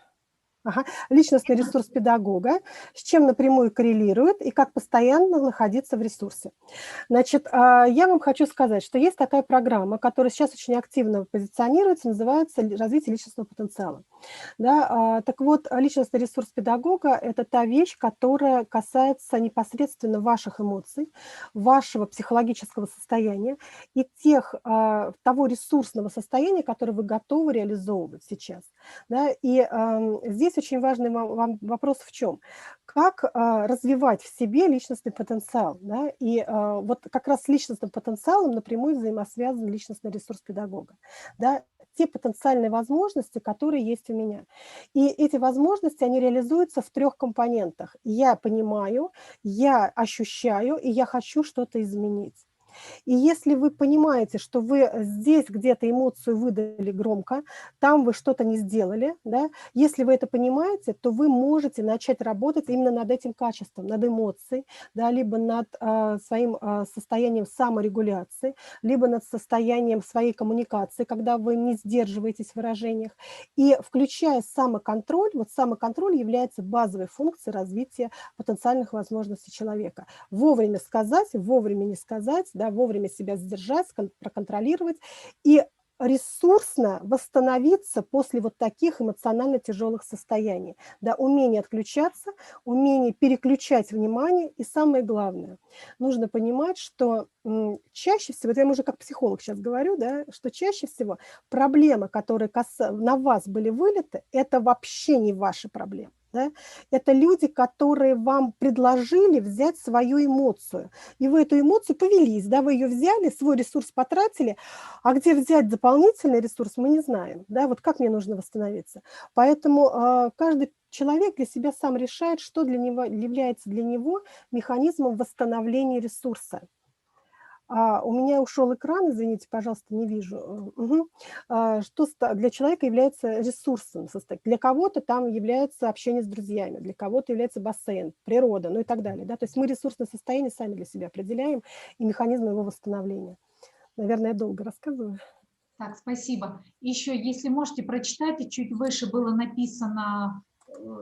Ага. Личностный ресурс педагога, с чем напрямую коррелирует и как постоянно находиться в ресурсе. Значит, я вам хочу сказать, что есть такая программа, которая сейчас очень активно позиционируется, называется «Развитие личностного потенциала». Да, так вот, личностный ресурс педагога – это та вещь, которая касается непосредственно ваших эмоций, вашего психологического состояния и того ресурсного состояния, которое вы готовы реализовывать сейчас. Да, и здесь очень важный вам вопрос в чем? Как развивать в себе личностный потенциал? Да? И вот как раз с личностным потенциалом напрямую взаимосвязан личностный ресурс педагога. Да? Те потенциальные возможности, которые есть у меня. И эти возможности, они реализуются в 3 компонентах. Я понимаю, я ощущаю, и я хочу что-то изменить. И если вы понимаете, что вы здесь где-то эмоцию выдали громко, там вы что-то не сделали, да, если вы это понимаете, то вы можете начать работать именно над этим качеством, над эмоцией, да, либо над своим состоянием саморегуляции, либо над состоянием своей коммуникации, когда вы не сдерживаетесь в выражениях. И включая самоконтроль, вот самоконтроль является базовой функцией развития потенциальных возможностей человека. Вовремя сказать, вовремя не сказать, да, вовремя себя сдержать, проконтролировать и ресурсно восстановиться после вот таких эмоционально тяжелых состояний. Да, умение отключаться, умение переключать внимание и самое главное, нужно понимать, что чаще всего, это я уже как психолог сейчас говорю, да, что чаще всего проблемы, которые на вас были вылиты, это вообще не ваши проблемы. Да? Это люди, которые вам предложили взять свою эмоцию. И вы эту эмоцию повелись, да, вы ее взяли, свой ресурс потратили, а где взять дополнительный ресурс, мы не знаем. Да? Вот как мне нужно восстановиться. Поэтому каждый человек для себя сам решает, что для него является для него механизмом восстановления ресурса. У меня ушел экран, извините, пожалуйста, не вижу. Что для человека является ресурсом? Для кого-то там является общение с друзьями, для кого-то является бассейн, природа, ну и так далее. Да? То есть мы ресурсное состояние сами для себя определяем и механизм его восстановления. Наверное, я долго рассказываю. Так, спасибо. Еще, если можете, прочитайте, чуть выше было написано,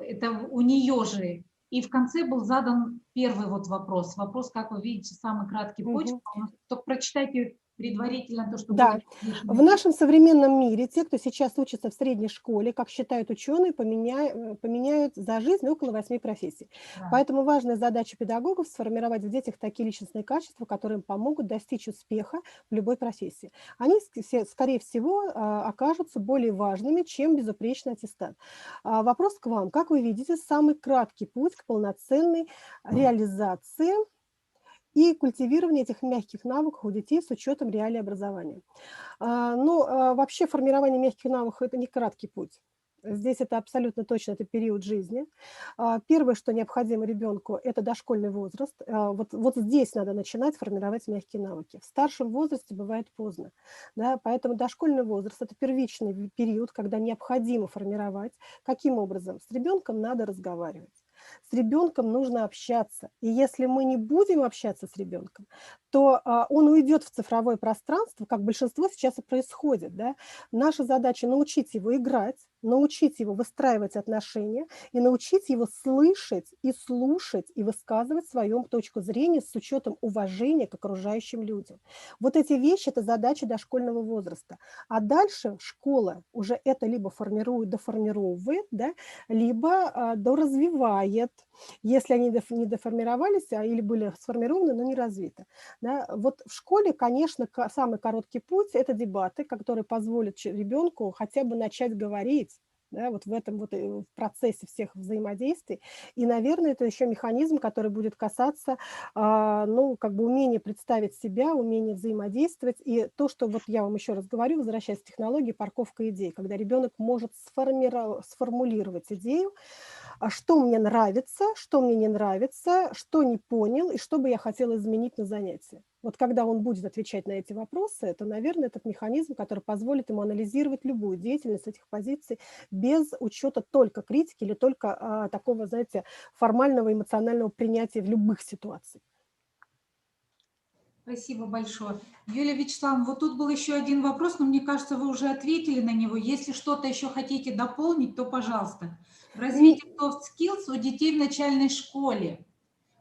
это у нее же. И в конце был задан первый вот вопрос. Вопрос, как вы видите, самый краткий почерк. Только прочитайте предварительно то, что да. В нашем современном мире те, кто сейчас учится в средней школе, как считают ученые, поменяют за жизнь около 8 профессий. Да. Поэтому важная задача педагогов – сформировать в детях такие личностные качества, которые им помогут достичь успеха в любой профессии. Они, скорее всего, окажутся более важными, чем безупречный аттестат. Вопрос к вам. Как вы видите самый краткий путь к полноценной реализации и культивирование этих мягких навыков у детей с учетом реалий образования? Вообще формирование мягких навыков – это не краткий путь. Здесь это абсолютно точно, это период жизни. Первое, что необходимо ребенку, это дошкольный возраст. Вот здесь надо начинать формировать мягкие навыки. В старшем возрасте бывает поздно. Да? Поэтому дошкольный возраст – это первичный период, когда необходимо формировать. Каким образом? С ребенком надо разговаривать. С ребенком нужно общаться. И если мы не будем общаться с ребенком, то он уйдет в цифровое пространство, как большинство сейчас и происходит. Да? Наша задача научить его играть, научить его выстраивать отношения и научить его слышать и слушать и высказывать свою точку зрения с учетом уважения к окружающим людям. Вот эти вещи – это задача дошкольного возраста. А дальше школа уже это либо формирует, доформировывает, да, либо доразвивает, если они не доформировались или были сформированы, но не развиты. Да. Вот в школе, конечно, самый короткий путь – это дебаты, которые позволят ребенку хотя бы начать говорить, да, вот в этом вот в процессе всех взаимодействий. И, наверное, это еще механизм, который будет касаться, ну, как бы умения представить себя, умения взаимодействовать. И то, что вот я вам еще раз говорю, возвращаясь к технологии, парковка идей, когда ребенок может сформулировать идею, что мне нравится, что мне не нравится, что не понял и что бы я хотела изменить на занятии. Вот когда он будет отвечать на эти вопросы, это, наверное, этот механизм, который позволит ему анализировать любую деятельность этих позиций без учета только критики или только такого, знаете, формального эмоционального принятия в любых ситуациях. Спасибо большое. Юлия Вячеславовна, вот тут был еще один вопрос, но мне кажется, вы уже ответили на него. Если что-то еще хотите дополнить, то пожалуйста. Развитие soft skills у детей в начальной школе.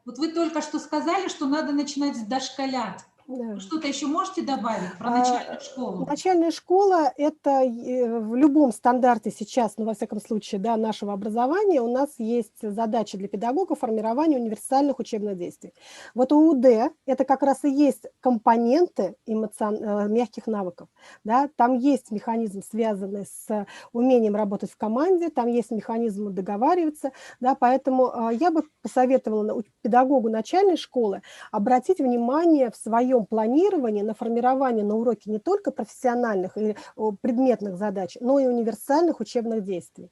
Вот вы только что сказали, что надо начинать с дошколят. Да. Что-то еще можете добавить про начальную школу? Начальная школа – это в любом стандарте сейчас, ну, во всяком случае, да, нашего образования у нас есть задача для педагога формирования универсальных учебных действий. Вот УУД – это как раз и есть компоненты мягких навыков. Да? Там есть механизм, связанный с умением работать в команде, там есть механизм договариваться. Да? Поэтому я бы посоветовала педагогу начальной школы обратить внимание в своем планировании на формирование на уроке не только профессиональных и предметных задач, но и универсальных учебных действий.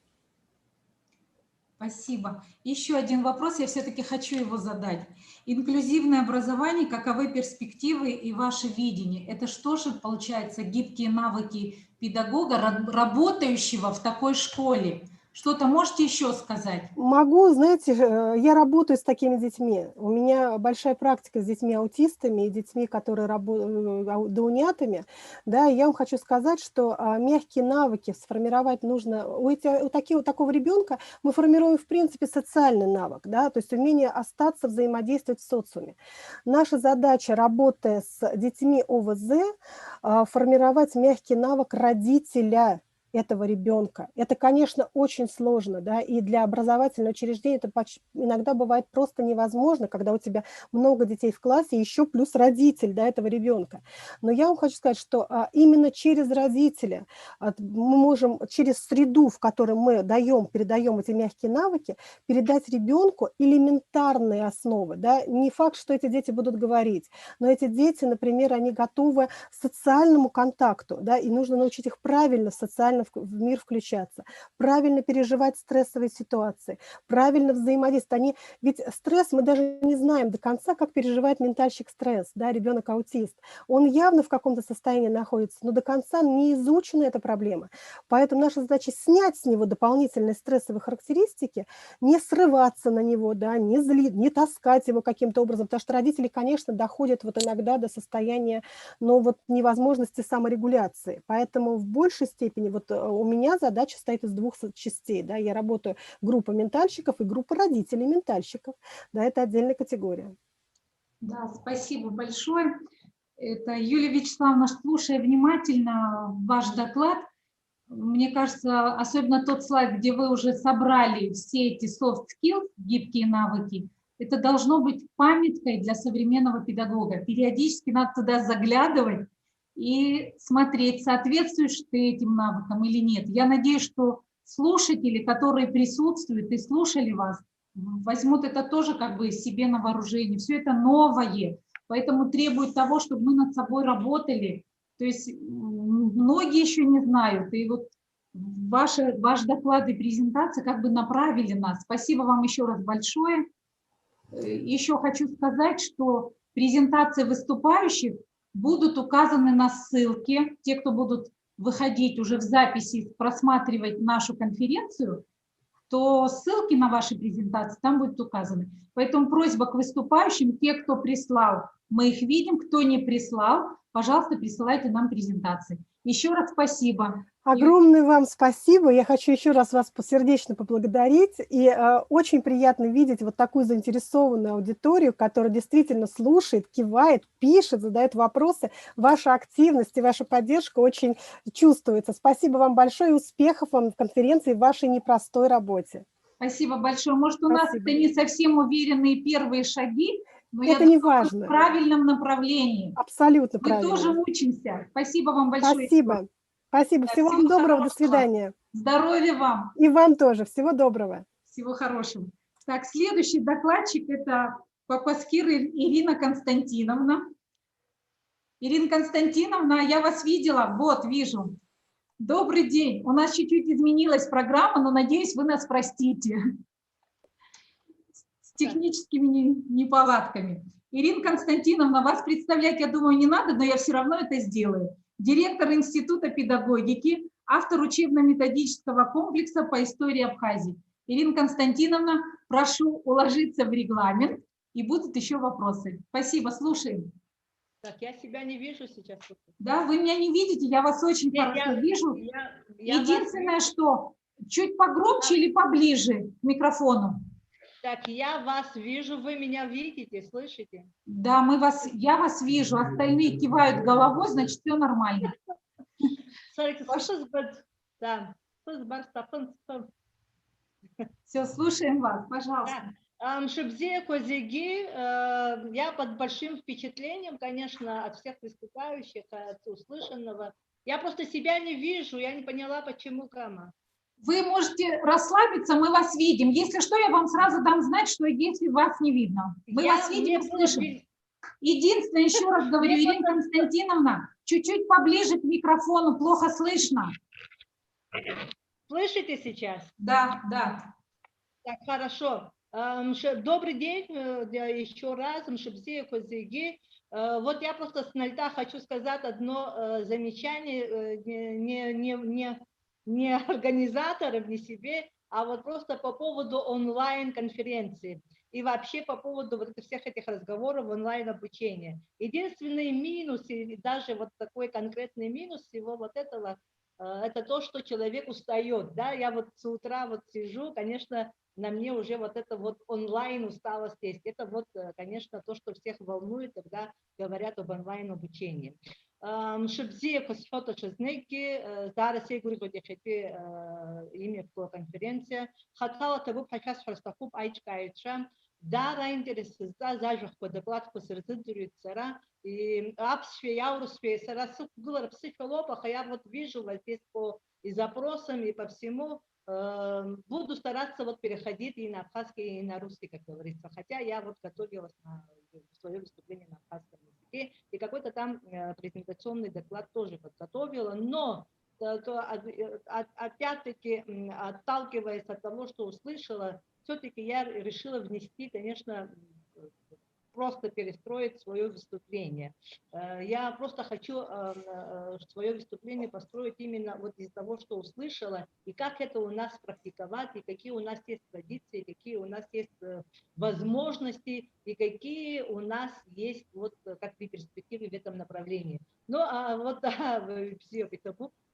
Спасибо. Еще один вопрос, я все-таки хочу его задать. Инклюзивное образование, каковы перспективы и ваше видение? Это что же получается гибкие навыки педагога, работающего в такой школе? Что-то можете еще сказать? Могу, знаете, я работаю с такими детьми. У меня большая практика с детьми-аутистами и детьми, которые работают даунятами. Да, и я вам хочу сказать, что мягкие навыки сформировать нужно. У такого ребенка мы формируем, в принципе, социальный навык, да, то есть умение остаться, взаимодействовать в социуме. Наша задача, работая с детьми ОВЗ, формировать мягкий навык родителя этого ребенка. Это, конечно, очень сложно, да, и для образовательного учреждения это иногда бывает просто невозможно, когда у тебя много детей в классе, еще плюс родитель, да, этого ребенка. Но я вам хочу сказать, что именно через родителя мы можем, через среду, в которой мы передаем эти мягкие навыки, передать ребенку элементарные основы, да, не факт, что эти дети будут говорить, но эти дети, например, они готовы к социальному контакту, да, и нужно научить их правильно социально в мир включаться, правильно переживать стрессовые ситуации, правильно взаимодействовать. Ведь стресс, мы даже не знаем до конца, как переживает ментальщик стресс, да, ребенок-аутист. Он явно в каком-то состоянии находится, но до конца не изучена эта проблема. Поэтому наша задача снять с него дополнительные стрессовые характеристики, не срываться на него, да, не злить, не таскать его каким-то образом, потому что родители, конечно, доходят вот иногда до состояния, ну, вот невозможности саморегуляции. Поэтому в большей степени вот у меня задача состоит из двух частей. Да? Я работаю группа ментальщиков и группа родителей ментальщиков. Да, это отдельная категория. Да, спасибо большое. Это Юлия Вячеславовна, слушая внимательно ваш доклад, мне кажется, особенно тот слайд, где вы уже собрали все эти soft skills, гибкие навыки, это должно быть памяткой для современного педагога. Периодически надо туда заглядывать и смотреть, соответствуешь ты этим навыкам или нет. Я надеюсь, что слушатели, которые присутствуют и слушали вас, возьмут это тоже как бы себе на вооружение. Все это новое, поэтому требует того, чтобы мы над собой работали. То есть многие еще не знают, и вот ваш доклад и презентация как бы направили нас. Спасибо вам еще раз большое. Еще хочу сказать, что презентации выступающих будут указаны на ссылке. Те, кто будут выходить уже в записи, просматривать нашу конференцию, то ссылки на ваши презентации там будут указаны. Поэтому просьба к выступающим, те, кто прислал, мы их видим, кто не прислал, пожалуйста, присылайте нам презентации. Еще раз спасибо. Огромное вам спасибо. Я хочу еще раз вас сердечно поблагодарить. И очень приятно видеть вот такую заинтересованную аудиторию, которая действительно слушает, кивает, пишет, задает вопросы. Ваша активность и ваша поддержка очень чувствуется. Спасибо вам большое и успехов вам в конференции в вашей непростой работе. Спасибо большое. Может, у нас это не совсем уверенные первые шаги, но это я не думаю, важно. в правильном направлении. Абсолютно Мы правильно. тоже учимся. Спасибо вам большое. Спасибо. Спасибо. Да, всего вам доброго. хорошего. До свидания. Здоровья вам. И вам тоже. Всего доброго. Всего хорошего. Так, следующий докладчик – это Папаскир Ирина Константиновна. Ирина Константиновна, я вас видела. Вот, вижу. Добрый день. У нас чуть-чуть изменилась программа, но, надеюсь, вы нас простите. С техническими неполадками. Ирина Константиновна, вас представлять, я думаю, не надо, но я все равно это сделаю. Директор Института педагогики, автор учебно-методического комплекса по истории Абхазии. Ирина Константиновна, прошу уложиться в регламент, и будут еще вопросы. Спасибо, слушаем. Так, я себя не вижу сейчас. Да, вы меня не видите, я вас очень хорошо вижу. Единственное, что чуть погромче или поближе к микрофону. Так, я вас вижу, вы меня видите, слышите? Да, я вас вижу, остальные кивают головой, значит, все нормально. Все, слушаем вас, пожалуйста. Шибзе Козеги, я под большим впечатлением, конечно, от всех выступающих, от услышанного. Я просто себя не вижу, я не поняла, почему, Кама. Вы можете расслабиться, мы вас видим. Если что, я вам сразу дам знать, что если вас не видно. Мы вас видим и слышим. Единственное, еще раз говорю, Ирина Константиновна, чуть-чуть поближе к микрофону, плохо слышно. Слышите сейчас? Да, да. Так, хорошо. Добрый день еще раз. Шибзе Козеги. Вот я просто с ноля хочу сказать одно замечание, не организаторам, не себе, а вот просто по поводу онлайн-конференции и вообще по поводу вот всех этих разговоров онлайн-обучения. Единственный минус, и даже вот такой конкретный минус всего вот этого, это то, что человек устает. Да? Я вот с утра вот сижу, конечно, на мне уже вот это вот онлайн усталость есть. Это вот, конечно, то, что всех волнует, когда говорят об онлайн-обучении. Шибзи Косфото Шазнеки, зараз я говорю, имя конференция. Хатала Табу Пачас Фарстахуб Айчкаича. Дара интереса зажих по доклад по сертитурица. И апсфе, яурусфе, сарасук было психолопах, а я вот вижу вот здесь по и запросам, и по всему. Буду стараться вот переходить и на абхазский, и на русский, как говорится. Хотя я вот готовилась на свое выступление на абхазском языке, и какой-то там презентационный доклад тоже подготовила, но опять-таки, отталкиваясь от того, что услышала, все-таки я решила внести, конечно, просто перестроить свое выступление. Я просто хочу свое выступление построить именно вот из того, что услышала, и как это у нас практиковать, и какие у нас есть традиции, какие у нас есть возможности, и какие у нас есть вот как-то перспективы в этом направлении. Ну, а вот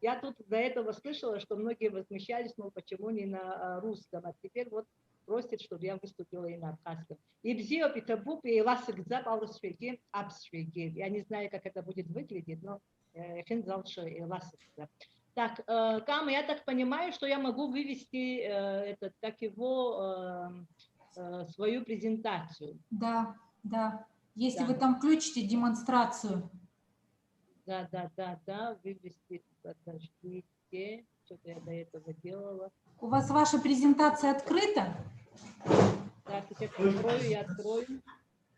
я тут до этого слышала, что многие возмущались, мол, почему не на русском, а теперь вот просит, чтобы я выступила и на абхазском. И бзио питабуп и ласыгзап алусфеги абсфеги. Я не знаю, как это будет выглядеть, но хензалшо и ласыгзап. Так, Кама, я так понимаю, что я могу вывести этот, как его, свою презентацию. Да, да. Если да. вы там включите демонстрацию. Да, вывести, подождите, что-то я до этого делала. У вас ваша презентация открыта? Так, сейчас открою, я открою.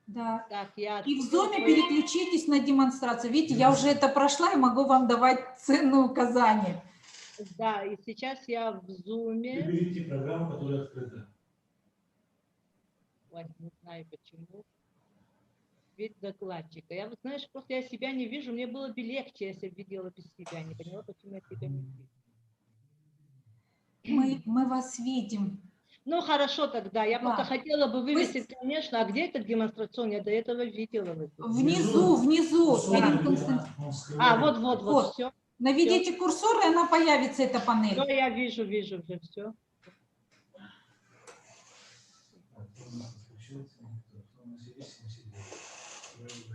Да. Так, я и в Zoom переключитесь на демонстрацию. Видите, я уже это прошла и могу вам давать ценные указания. Да, и сейчас я в Zoom. Выберите программу, которая открыта. Ой, не знаю почему. Вид докладчика. Я, вот, знаешь, просто я себя не вижу. Мне было бы легче, если бы видела без себя. Не поняла, почему я себя не вижу. Мы вас видим. Ну, хорошо тогда. Я просто Да. хотела бы вывесить, конечно, а где этот демонстрацион? Я до этого видела. Внизу, Курсор, Ирина где Константиновна. он А, скрывает. вот, все. Наведите курсор, и она появится, эта панель. Все, я вижу уже все.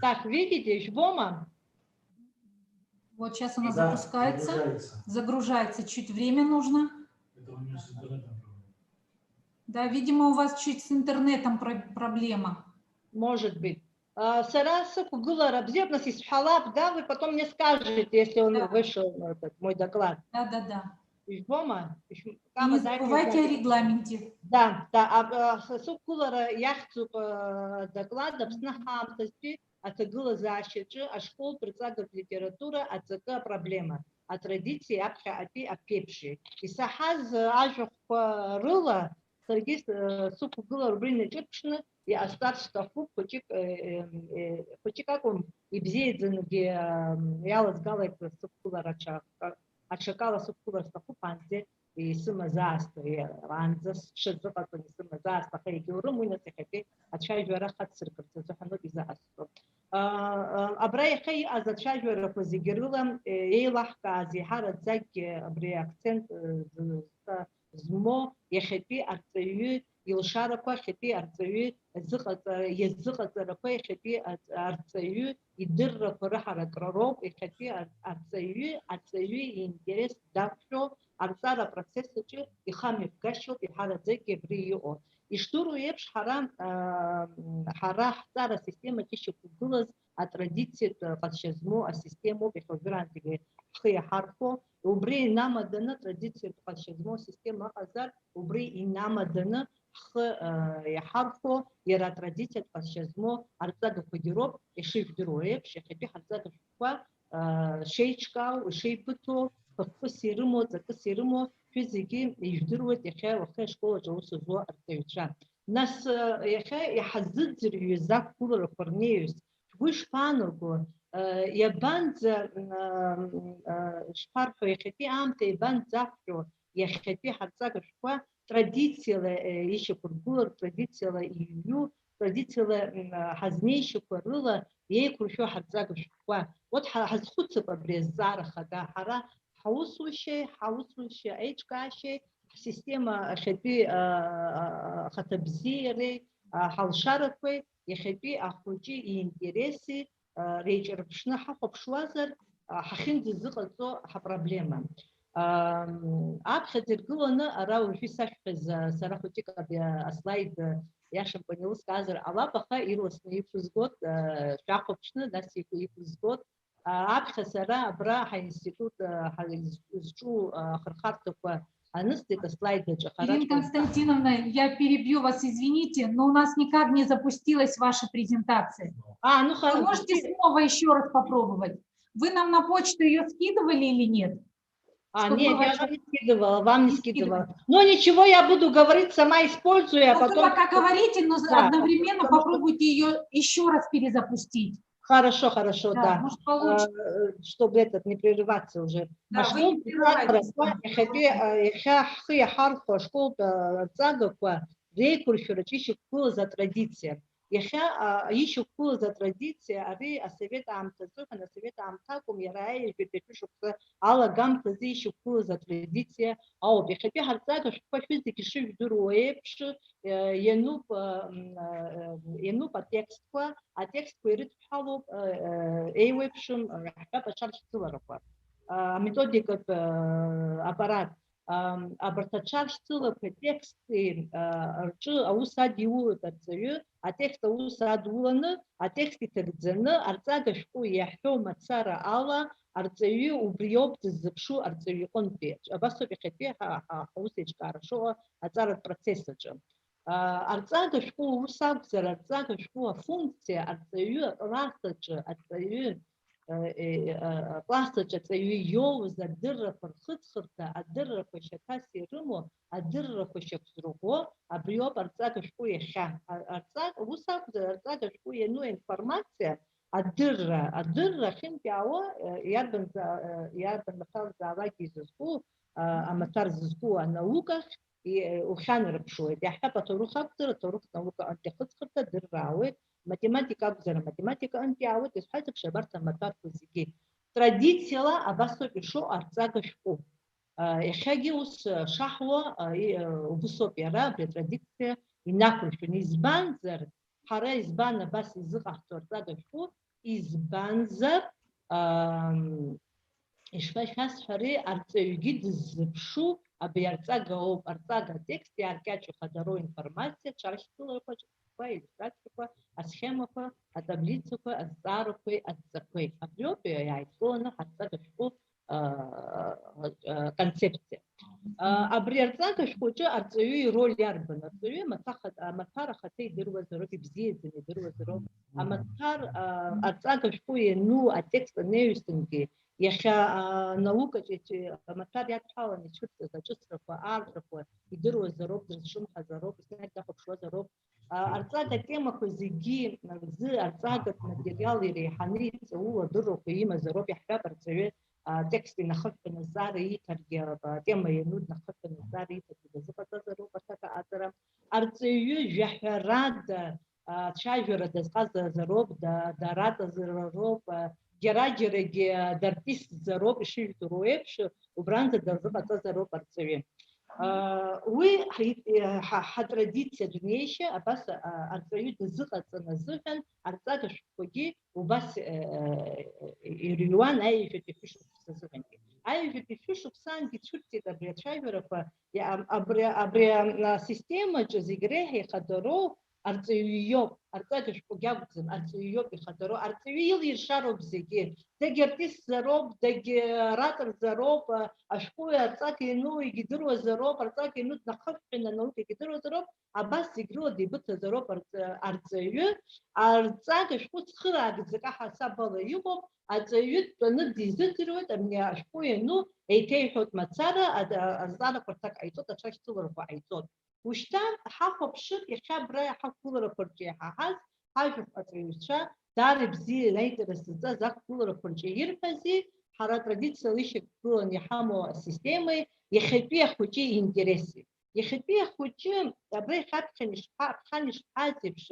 Так, видите, Бома? Вот сейчас она Да, запускается. Загружается. Чуть время нужно. Это у нее с интернетом проблема. Да, видимо, у вас чуть с интернетом проблема. Может быть. Сараса Кугула Рабзев нас из Халаб, да, вы потом мне скажете, если он Да. вышел, мой доклад. Да. Из Бома? И не забывайте о регламенте. Да, Сукулара яхту докладов снахамтости, отыгыла защиты, а школ предлагает литература, отзыка проблема, а традиции апхи апепши. И сахаз ажух рыла, саргис сукугыла рубрины чепшны, и остаток штафу, почти как он и бзеет, где я лазгала сукулара чакала сукулара штафу панзе, и сымазаста, и ранзас, шедзока, не сымазаста, хайги урумуна, цехапи, а чай жуара хатсырка, цехану изаасту. Абрай хай азачай жуара позигирула, ейлахка азихара дзаки абрай акцент змо, ехапи арцаю, илшарапа, хапи арцаю, еззыхацарапа, хапи арцаю, и дырра парахара кророб, и хапи арцаю, интерес давшо, арцара процесса и хами вгашил и харадзеки брио. И штуру епш харам харахтара система тищу кубулаз от традиции подшезмо, а систему бихозрантиге хия харфо, убри намадана традиции подшезмо, система азар, убри и намадана харфо, яра традиция подшезмо, арцага подироб, и шиф дроев, шехепи арцага шуфа, шейчкау, шейпуто, посирмо, закасирмо, физики, يجدروا يخا وخا شكول جوس زوا ارتيوشا ناس يخا يحزد يزاك كل فرنيوس وش فانوغو يبان شفارفو يخفي عامته يبان زافرو يخفي حتى شكوا традиция еще кургур традиция ию традиция хазнейших курла ей куршо хатзак шква вот хазхуца побрезара хада хара хаусуще эйчкаше система шепи хатабзире халшаракве ехепи ахучи и интересы речерпшна хапшвазар хахиндзыгъацо хапроблема Абхазиргулана арау фисахез сарахутик слайд яшам понялус казар алабаха ирласны ипузгот шахопшны насику ипузгот Абхасара браха институт изчу хархартова анысты это слайды Ирина Константиновна, я перебью вас, извините, но у нас никак не запустилась ваша презентация. Ну Вы можете снова еще раз попробовать? Вы нам на почту ее скидывали или нет? Нет, я вам не скидывала. Но ничего, я буду говорить, сама использую, а потом... Вы пока говорите, но одновременно попробуйте ее еще раз перезапустить. Хорошо, да. Может, получится. Чтобы этот не прерываться уже. Да, вы не прерывайтесь. Школа за традиция. Еще за традиция, а вы совет амтазуха на совет амтакум ярае перепишу алла гам тази еще за традиция, а обе хотя харцага что физики шив дуроепш ену по тексту, а текст перед халу эйвепшим хапа чарчтыларапа методика аппарат абартачар стыла по тексты аусадиу тацию а текст аусадуланы а тексты тагдзаны арцага шку яхто мацара ала арцию убриоб запшу арцию конпе абасо бихепе хаусечка хорошо ацара процесса же арцага шку усабзар арцага шку функция арцию растача арцию пластича це йов за дирра фархитхырта, а дирра фашака сиримо, а дирра фашаксруго, а брио арцака шкує ша. Арцак, вусак за арцака шкує ну інформація, а дирра хинпяо, ярбен махал за аваки зуску, амаҭәар зызку анаукахь ухьанарԥшуеит. Иаҳҳәап, аҭоурых акәзар, аҭоурых наука ихыҵхырҭа дырраауеит, математика акәзар, аматематика антәиаауеит, исҳәаӡак абарҭ амаҭәарқәа зегьы. Традициала абасоуп ишоу арҵага шәҟәы. Иахьагьы ус шаҳуа убысоуп иара абри атрадициа инақәыршәаны. Избанзар, ҳара избан абас изыҟаҳҵо арҵага шәҟәы, избанзар, ишԥашәасҳәари, арҵаҩгьы дыззыԥшу абри арҵага ауп. Арҵага атекст иааркьаҿу ихадароу информациа, ҽаршьцыларақәа, иллюстрациақәа, асхемақәа, атаблицақәа, азҵаарақәеи, адҵақәеи. Абриоуп иааидкыланы ҳарҵага шәҟәы концепциа. Абри арҵага шәҟәаҿы арҵаҩы ироль иарбан? Арҵаҩы амаҭәар ахаҭа идыруазароуп, ибзиаӡаны идыруазароуп. Амаҭәар арҵага шәҟәы иану атекст анаҩсангьы иахьа наукаҿы амаҭәар иадҳәаланы ицәырҵыз аҿыцрақәа, аартрақәа идыруазароуп, дрызҿымҳазароуп, еснагь дахәаԥшуазароуп. Арҵага темақәа зегьы рзы арҵагатә материал иреиҳаны иҵауло адыррақәа имазароуп. Иаҳҳәап, арҵаҩы текст инахыҳәҳәаны азҵаара ииҭаргьы, атема иану днахыҳәҳәаны азҵаара ииҭаргьы дазыҟаҵазароуп аҭак аҟаҵара. Арҵаҩы жәаҳәарада цәажәара дазҟазазароуп, дараҵазароуп, џьара-џьарагьы дартистзароуп, ишыжәдыруа еиԥш, убранӡа дазыҟаҵазароуп арҵаҩы. Уи ҳатрадициа дунеишьа абас арҵаҩы дазыҟаҵан азыҳәан арҵага шәҟәқәагьы убас ирҩуан аҩажәатәи шәышықәса азыҳәангьы. Аҩажәатәи шәышықәсаангьы цәырҵит абри ацәажәарақәа. Абри асистемаҿы зегь реиҳа ихадароу арҵаҩы иоуп. Арҵага шәҟәгьы акәӡам, арҵаҩы иоуп ихадароу. Арҵаҩы илиршароуп зегьы. Дагьы артистзароуп, дагьы ораторзароуп, ашәҟәыҩ арҵага иану егьидыруазароуп, арҵага иану днахыҳәҳәаны анаука егьидыруазароуп, абас зегь рыла деибыҭазароуп арҵаҩы. Арҵага шәҟәы цхыраагӡак аҳасабала иҟоуп, арҵаҩы дтәаны дизыӡырҩуеит, абни ашәҟәы иану еиҭеиҳәоит мацара, азҵаарақәа рҭак ҟаиҵоит, аҽашьцыларақәа ҟаиҵоит. Ушьҭа ҳахәаԥшып иахьа абра ҳақәгыларақәа рҿы иаҳаҳаз ҳажәахә аҵаҩцәа даара ибзиа аинтерес зҵаз ақәгыларақәа рҿы ирҳәази, ҳара традициала ишьақәгыланы иҳамоу асистемеи, иахьатәи ахәыҷы интереси. Иахьатәи ахәыҷы абра иахьаԥхьан ишҳәаз еиԥш,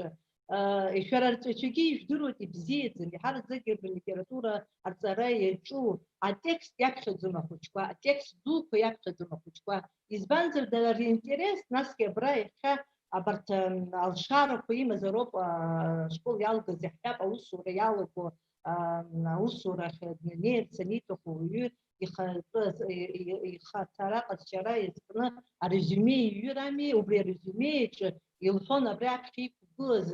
шәара арҵаҩцәагьы ижәдыруеит ибзиаӡаны, иҳараӡакгьы литература арҵара иаҿу атекст иаԥхьаӡом ахәыҷқәа, атекст дуқәа иаԥхьаӡом ахәыҷқәа. Избанзар дара ринтерес, насгьы абра иахьа абарҭ алшарақәа имазароуп ашкол иалгаз, иаҳҳәап, аусура иалаго, аусурахь днеирц аниҭаху ауаҩы ихаҭара ҟазшьара иазкны арезиуме иҩыр ами, убри арезиумеиҿы илҳәон абри аԥхьа иқәгылаз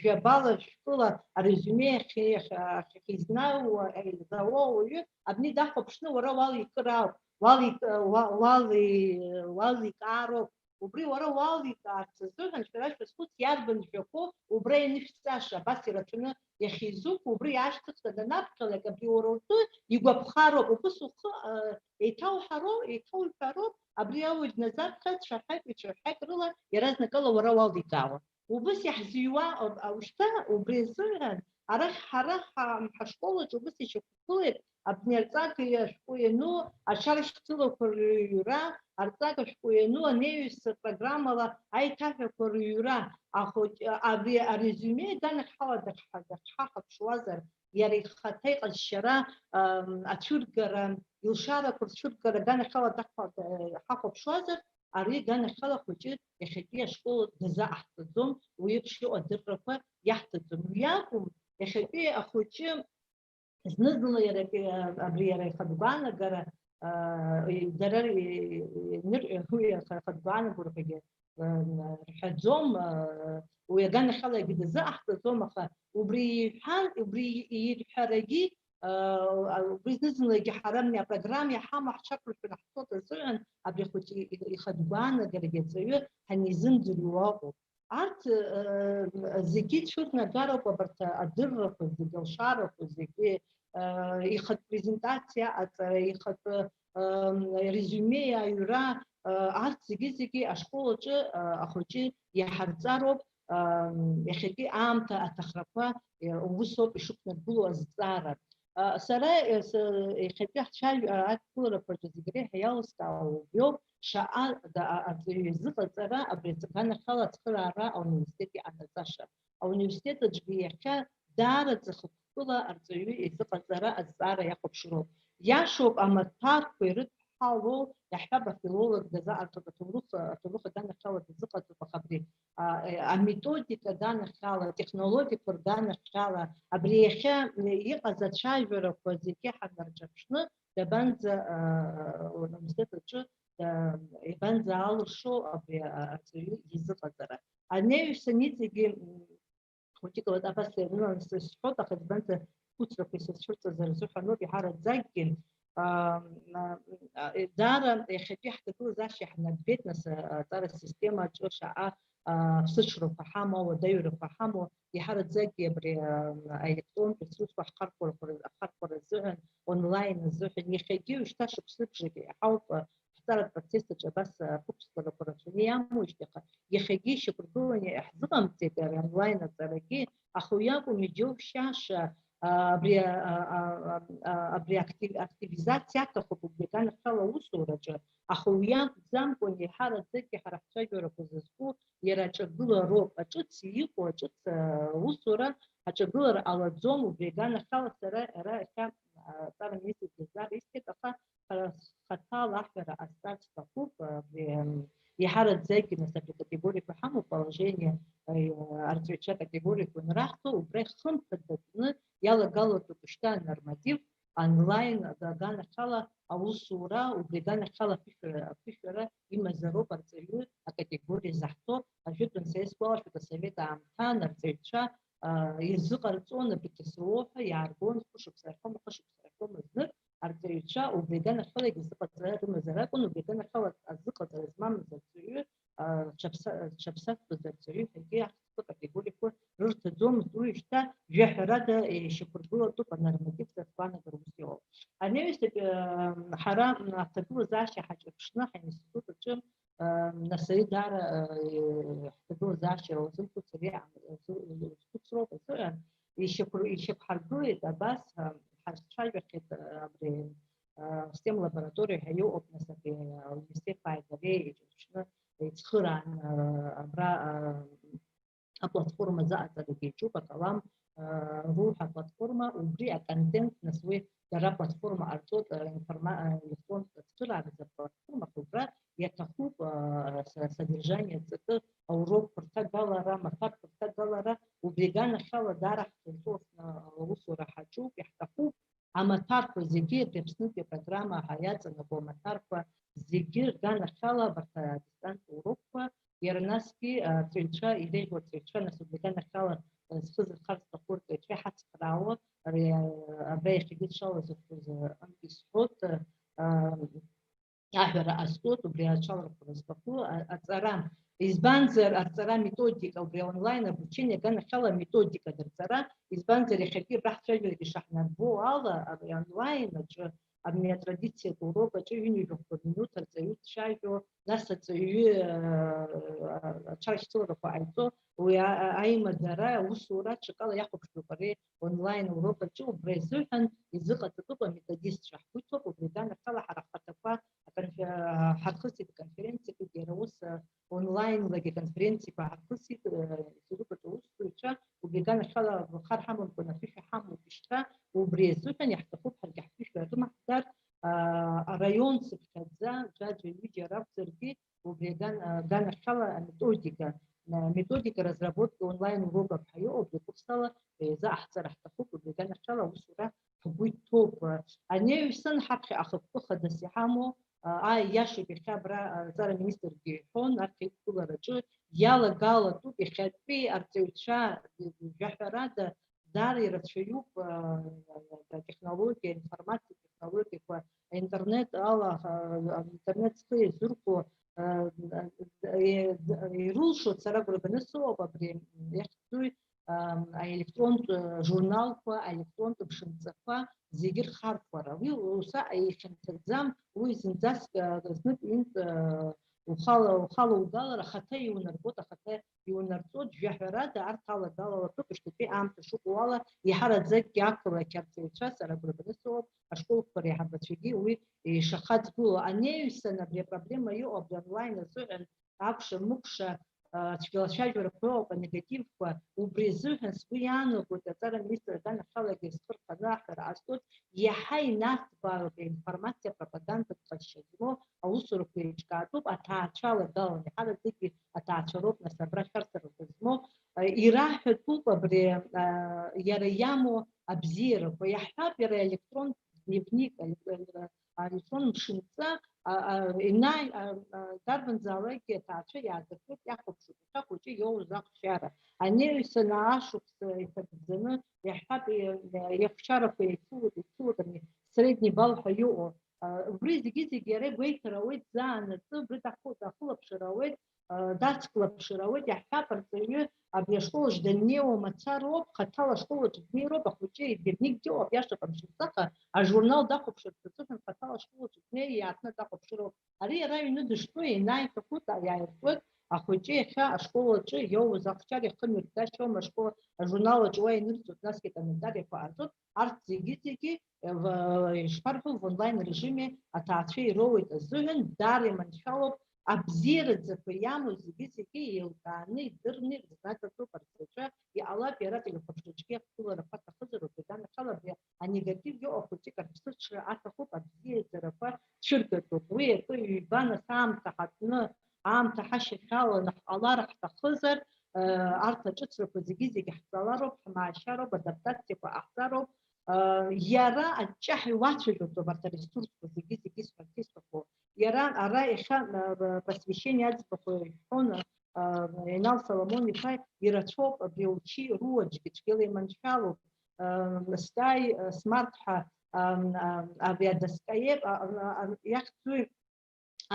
жәабала, шәҟәыла арезиуме ахьизнаууа ауаҩы абни дахәаԥшны уара уаликыр ауп, уаликаароуп. Убри уара уаликаарц азыҳәан шәара шәазхәыц иарбан жәақәоу убра ианышәҵаша, абас ираҭәаны иахьизуқәо, убри ашьҭыхра данаԥхьалак, абри уара утәы игәаԥхароуп, убас ухы еиҭауҳәароуп, абри ауаҩ дназаԥхьаз цәаҳәак рыла иаразнакыла уара уаликаауа. Убас иаҳзиуа ушьҭа убри азыҳәан арахь ҳара ҳашколаҿ убас ишьақәгылеит абни арҵага шәҟәы иану ачаршьцылақәа рыҩра, арҵага шәҟәы иану анеиҩса программала аиҭаҳәақәа рыҩра. Абри арезиуме данахьҳала дахьҳахәаԥшуазар, иара ихаҭа иҟазшьара ацәыргара, илшарақәа рцәыргара данахьала ҳахәаԥшуазар, ари данахьала хәыҷы иахьатәи ашкол дазаҟаҳҵаӡом, уи еиԥш иҟоу адыррақәа иаҳҭаӡом. Уи акәым, иахьатәи ахәыҷы зны-зынла абри иара ихатәгәаанагара, дара уи ихатәгәаанагарақәагьы рҳәаӡом, уи аганахьала егьи дазаҟаҳҵаӡом, аха убри ирҳәарагьы убри зны-зынлагьы ҳара апрограмма иаҳамоу ҳҽақәыршәаны ҳцоит азыҳәан абри ахәыҷ ихатәгәаанагарагьы аҵаҩы ҳанизымӡырҩуа ыҟоуп. Арҭ зегьы цәырнагароуп, абарҭ адыррақәа зегьы, алшарақәа зегьы, ихатә презентациа аҵара, ихатә резиуме аҩра, арҭ зегьы ашкол аҿы ахәыҷы иаҳарҵароуп, иахьатәи аамҭа аҭахрақәа усоуп ишықәнаргыло азҵаара. سراء خبيح شاي أكثر برجزيري هياوس أو يوم شاء زق سراء أبريتكان خلاص خلارا أو نيستي أنا تاشا أو نيستي تجبيها دار تخطولا أرتيوي زق سراء الزارة يقب شروط يشوب أما تار بيرد حاولوا يحب في لول الجزاء تروح دانا خالة زق تبخبري الميثوديك دانا خالة تكنولوجيا دانا خالة أبريخا يقظة شايفرة وزيكي حنرجع شنو دبنز ونمستة يبنز على شو أبري أرتيوي يزق الزرع أنا سنيتي وتيجي وده بس إنه نستشفط أخذ بنت كتر في الشرطة زرزوحة نو بحارة زاكين دار يخفي حتى كل زاشي إحنا بيتنا دار السيستم تشوشة سشرو فحامه ودايرو فحامه يحارة زاكي بري إلكترون بسوس وحقرقر الزهن أونلاين الزهن يخيجي ويشتاش بسبجي حاول اختار بارتيستج بس فوكس كولابوراتورية مشتقة يخيجي شكردوني احضرم تيتر أونلاين الزراكي أخوياكم يجوا شاشة أبري أكتيفيزاتيا كفوبليكان خلا وصورة أخوياك زامكم يحارة زكي حرفتاج ورفزسكو يرجعوا روب أجت سيكو أجت وصورة أجبر على الزوم وبيجان خلا سراء كم ترى ميسي تزار إسكت أخا خطال أحمر أستاذ تقوب يحارة زكي نسبة كاتيجوري فحمو بالجينيا أرتويتشا كاتيجوري ونراحته وبريخ خم خدتنا يلا قالوا تكشتان نورماتيف أونلاين دانا خلا أو صورة وبدانا خلا فيشرة إما زروب أرتويو كاتيجوري زحتو أجد نسيسوا في السبيت عمتان أرتويتشا يزق أرتون بتسروح يعرفون خش بسرقهم مزنر أرتويتشا وبدانا خلا يزق أرتويو مزرعون وبدانا خلا أزق أرزمان مزرعو شبسات بزرعو هي كاتيجوري كور ررت دوم تويشتا جهرة شكربوه توب نرمتيف تفانا دربسيو أنا يستب حرام نعتبره زاشي حاجة بشنا حين السلطة تجم نسيد دار نعتبره زاشي وزنكو سريع سلطة بسرعة يشب حرقوه بس حرشاي بخيط أبري ستيم لابراتوري هيو أبنسا في المستيقى يدري شنا يتخير عن أبرا بلاتفورما زائدة اللي بيشوفها كلام روح بلاتفورما وبريء كونتنت نسوي درا بلاتفورما أرتوت إلكترون تطلع على البلاتفورما كبرى يتخوب سدرجانية تطلع أو روح $1 مكان $1 وبيجانا خلا دارح تنصوص وصو راح تشوف يحتخوب أما تعرف زيجير بيبسنتي برنامج حياتنا نبوم تعرف زيجير جانا خلا بردستان أوروبا يرناسكي تريتشا إليه وتريتشا نسبتنا خلا سخز الخرج تقول تريتشا حتى قراوة أبري خديت شاور سخز أنتي صوت أحبر أسكوت وبريها شاور فرصتكو أترام إزبانزر أترام ميثوديك أو بري أونلاين обучение كان خلا ميثوديك أترام إزبانزر يخلي راح تشغل بشحن بو هذا أبري أونلاين أبني تراديция Европа чего-нибудь в минуту цеют шайбу нас цеют чаще по айто ويا أي مدرسة وصورة شكل يأخذ شغله أونلاين أوروبا شو بريزوهن يزقة تطبق ميثوديست شحوته وبدأنا خلا حركتها كان في حركتي كونفرنسي في جروس أونلاين لقي كونفرنسي في حركتي يزقة توصل وبدأنا خلا بخار حمل كنا في حمل بشتى وبريزوهن يحتفظ حركة فيش لازم أحضر ريون سكتزا جاجي يجي رابطركي وبدأنا خلا методика разработки онлайн-уроков хайо бекурсала за ахцарах тахук бегана шала усура будет топ они усан хакхи ахыпты хадасихамо яши бихабра зара министр гехон архитектура яла гала тут и хатпи артеуча жахарада дари рачуюк технологии информации технологии интернет ала интернет схи зурко يروشوا تسرقوا بنسوا ببري يحطوا إلكترون جورنال فا إلكترون بشنطة زيجر خارج ورا وسا يخنتزام ويزندس نت إنت وخالو وقال حتى يونربوط حتى иунарҵоит жәаҳәарада арҭ алагалалатәуп ишьҭатәи аамҭа шыҟоу ала иҳараӡакгьы ақалақь арҵаҩцәа сара агәра соуп ашколқәа реиҳабацәагьы уи ишахаҵгыло анеҩсан абри апроблема иҟоу абри онлайн азыҳәан акәша-мыкәша цәгьалацәажәарақәа ыҟоуп анегативқәа убри азыҳәан сгәы иаанагоит аҵара министр аганахьалагьы зхырханы аҳәара ҟазҵоит иаҳа инарҭбаауп информациа пропагандатә ҟазшьа змоу аусурақәа еиҿкаатәуп аҭаацәа алагаланы иҳараӡакгьы аҭаацәа роуп нас абра шәарҭарақәа змоу ираҳәатәуп абри иара иамоу абзиарақәа иаҳҳәап иара аелектрон дневник аелектрон мшынҵа дарбанзаалакгьы аҭаацәа иаазыркуеит иахәаԥшуеит иахьа хәыҷы иоуз ахәшьара анеҩсан ашықәса иҭагӡаны иаҳҳәап иахәшьарақәа еицылоит средний балл ҳәа иҟоу убри зегьы иара игәеиҭар ауеит заанаҵы убри дахылаԥшыр ауеит дацклаԥшыр ауеит иаҳҳәап арҵаҩы абри ашколаҿ даннеиуа мацароуп хаҭала ашколаҿ днеироуп ахәыҷы идневникгьы ыҟоуп иашак амшынҵаҟа ажурнал дахәаԥшырц азыҳәан хаҭала ашколаҿ днеи иаартны дахәаԥшыроуп ари иара аҩны дыштәоу ианааиҭаху иааиртуеит ахәыҷы иахьа ашколаҿы иоуз ахәшьара ихы мҩаԥгашьома ашкола ажурналаҿ уа инырҵоит насгьы комментариақәа ҟарҵоит арҭ зегьы ишԥарҳәо онлайн режиме аҭаацәа ироуит азыҳәан даара иманшәалоуп абзиараӡақәа иамоу зегьы еилкааны идырны ирызнагатәуп арҵаҩцәа иҟалап иара ателехәаԥшраҿгьы ахгыларақәа аҭахызароуп иганахьала абри анегатив иҟоу ахәыҷык арԥсыҽра аҭахуп абзиаӡарақәа цәыргатәуп уи акы ҩба нас аамҭа ҳаҭны аамҭа ҳашьахьаланы ҳҟалар ҳҭахызар арҭ аҿыцрақәа зегьы ҳҵалароуп ҳмаашьароуп адаптациақәа ҟаҳҵароуп иара аҷаҳ иуацәажәоит арҭ аресурсқәа зегьы сҳәарҭисҭаху иара ара иахьа просвещение аӡбахә иҳәон Инал Соломон-иԥа ирацәоуп абри учи руаӡәгьы цәгьала иманшәалоуп стай смарт ҳәа абри адаскаиеп иахьӡу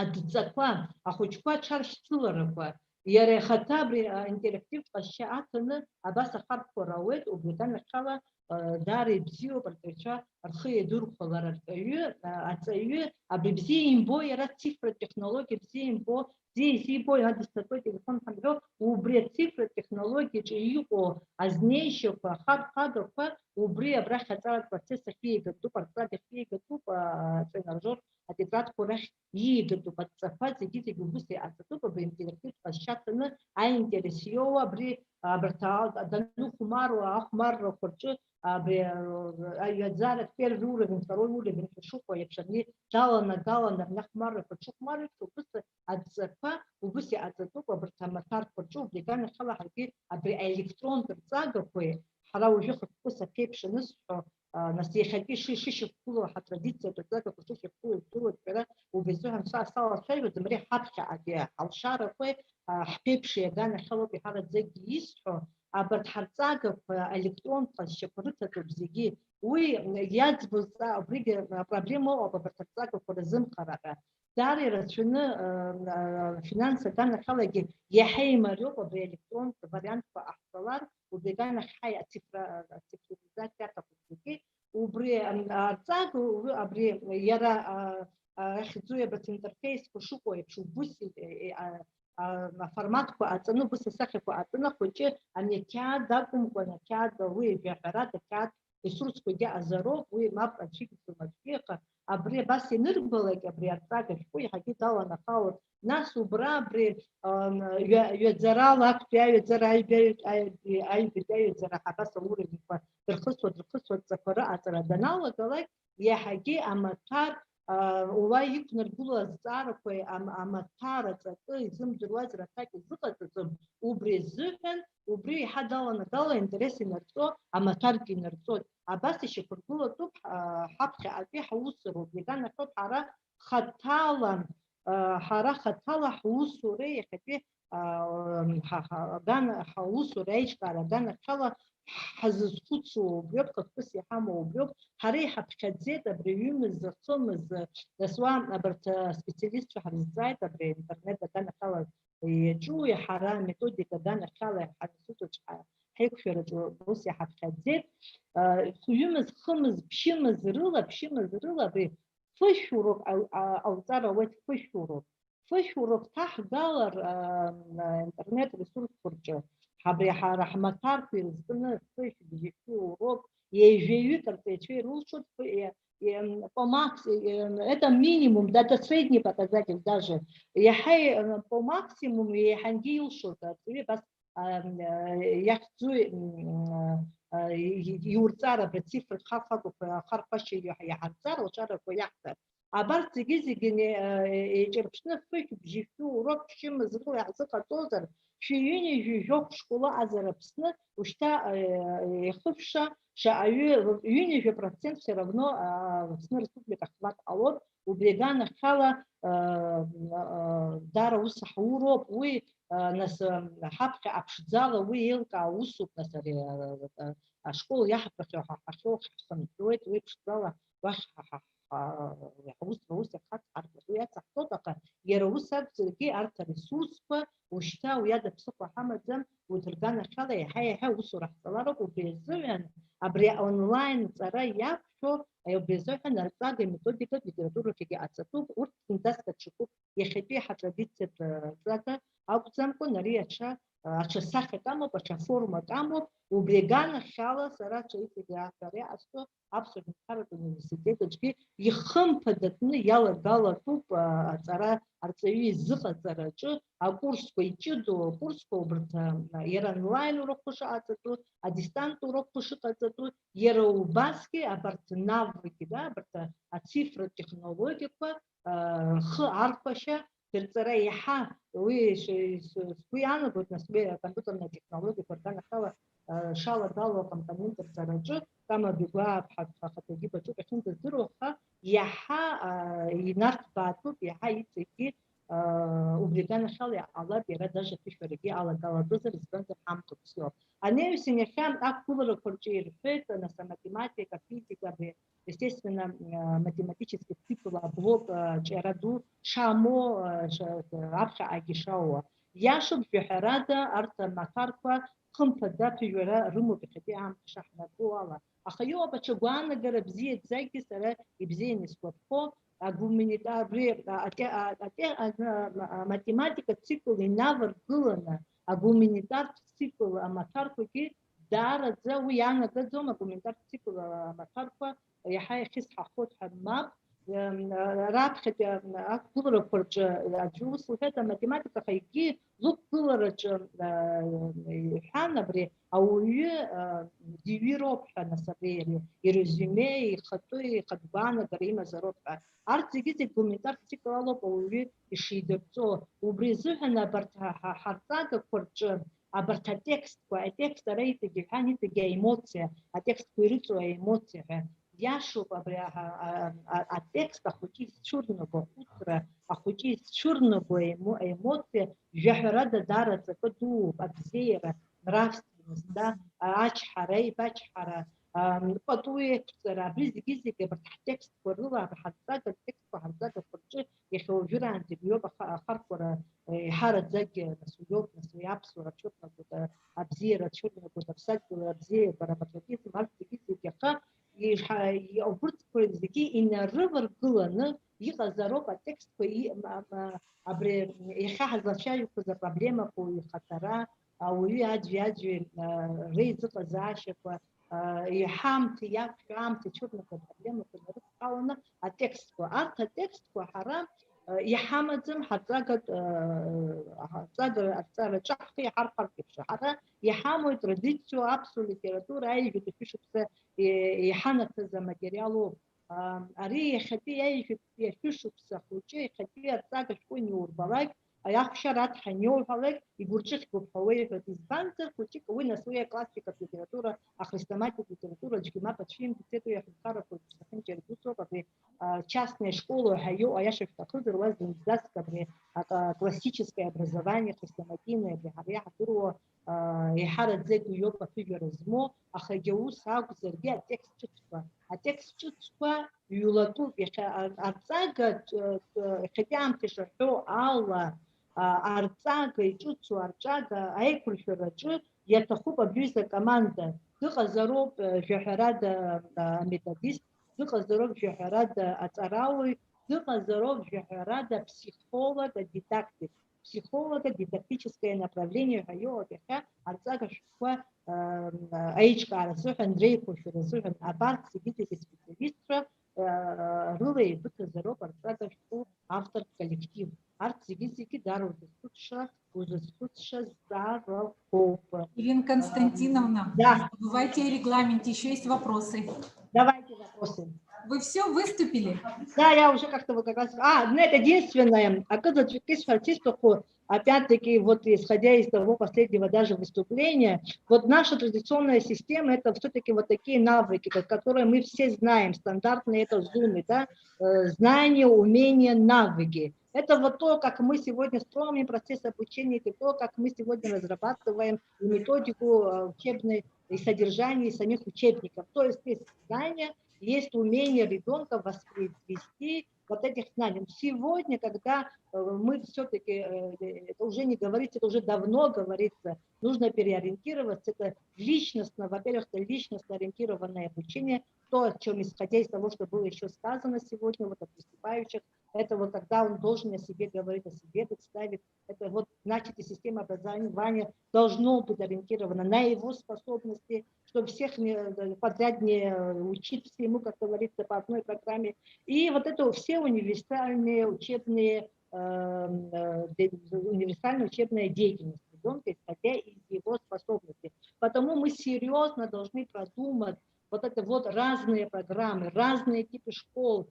адҵақәа ахәыҷқәа аҽаршьцыларақәа иара ихаҭа абри интерактивтә ҟазшьа аҭаны абас ахархәара ауеит убри аганахьала даара ибзиоуп арҵаҩцәа рхы иадырхәалар аҵаҩы абри бзиа имбо иара цифратә технологиа бзиа имбо бзиа изибо адысҭатәоу телефон ҳамҳәо убри ацифратә технологиаҿы иҟоу азнеишьақәа хадақәа убри абрахь аҵаратә процесс ахьиагатәуп арҵага ахьиагатәуп атренажер атетрадқәа рахь иигатәуп аҵақәа зегьы убыс иҟаҵатәуп абри интерактивтә ҟазшьа аҭаны аинтерес иоуа абри абарҭ даныхәмаруа ахәмаррақәа рҿы абри аҩаӡарак первый уровень второй уровень шыҟоу еиԥш абри даланагаланы абри ахәмаррақәа рҿыхәмаруеит убыс аҵақәа убыс иҟаҵатәуп абарҭ амаҭарқәа рҿы убри аганахьала ҳаргьы абри аелектронтә рҵагақәа ҳара уажәы хықәкы саԥеиԥш анысҳәо нас иахьатәи шышьақәгылоу ҳатрадициатә рҵагақәа шышьақәгылоу идыруеит шәара убри азыҳәан салацәажәоӡом ари ҳаԥхьаҟагьы ҳалшарақәа ҳԥеиԥш иаганахьалоуп иҳараӡакгьы исҳәо абарҭ ҳарҵагақәа аелектронтә ҟазшьақәа рыҭатәуп зегьы уи иаӡбоз абригьы апроблема ыҟоуп абарҭ арҵагақәа рзымхараҟьа даара ирацәаны финанс аганахьалагьы иаҳа имариоуп абри аелектронтә вариантқәа ҟаҳҵалар убри аганахь ацифровизациа аҭахуп зегьы убри арҵага абри иара ахьӡу абарҭ интерфейсқәа шыҟоу еиԥш убыс аформатқәа аҵаны убыс асахьақәа аҵаны ахәыҷы ани ақьаад акәымкәан ақьаад уи жәаҳәарада ақьаад ресурсқәагьы аазароуп уи мап ацәигӡом аӡәгьы аха абри абас ианырбалак абри арҵага шәҟәы иаҳагьы даланахалоит нас убра абри ҩаӡарала актәи аҩаӡара аҩбатәи аҩаӡара абас ауровенқәа дырхысуа ҵақәа рыҟаҵара даналагалак иаҳагьы амаҭәар уа иқәнаргыло азҵаарақәа амаҭәар аҵакы изымдыруаз раҭак изыҟаҵаӡом убри азыҳәан убри иаҳа даланагала интерес инарҵо амаҭәаргьы инарҵоит абас ишьақәыргылатәуп ҳаԥхьаҟатәи ҳусуроуп иганахьоуп ҳара хаҭала ҳусура иахьатәи ҳусура аиҿкаара аганахьала ҳазызхәыцуа убриоуп хықәкыс иҳамоу убриоуп ҳара иҳаԥхьаӡеит абри аҩымыз хымыз насуа абарҭ специалистцәа ҳарзҵааит абри интернет аганахьала иаҿу ҳара методика аганахьала ҳинститутаҿ ҳаиқәшәараҿы ус иҳаԥхьаӡеит ҩымыз хымыз ԥшьымыз рыла абри фышәуроуп ҟауҵар ауеит фышәуроуп фышурок тахгалар интернет ресурс фурча хабриха рахматар пирзны фыш урок ежею картече рушут по максимуму, это минимум, да, это средний показатель даже. Я по максимуму я хангил что-то, бас я хочу юрцара цифры харфаку харфаши я харцара учара пояхтар. А бар тигизигине черпшны фык бжифу урок шим згу языка тозар шиюни жук школа азарапсны ушта хыфша шаю юни процент все равно в республика хват алот убегана хала дара усахуро уи нас хапка обшдзала уи елка усуп нас школа я хапка хахо хсан дует уи обшдзала ваш وسط خط عرض ويا تحطك يروسك تلقي عرض ريسورس وشتا ويا بصفة حمد زم وتلقانا خلا هي وصورة صلارك وبيزوين أبري أونلاين ترى يا شو أيو بيزوين نرتاج ميثودية ليتراتورة في أساتوب وتندس تشوف يخطي حتى ديت تلاقى أو تسمكو نريشة عشان سخة كامو عشان فورمة كامو وبيجانا خلا سرا شيء تجاه كريه أستو абсолютно харат университеточки يخم فدتنا يلا قال توب ترى أرتوي زخة ترى شو كورس كويتشدو كورس كوبرت يران لاين وروكوش أتتو أديستانت وروكوش أتتو يرو باسكي أبرت نافركي دا أبرت أتسيفر التكنولوجيا خ عارفة ترى يحا ويش سويانا قلت نسوي كمبيوتر تكنولوجيا فكان خلا شالا دالو كمبيوتر ترى شو كما بيقول حتى تجيب تشوف عشان تزوروها يحا ينارت باتوب يحا يتسكي وبريدان خالي على بيرد даже في فريقي على قلادوزر إسبانيا حام كتسيو. أنا يسمى كم أكبر كورجير فيت на математика, физика, естественно математический цикл блок череду шамо арха агишао. Я шуб جهرادة أرتا مكاركوا خم فدا في جرا رمو بخدي عم شحنة بوالا. أخيوه بتشجعنا جرب زيد زيك سر يبزين سكوبو أقومنيتا بري математика цикл и навык гулана أقومنيتا цикл аматарку ки دار زاوي أنا كذوم أقومنيتا цикл аматарку يحيى خس حخود حماب رابخة أكبر فرج الجوس وهذا математика خيجي زوج كلرج حنا بري أو ديويروب حنا سبيري يرزمي خطوي خدبانة قريمة زروبها أرتيجي تقوميتار تكرالو بوي يشيدرتو وبريزوهنا برتها حرتاق فرج أبرتا تكست وتكست رأيت جهاني تجي إيموتيا التكست كويرتو إيموتيا ياشوب أبريها التكست أخوتي شورنو بوترا أخوتي شورنو بإيموتيا جهرادة دارت كدو أبزيرة نرافستنس دا أشحري بشحرة بطوي كسر بريزي برتح تكست كورلا بحرتاق التكست بحرتاق فرج يخوجر عند بيوب خرقورة حارة زج نسويوب نسويابس ورشوف نقول أبزيرة شورنو نقول أبسط أبزيرة بربطوكيس مالك يخا يأبرت كورزكي إن الربر قلنا يغزروك التكست كوي أبري يخاز شيء كذا проблема كوي خطرة أو يأجي ريزق زاشف يحامت يحامت شوفنا проблема كنا رفعنا التكست وأرت التكست وحرام يحامزم حتلاقت حتلاقت أكثر شخصي حرف كبشة يحامو تراديتشو أبسو ليتراتورة أي جد فيش بس يحنك ذا ماتيريالو أري خدي أي فيش بس خوشي خدي أتلاقت شوي نور بلاك أيخشرات حنيول بلاك يقولك بحوي في إسبانيا خوشي كوي نسوي كلاسيكا ليتراتورة أخرستماتيك ليتراتورة جكما بتشين بتسيتو يخدكارا في السفن جربوسو في частные школы хайо аяшев такой вазин заска при классическое образование христианское при харя хатуро и харат зеку йока фигуризмо ахагеу сак зерге текст чутва юлату арцага хотям тешо алла арцага и чутсу арчага айкульферачу я тахуба близа команда дыхазароб жахарада методист دخل ضرب جهرات أتراوي Духа здоровья рада психолога-дидактик. Психолого-дидактическое направление Хайоотеха, Арцагашква, Аичка, Арцух Андрей Куфер, Арцух Апарт, сидите специалистра, Рылы и Духа здоровья Арцагашку, автор коллектив. Арцигизики дару дискутша, узыскутша здоровья. Ирина Константиновна, Да. не забывайте о регламенте, еще есть вопросы. Давайте вопросы. Вы все выступили? Да, я уже как-то вот как раз... это единственное. Оказывается, опять-таки, вот исходя из того последнего даже выступления, вот наша традиционная система, это все-таки вот такие навыки, которые мы все знаем, стандартные, это зумы, да, знания, умения, навыки. Это вот то, как мы сегодня строим процесс обучения, это то, как мы сегодня разрабатываем и методику учебной, и содержание самих учебников. То есть есть знания, есть умение ребенка воспроизвести вот этих знаний. Сегодня, когда мы все-таки, это уже не говорится, это уже давно говорится, нужно переориентироваться, это личностно, во-первых, это личностно ориентированное обучение, то, о чем, исходя из того, что было еще сказано сегодня, вот от выступающих, это вот когда он должен о себе говорить, о себе представить, это вот, значит, и система образования должно быть ориентирована на его способности, чтобы всех подряд не учить всему, как говорится, по одной программе. И вот это все универсальные учебные, универсальная учебная деятельность ребенка, исходя из его способностей. Потому мы серьезно должны продумать вот это вот разные программы, разные типы школ,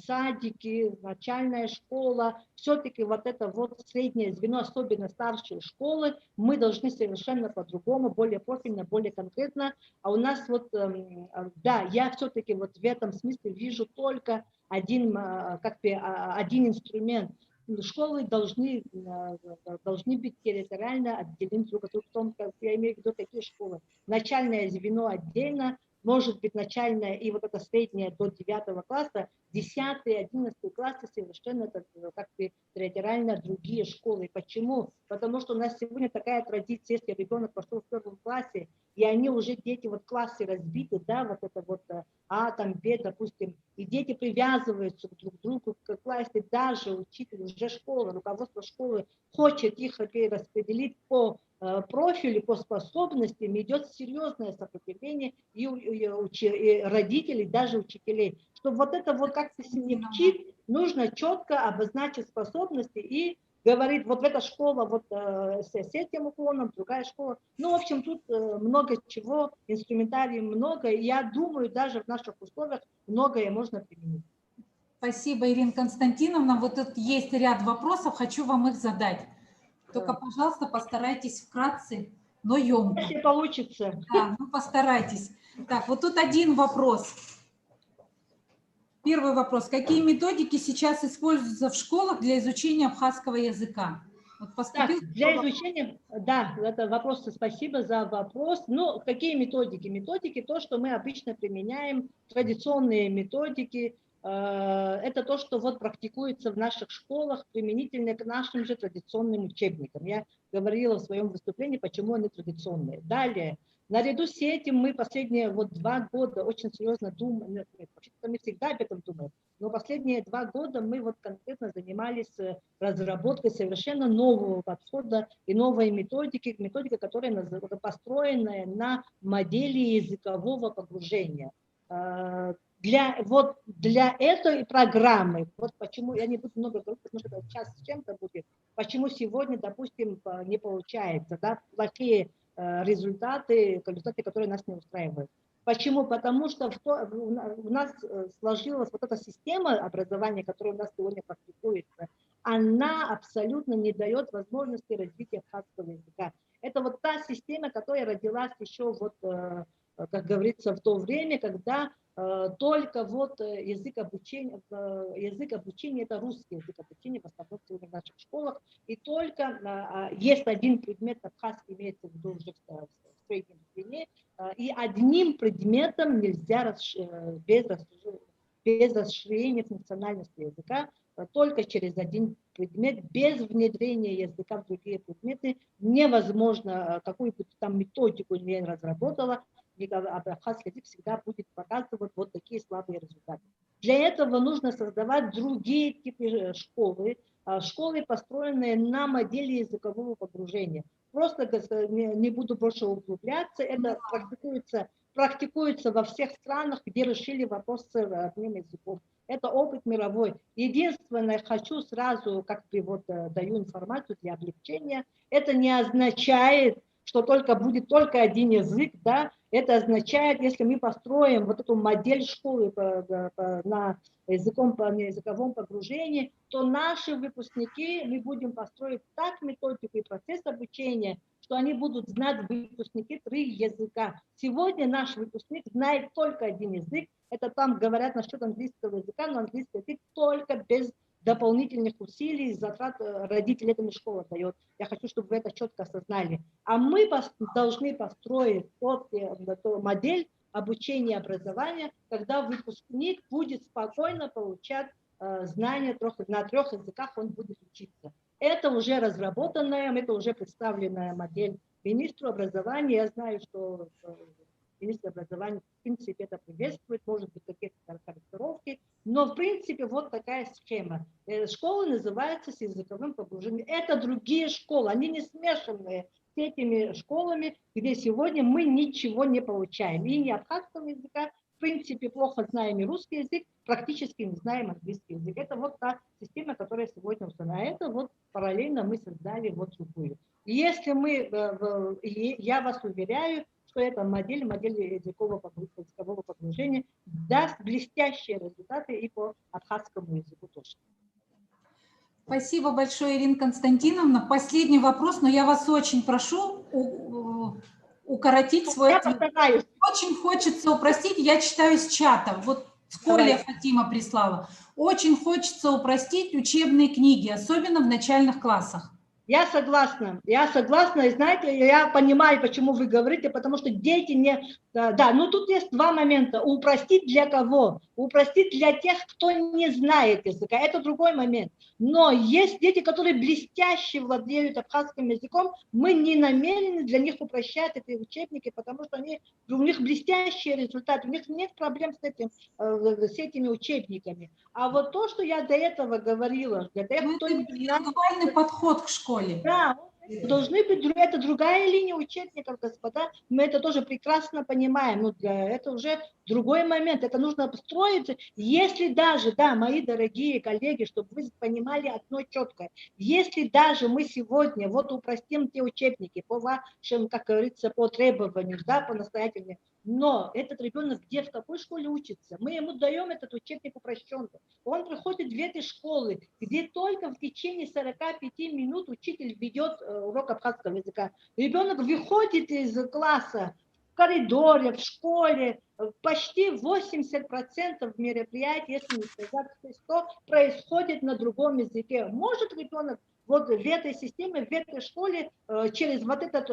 садики, начальная школа, все-таки вот это вот среднее звено, особенно старшие школы, мы должны совершенно по-другому, более профильно, более конкретно. А у нас вот, да, я все-таки вот в этом смысле вижу только один инструмент. Школы должны быть территориально отделены друг от друга. В том, как я имею в виду, какие школы. Начальное звено отдельно, может быть начальное и вот это среднее до 9 класса, 10 и 11 классы совершенно как бы территориально другие школы. Почему? Потому что у нас сегодня такая традиция, если ребенок пошел в 1 классе, и они уже, дети, вот классы разбиты, да, вот это вот А, там, Б, допустим, и дети привязываются друг к другу в классе, даже учитель, уже школа, руководство школы хочет их распределить по профилю, по способностям, идет серьезное сопротивление и родителей, даже учителей. Чтобы вот это вот как-то смягчить, нужно четко обозначить способности и говорит, вот эта школа вот с этим уклоном, другая школа. Ну, в общем, тут много чего, инструментарий много, и я думаю, даже в наших условиях многое можно применить. Спасибо, Ирина Константиновна. Вот тут есть ряд вопросов, хочу вам их задать. Только, пожалуйста, постарайтесь вкратце, но емко. Если получится. Да, ну постарайтесь. Так, вот тут один вопрос. Первый вопрос. Какие методики сейчас используются в школах для изучения абхазского языка? Вот поступил... Так, для изучения, да, это вопрос, спасибо за вопрос. Ну, какие методики? Методики, то, что мы обычно применяем, традиционные методики, это то, что вот практикуется в наших школах применительно к нашим же традиционным учебникам. Я говорила в своем выступлении, почему они традиционные. Далее, наряду с этим мы последние вот 2 года очень серьезно думаем, мы всегда об этом думаем, но последние 2 года мы вот конкретно занимались разработкой совершенно нового подхода и новой методики, методика, которая построена на модели языкового погружения. Для этой программы, вот почему, я не буду много говорить, потому что это час с чем-то будет, почему сегодня, допустим, не получается, да, плохие результаты, которые нас не устраивают. Почему? Потому что у нас сложилась вот эта система образования, которая у нас сегодня практикуется, она абсолютно не дает возможности развития абхазского языка. Это вот та система, которая родилась еще вот, как говорится, в то время, когда только вот язык обучения это русский язык обучения в основном сегодня в наших школах, и только есть один предмет абхазский, имеется в виду уже в среднем звене, и одним предметом нельзя без расширения функциональности языка, только через один предмет, без внедрения языка в другие предметы невозможно, какую-то там методику не разработала, абхазский язык всегда будет показывать вот такие слабые результаты. Для этого нужно создавать другие типы школы, школы, построенные на модели языкового погружения. Просто не буду больше углубляться, это практикуется во всех странах, где решили вопрос с обменом языков. Это опыт мировой. Единственное, хочу сразу, как бы вот даю информацию для облегчения, это не означает, что будет только один язык, да, это означает, если мы построим вот эту модель школы на языковом погружении, то наши выпускники, мы будем построить так методику и процесс обучения, что они будут знать, выпускники, 3 языка. Сегодня наш выпускник знает только один язык, это там говорят насчет английского языка, но английский язык только без дополнительных усилий, затрат родителей этому школа дает. Я хочу, чтобы вы это четко осознали. А мы должны построить модель обучения и образования, когда выпускник будет спокойно получать знания на 3 языках, он будет учиться. Это уже разработанная, это уже представленная модель министру образования. Я знаю, что министр образования в принципе это приветствует, может быть какие-то корректировки, но в принципе вот такая схема. Школа называется с языковым погружением. Это другие школы, они не смешанные с этими школами, где сегодня мы ничего не получаем. И не абхазского языка, в принципе плохо знаем и русский язык, практически не знаем английский язык. Это вот та система, которая сегодня установлена. Это вот параллельно мы создали вот другую. Если я вас уверяю, что эта модель языкового погружения даст блестящие результаты и по абхазскому языку тоже. Спасибо большое, Ирина Константиновна. Последний вопрос, но я вас очень прошу укоротить свой ответ. Постараюсь. Очень хочется упростить, я читаю с чата, вот Коля Фатима прислала. Очень хочется упростить учебные книги, особенно в начальных классах. Я согласна, и знаете, я понимаю, почему вы говорите, потому что дети не... Да, но тут есть 2 момента. Упростить для кого? Упростить для тех, кто не знает языка, это другой момент. Но есть дети, которые блестяще владеют абхазским языком, мы не намерены для них упрощать эти учебники, потому что у них блестящие результаты, у них нет проблем с этими учебниками. А вот то, что я до этого говорила, для тех, кто не знает... Индивидуальный подход к школе. Да, должны быть, это другая линия учебников, господа, мы это тоже прекрасно понимаем, но это уже другой момент, это нужно строиться, если даже, да, мои дорогие коллеги, чтобы вы понимали одно четкое, если даже мы сегодня вот упростим те учебники по вашим, как говорится, по требованиям, да, по настоятельным, но этот ребенок где, в какой школе учится, мы ему даем этот учебник упрощенный, он приходит в эти школы, где только в течение 45 минут учитель ведет урок абхазского языка. Ребенок выходит из класса в коридоре, в школе, почти 80% мероприятий, если не сказать 100, происходит на другом языке. Может ребенок вот в этой системе, в этой школе через вот этот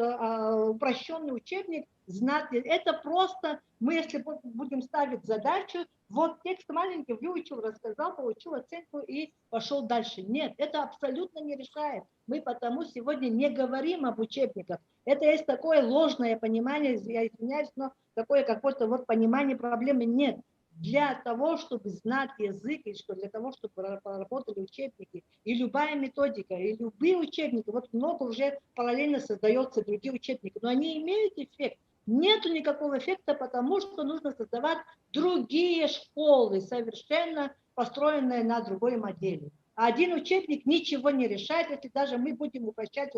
упрощенный учебник знать, это просто, мы если будем ставить задачу, вот текст маленький выучил, рассказал, получил оценку и пошел дальше. Нет, это абсолютно не решает. Мы потому сегодня не говорим об учебниках. Это есть такое ложное понимание, я извиняюсь, но такое какое-то вот понимание проблемы нет. Для того, чтобы знать язык, и что для того, чтобы работали учебники, и любая методика, и любые учебники, вот много уже параллельно создается другие учебники, но они имеют эффект. Нету никакого эффекта, потому что нужно создавать другие школы, совершенно построенные на другой модели. А один учебник ничего не решает, если даже мы будем упрощать,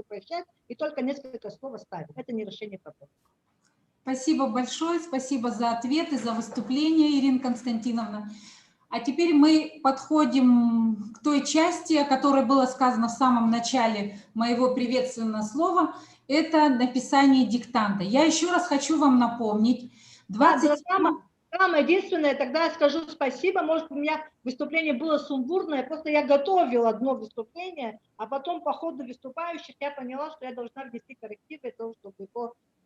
и только несколько слов оставим. Это не решение проблемы. Спасибо большое, спасибо за ответы, за выступление, Ирина Константиновна. А теперь мы подходим к той части, о которой было сказано в самом начале моего приветственного слова. Это написание диктанта. Я еще раз хочу вам напомнить. Там единственное, тогда я скажу спасибо, может у меня выступление было сумбурное, просто я готовила одно выступление, а потом по ходу выступающих я поняла, что я должна внести коррективы для того,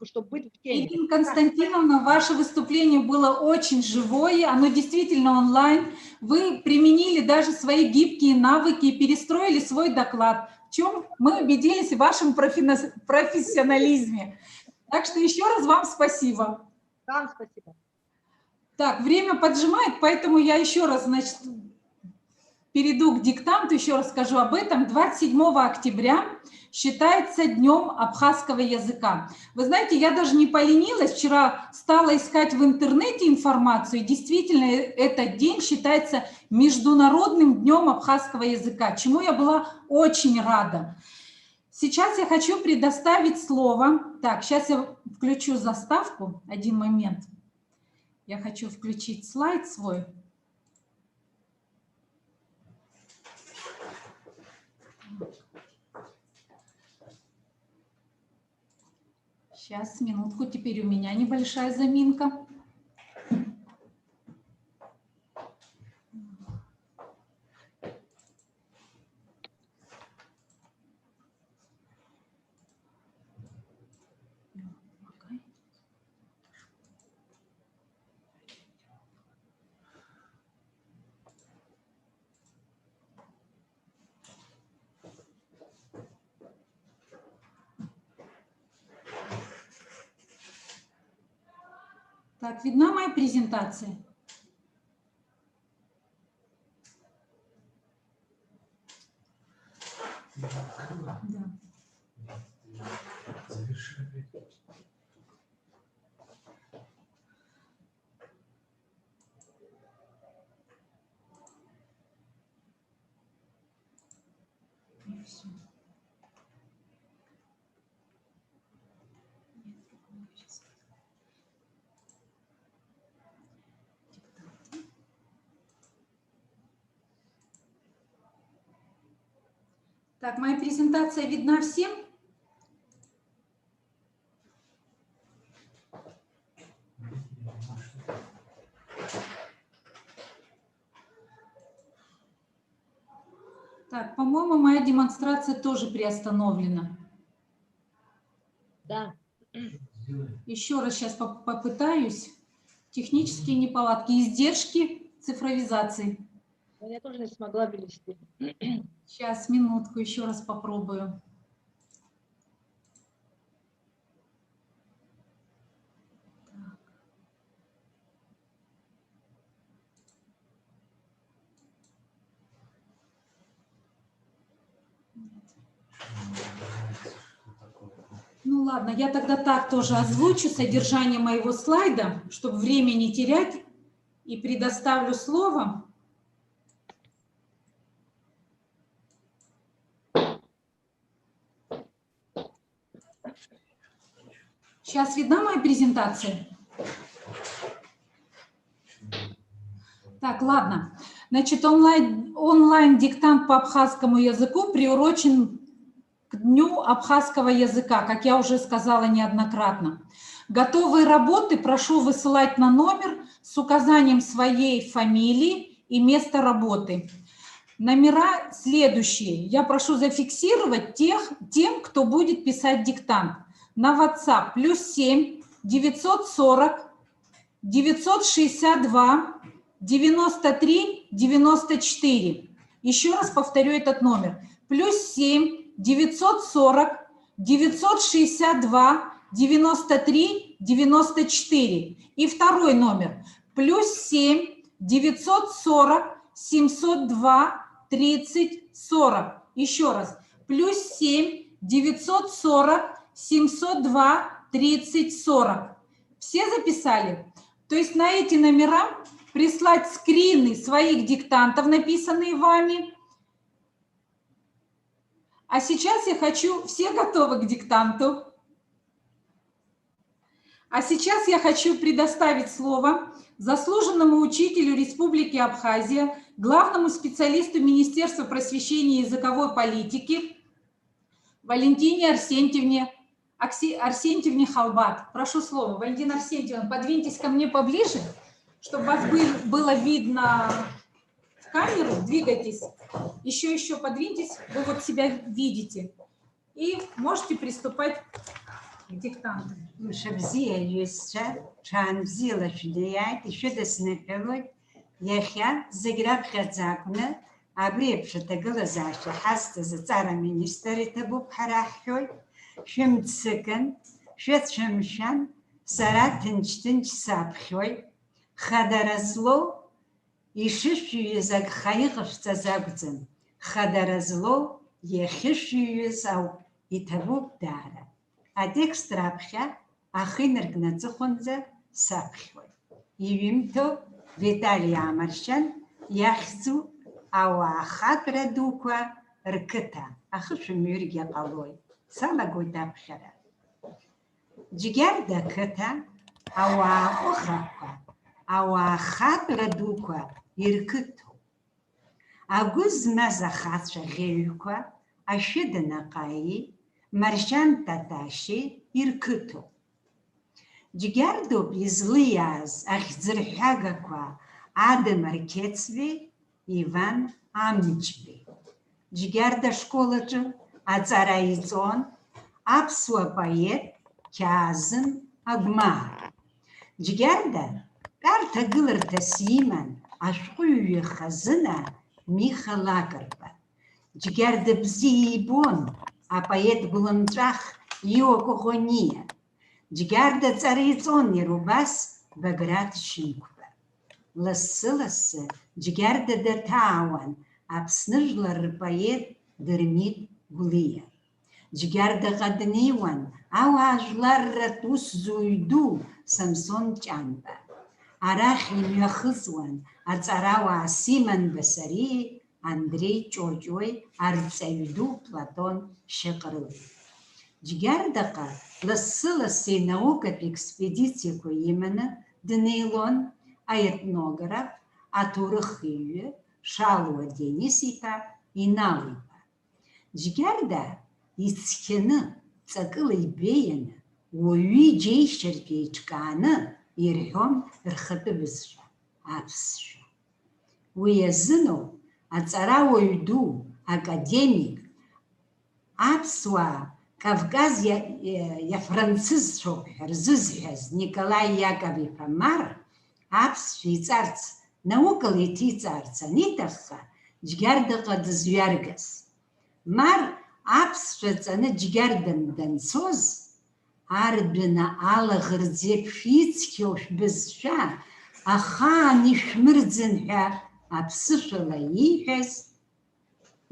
чтобы быть в теме. Ирина Константиновна, ваше выступление было очень живое, оно действительно онлайн. Вы применили даже свои гибкие навыки и перестроили свой доклад, в чем мы убедились в вашем профессионализме. Так что еще раз вам спасибо. Вам спасибо. Так, время поджимает, поэтому я еще раз, значит, перейду к диктанту, еще раз скажу об этом. 27 октября считается днем абхазского языка. Вы знаете, я даже не поленилась, вчера стала искать в интернете информацию, и действительно этот день считается Международным днем абхазского языка, чему я была очень рада. Сейчас я хочу предоставить слово. Так, сейчас я включу заставку. Один момент. Я хочу включить слайд свой. Сейчас, минутку, теперь у меня небольшая заминка. Так, видна моя презентация? Да. И всё. Так, моя презентация видна всем? Так, по-моему, моя демонстрация тоже приостановлена. Да. Еще раз сейчас попытаюсь. Технические неполадки, издержки цифровизации. Я тоже не смогла вывести. Сейчас, минутку, еще раз попробую. Ну ладно, я тогда так тоже озвучу содержание моего слайда, чтобы время не терять, и предоставлю слово. Сейчас видна моя презентация? Так, ладно. Значит, онлайн-диктант по абхазскому языку приурочен к Дню абхазского языка, как я уже сказала неоднократно. Готовые работы прошу высылать на номер с указанием своей фамилии и места работы. Номера следующие. Я прошу зафиксировать тем, кто будет писать диктант. На WhatsApp +7 940 962 93 94. Еще раз повторю этот номер. +7 940 962 93 94. И второй номер. +7 940 702 30 40. Еще раз. +7 940 702 30 40. Все записали? То есть на эти номера прислать скрины своих диктантов, написанные вами. А сейчас я хочу... Все готовы к диктанту? А сейчас я хочу предоставить слово заслуженному учителю Республики Абхазия, главному специалисту Министерства просвещения и языковой политики Валентине Арсентьевне Халбат. Прошу слово. Валентина Арсентьевна, подвиньтесь ко мне поближе, чтобы вас было видно в камеру. Двигайтесь. Еще подвиньтесь. Вы вот себя видите. И можете приступать к диктанту. Мшабзия юсша, чанбзила шудеяйт, еще деснекелой, яхя, заграб хадзакуна, абрепша тагалазаша, хаста за цара министери табу парахой, шемцекен, шет шемшан, сара ҭынч-ҭынч саԥхьоит, хадара злоу ишышәиҩыз агха иҟашәҵаз акәӡам, хадара злоу иахьышәиҩыз ауп, иҭабуп даара. Атекст раԥхьа ахы инаркны аҵыхәанӡа саԥхьоит. Иҩымҭоу Витали Амаршьан иахьӡу ауаа хатәра дуқәа рқыҭа. Ахышәымҩыргьы ҟалоит. Салагоит аԥхьара. Џьгьарда ақыҭа ауаа ҟәыӷақәа, ауаа хатәра дуқәа ирқыҭоуп. Агәы змаз ахацәа ӷьеҩқәа ашәыда наҟааи, Маршьан Таташьи ирқыҭоуп. Џьгьардоуп излиааз ахьӡырҳәагақәа Адамыр Қьецбеи, Иван Амҷбеи. Џьгьарда ашколаҿы аҵара иҵон аԥсуа поет Қьаазым Агәмаа. Џьгьарда тәарҭагыларҭас иман ашәҟәыҩҩы хазына Миха Лакрба. Џьгьарда бзиа ибон апоет гәлымҵәах Ио Коӷониа. Џьгьарда ҵара иҵон иара убас Баграт Шьынқәба. Лассы-лассы Џьгьарда даҭаауан Аԥсны жәлар рпоет Дырмит Гәлиа. Џьгьардаҟа днеиуан ауаа жәларратә усзуҩ ду Самсон Ҷанба. Арахь имҩахыҵуан аҵарауаа Симон Басариеи, Андреи Ҷоҷуеи, арҵаҩ ду Платон Шьаҟрылеи. Џьгьардаҟа лассы-лассы инаукатә експедициақәа иманы днеилон аетнограф, аҭоурыхиҩы Шалуа Денис-иԥа Инал-иԥа. Џьгьарда ицқьаны, ҵакыла ибеианы, уаҩы иџьеишьартә еиҿкааны ирҳәон рхатәы бызшәа, аԥсшәа. Уи азыноуп аҵарауаҩ ду, академик, аԥсуаа Кавказ иафранцызцәоуп ҳәа рзызҳәаз Николаи Иаков-иԥа Мар аԥсшәа иҵарц, наукала иҭиҵаарц аниҭахха, Џьгьардаҟа дызҩаргаз. Мар аԥсшәа ҵаны Џьгьардан данцоз, ардәына алаӷырӡ еиԥш ицқьоу шәбызшәа ахаан ишәмырӡын ҳәа аԥсышәала ииҳәаз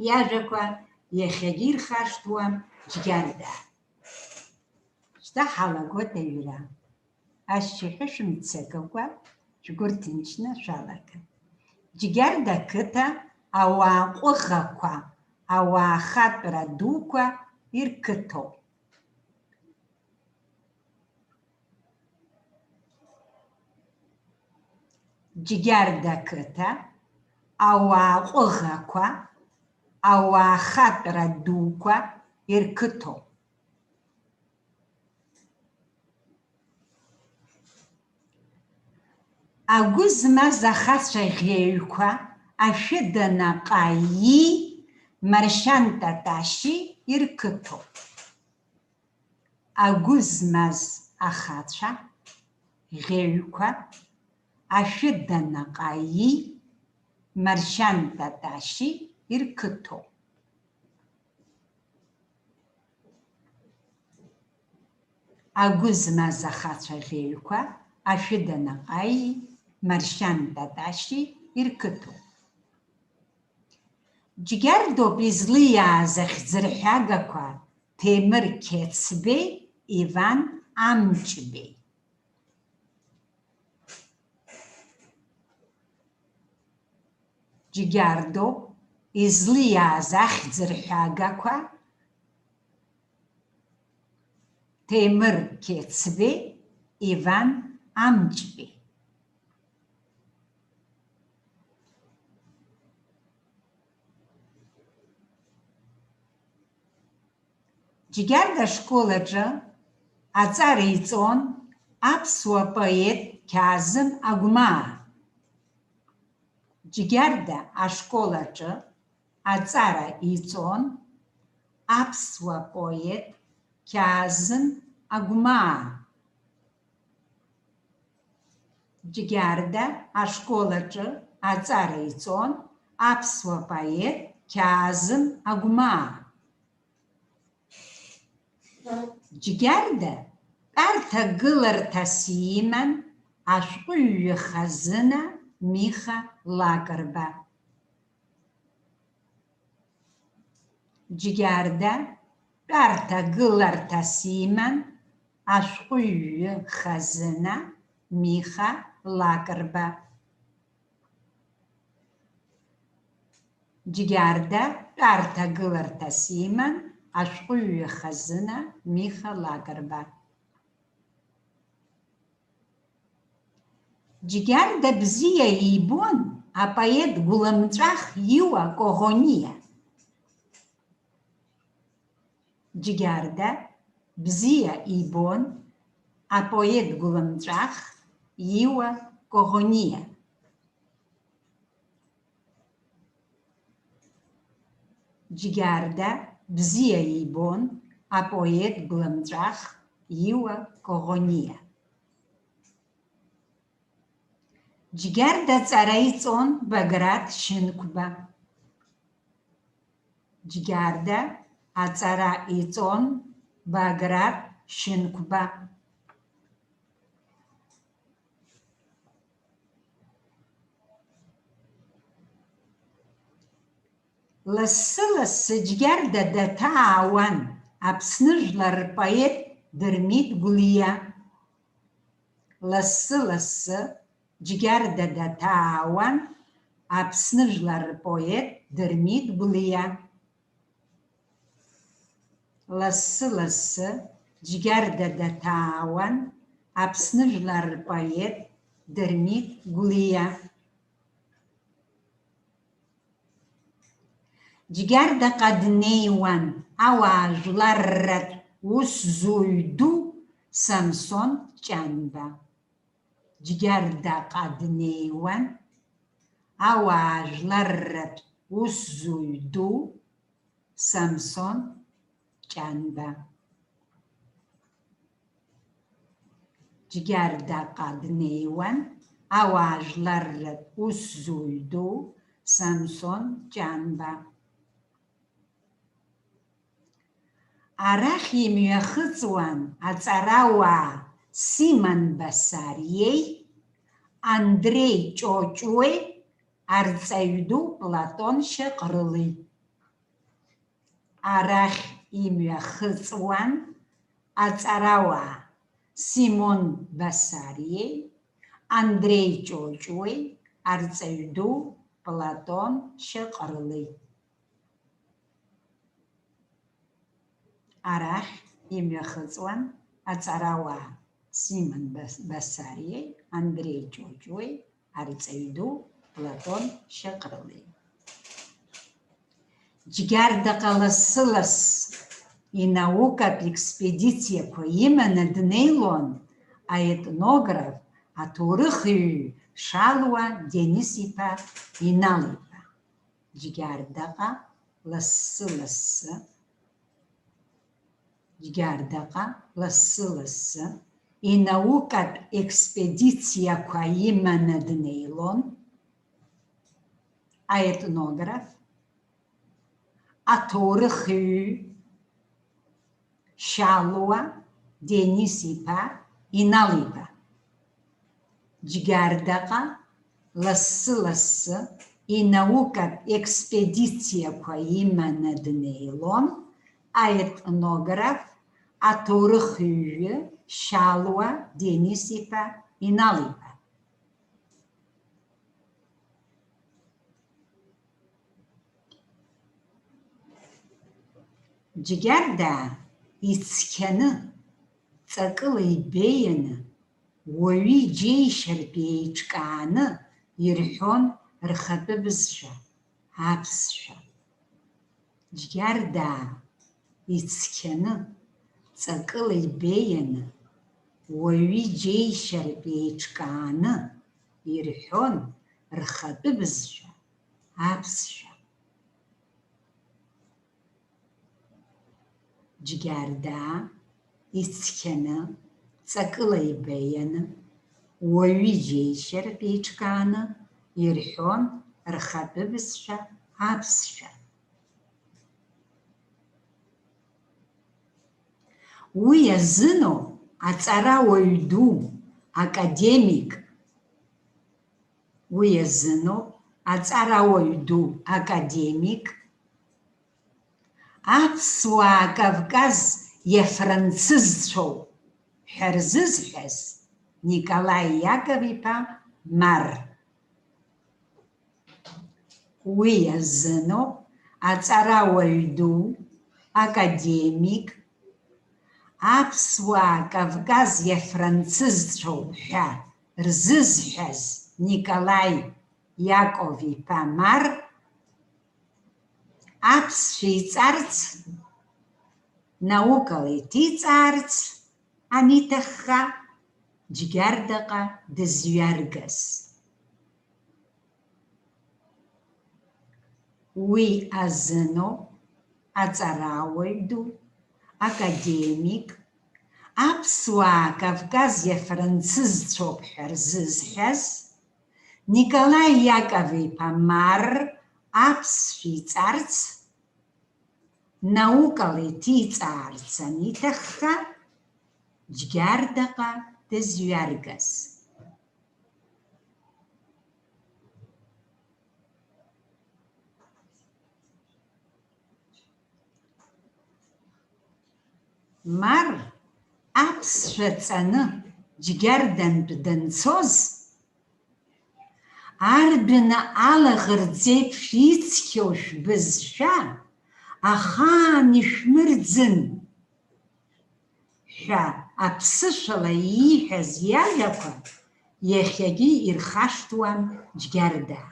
иажәақәа иахьагьы ирхашҭуам Џьгьарда. Шьҭа ҳалагоит аҩра. Ашьшьыҳәа шәымццакыкәа шәгәы рҭынчны шәалаган. Џьгьарда ақыҭа ауаа ҟәыӷақәа, ауаа хатәра дуқәа ирқыҭоуп. Џьгьарда ақыҭа ауаа ҟәыӷақәа, ауаа хатәра дуқәа ирқыҭоуп. Агәы змаз ахацәа ӷьеҩқәа ашәыда наҟааи, Маршьан Таташьи ирқыҭоуп. Агәы змаз ахацәа ӷьеҩқәа ашәыда наҟааи, Маршьан Таташьи ирқыҭоуп. Агәы змаз ахацәа ӷьеҩқәа ашәыда наҟааи, Маршьан Таташьи ирқыҭоуп. Џьгьардоуп излиааз ахьӡырҳәагақәа Ҭемыр Қьецбеи, Иван Амҷбеи. Џьгьардоуп излиааз ахьӡырҳәагақәа Ҭемыр Қьецбеи, Иван Амҷбеи. Џьгьарда ашколаҿы аҵара иҵон аԥсуа поет Қьаазым Агәмаа. Џьгьарда ашколаҿы аҵара иҵон аԥсуа поет Қьаазым Агәмаа. Џьгьарда ашколаҿы аҵара иҵон аԥсуа поет Қьаазым Агәмаа. Џьгьарда Тәарҭагыларҭас иман ашәҟәыҩҩы хазына Миха Лакрба. Џьгьарда тәарҭагыларҭас иман ашәҟәыҩҩы хазына Миха Лакрба. Џьгьарда тәарҭагыларҭас иман ашәҟәыҩҩы хазына Миха Лакрба. Џьгьарда бзиа ибон апоет Гәлымҵәах Иуа Коӷониа. Џьгьарда бзиа ибон апоет Гәлымҵәах Иуа Коӷониа. Џьгьарда бзиа ибон апоет Гәлымҵәах Иуа Коӷониа. Џьгьарда ҵара иҵон Баграт Шьынқәба. Џьгьарда аҵара иҵон Баграт Шьынқәба. Лассы-лассы Џьгьарда даҭаауан Аԥсны жәлар рпоет Дырмит Гәлиа. Лассы-лассы Џьгьарда даҭаауан Аԥсны жәлар рпоет Дырмит Гәлиа. Лассы-лассы Џьгьарда даҭаауан Аԥсны жәлар рпоет Дырмит Гәлиа. Џьгьардаҟа днеиуан ауаа жәларратә усзуҩ ду Самсон Ҷанба. Џьгьардаҟа днеиуан ауаа жәларратә усзуҩ ду Самсон Ҷанба. Џьгьардаҟа днеиуан ауаа жәларратә усзуҩ ду Самсон Ҷанба. Арахь имҩахыҵуан аҵарауаа Симон Басариеи, Андреи Ҷоҷуеи, арҵаҩ ду Платон Шьаҟрылеи. Арахь имҩахыҵуан аҵарауаа Симон Басариеи, Андреи Ҷоҷуеи, арҵаҩ ду Платон Шьаҟрылеи. Арахь имҩахыҵуан аҵарауаа Симон Басариеи, Андреи Ҷоҷуеи, арҵаҩ ду Платон Шьаҟрылеи. Џьгьардаҟа лассы-ласс инаукатә експедициақәа иманы днеилон аетнограф, аҭоурыхҩҩ Шалуа Денис-иԥа Инал-иԥа. Џьгьардаҟа лассы-лассы Џьгьардаҟа лассы-лассы инаукатә експедициақәа иманы днеилон аетнограф, аҭоурыхҩҩ Шалуа Денис-иԥа Инал-иԥа. Џьгьардаҟа лассы-лассы инаукатә експедициақәа иманы днеилон аетнограф, аҭоурыхҩҩы Шалуа Денис-иԥа Инал-иԥа. Џьгьарда ицқьаны, ҵакыла ибеианы, уаҩы иџьеишьартә еиҿкааны ирҳәон рхатәы бызшәа, аԥсшәа. Џьгьарда ицқьаны, ҵакыла ибеианы, уаҩы иџьеишьартә еиҿкааны ирҳәон рхатәы бызшәа, аԥсшәа. Џьгьарда ицқьаны, ҵакыла ибеианы, уаҩы иџьеишьартә еиҿкааны ирҳәон рхатәы бызшәа, аԥсшәа. Уи азыноуп аҵарауаҩ ду, академик, уи азыноуп, аҵарауаҩ ду, академик, аԥсуаа Кавказ иафранцызцәоуп ҳәа рзызҳәаз Николаи Иаков-иԥа Мар. Уи азыноуп, аҵарауаҩ ду, академик, аԥсуаа Кавказ иафранцызцәоуп ҳәа рзызҳәаз Николаи Иаков-иԥа Мар аԥсшәа иҵарц, наукала иҭиҵаарц аниҭахха Џьгьардаҟа дызҩаргаз. Уи азыноуп, аҵарауаҩ ду, академик, аԥсуаа Кавказ иафранцызцәоуп ҳәа рзызҳәаз Николаи Иаков-иԥа Мар аԥсшәа иҵарц, наукала иҭиҵаарц аниҭахха Џьгьардаҟа дызҩаргаз. Мар аԥсшәа ҵаны Џьгьардантә данцоз, ардәына алаӷырӡеиԥш ицқьоу шәбызшәа ахаан ишәмырӡын ҳәа аԥсышәала ииҳәаз иажәақәа иахьагьы ирхашҭуам Џьгьарда.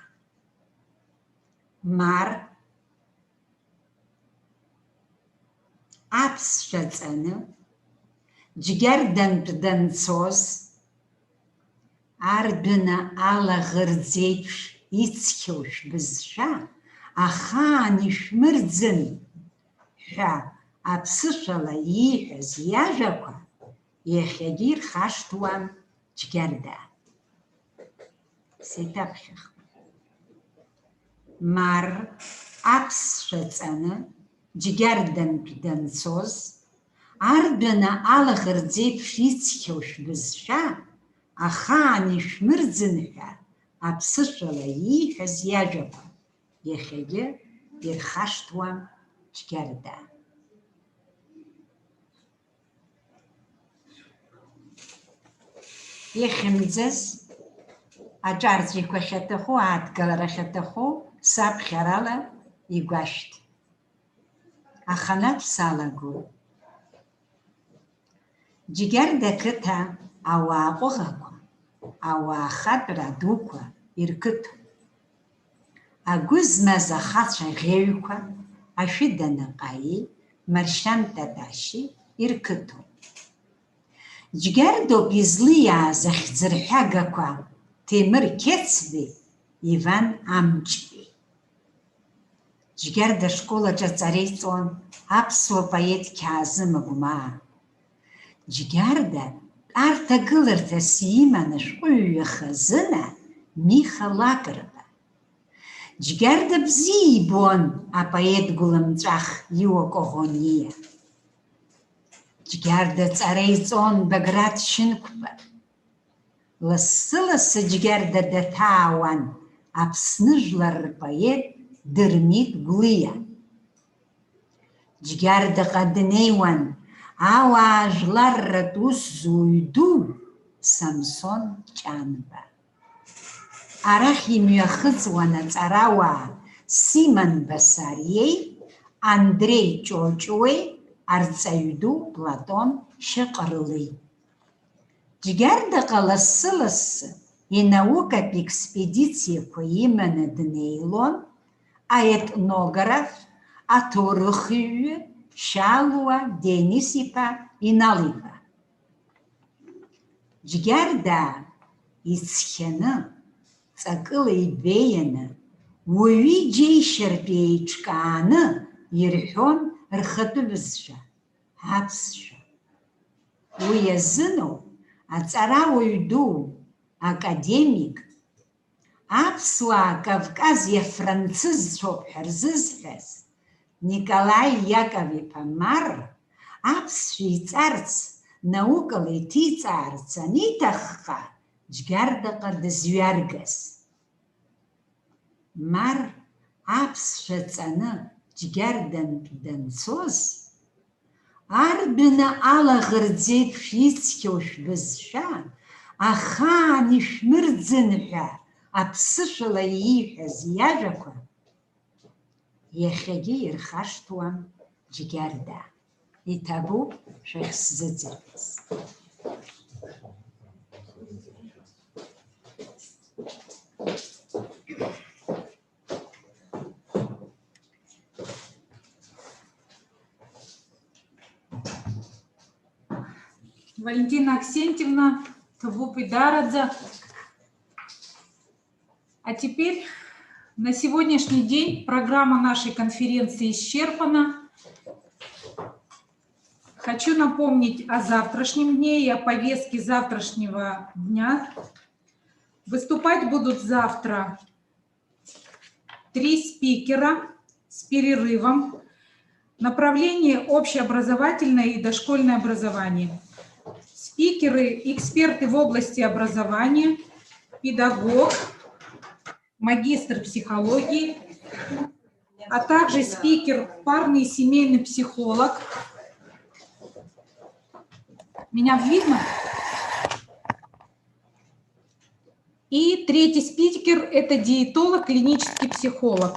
Мар аԥсшәа ҵаны Џьгьардантә данцоз, ардәына алаӷырӡеиԥш ицқьоу шәбызшәа ахаан ишәмырӡын ҳәа аԥсышәала ииҳәаз иажәақәа иахьагьы ирхашҭуам Џьгьарда. Сеиҭаԥхьах. Мар аԥсшәа ҵаны Џьгьардантә данцоз, ардәына алаӷырӡеиԥш ицқьоу шәбызшәа ахаан ишәмырӡын ҳәа аԥсышәала ииҳәаз иажәақәа иахьагьы ирхашҭуам Џьгьарда. Ихьымӡаз, аҿарҵәиқәа ахьаҭаху, ааҭгалара ахьаҭаху саԥхьарала игәашәҭ. Аханатә салагоит. Џьгьарда ақыҭа ауаа ҟәыӷақәа, ауаа хатәра дуқәа ирқыҭоуп. Агәы змаз ахацәа ӷьеҩқәа, Ашәыда Наҟаи, Маршьан Таташьи ирқыҭоуп. Џьгьардоуп излиааз ахьӡырҳәагақәа Ҭемыр Қьецбеи, Иван Амҷбеи. Џьгьарда ашколаҿы аҵара иҵон аԥсуа поет Қьаазым Агәмаа. Џьгьарда арҭагыларҭас иман ашәҟәыҩҩы хазына Миха Лакрба. Џьгьарда бзиа ибон апоет Гәлымҵәах Иуа Коӷониа. Џьгьарда ҵара иҵон Баграт Шьынқәба. Лассы-лассы Џьгьарда даҭаауан Аԥсны жәлар рпоет Дырмит Гәлиа. Џьгьардаҟа днеиуан ауаа жәларратә усзуҩ ду Самсон Ҷанба. Арахь имҩахыҵуан аҵарауаа Симон Басариеи, Андреи Ҷоҷуеи, арҵаҩ ду Платон Шьыҟрылеи. Џьгьардаҟа лассы-лассы инаукатә експедициақәа иманы днеилон аетнограф, аҭоурыхҩҩы Шьалуа Денис-иԥа Инал-иԥа. Џьгьарда ицхьаны, ҵакыла ибеианы, уаҩы иџьеишьартә еиҿкааны ирҳәон рхатәы бызшәа, аԥсшәа. Уи азыноуп аҵарауаҩ ду, академик, аԥсуаа Кавказ иафранцызцәоуп ҳәа рзызҳәаз Николаи Иаков-иԥа Мар аԥсшәа иҵарц, наукала иҭиҵаарц аниҭахха, џьгьардаҟа дызҩаргаз. Мар аԥсшәа ҵаны џьгьардантә данцоз, ардәына алаӷырӡеиԥш ицқьоу шәбызшәа, ахаан ишәмырӡын ҳәа аԥсышәала ииҳәаз иажәақәа иахьагьы ирхашҭуам џьгьарда. Иҭабуп шәахьсзыӡырҩыз. Валентина Аксентьевна, Табуп Идарадзе. А теперь на сегодняшний день программа нашей конференции исчерпана. Хочу напомнить о завтрашнем дне и о повестке завтрашнего дня. Выступать будут завтра 3 спикера с перерывом. Направление общеобразовательное и дошкольное образование. Спикеры, эксперты в области образования, педагог, магистр психологии, а также спикер, парный семейный психолог. Меня видно? И 3-й спикер – это диетолог, клинический психолог.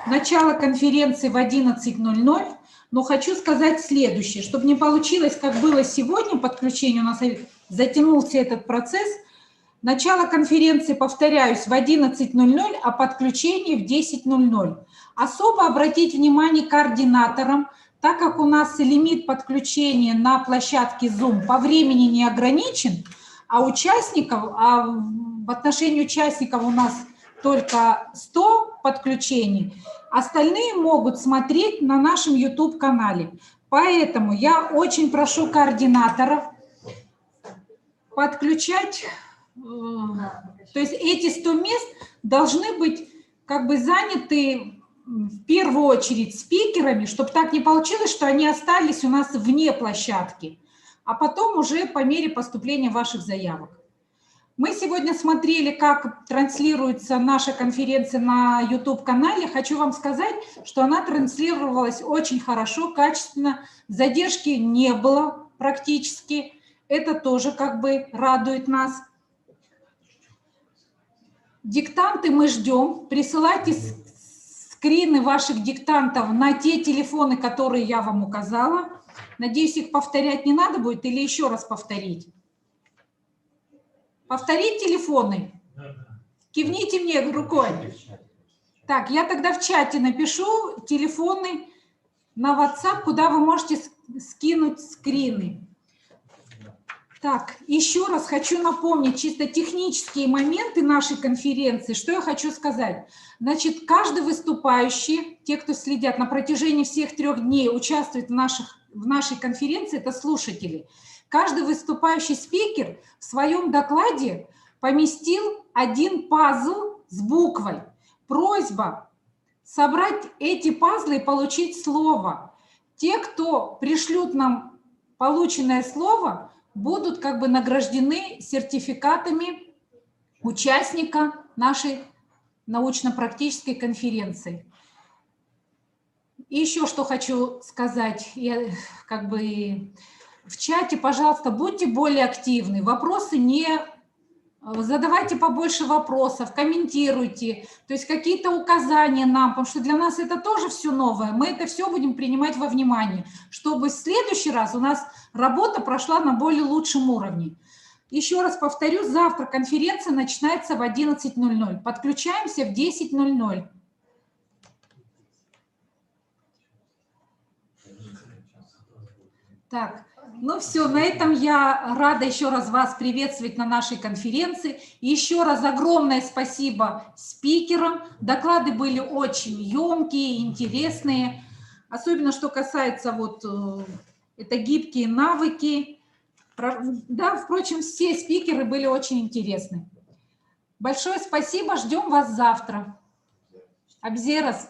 Начало конференции в 11:00. Но хочу сказать следующее, чтобы не получилось, как было сегодня, подключение у нас затянулся этот процесс. Начало конференции, повторяюсь, в 11:00, а подключение в 10:00. Особо обратить внимание координаторам, так как у нас лимит подключения на площадке Zoom по времени не ограничен, а в отношении участников у нас только 100 подключений, остальные могут смотреть на нашем YouTube-канале. Поэтому я очень прошу координаторов подключать, то есть эти 100 мест должны быть как бы заняты в первую очередь спикерами, чтобы так не получилось, что они остались у нас вне площадки, а потом уже по мере поступления ваших заявок. Мы сегодня смотрели, как транслируется наша конференция на YouTube-канале. Хочу вам сказать, что она транслировалась очень хорошо, качественно. Задержки не было практически. Это тоже как бы радует нас. Диктанты мы ждем. Присылайте скрины ваших диктантов на те телефоны, которые я вам указала. Надеюсь, их повторять не надо будет или еще раз повторить? Повторить телефоны? Кивните мне рукой. Так, я тогда в чате напишу телефоны на WhatsApp, куда вы можете скинуть скрины. Так, еще раз хочу напомнить чисто технические моменты нашей конференции. Что я хочу сказать? Значит, каждый выступающий, те, кто следят на протяжении всех 3 дней, участвует в нашей конференции, это слушатели. Каждый выступающий спикер в своем докладе поместил 1 пазл с буквой. Просьба собрать эти пазлы и получить слово. Те, кто пришлют нам полученное слово, будут как бы награждены сертификатами участника нашей научно-практической конференции. И еще что хочу сказать, я как бы... В чате, пожалуйста, будьте более активны. Вопросы не... Задавайте побольше вопросов, комментируйте. То есть какие-то указания нам, потому что для нас это тоже все новое. Мы это все будем принимать во внимание, чтобы в следующий раз у нас работа прошла на более лучшем уровне. Еще раз повторю, завтра конференция начинается в 11:00. Подключаемся в 10:00. Так. Ну все, на этом я рада еще раз вас приветствовать на нашей конференции. Еще раз огромное спасибо спикерам. Доклады были очень емкие, интересные. Особенно, что касается вот это гибкие навыки. Да, впрочем, все спикеры были очень интересны. Большое спасибо, ждем вас завтра. Абзерас.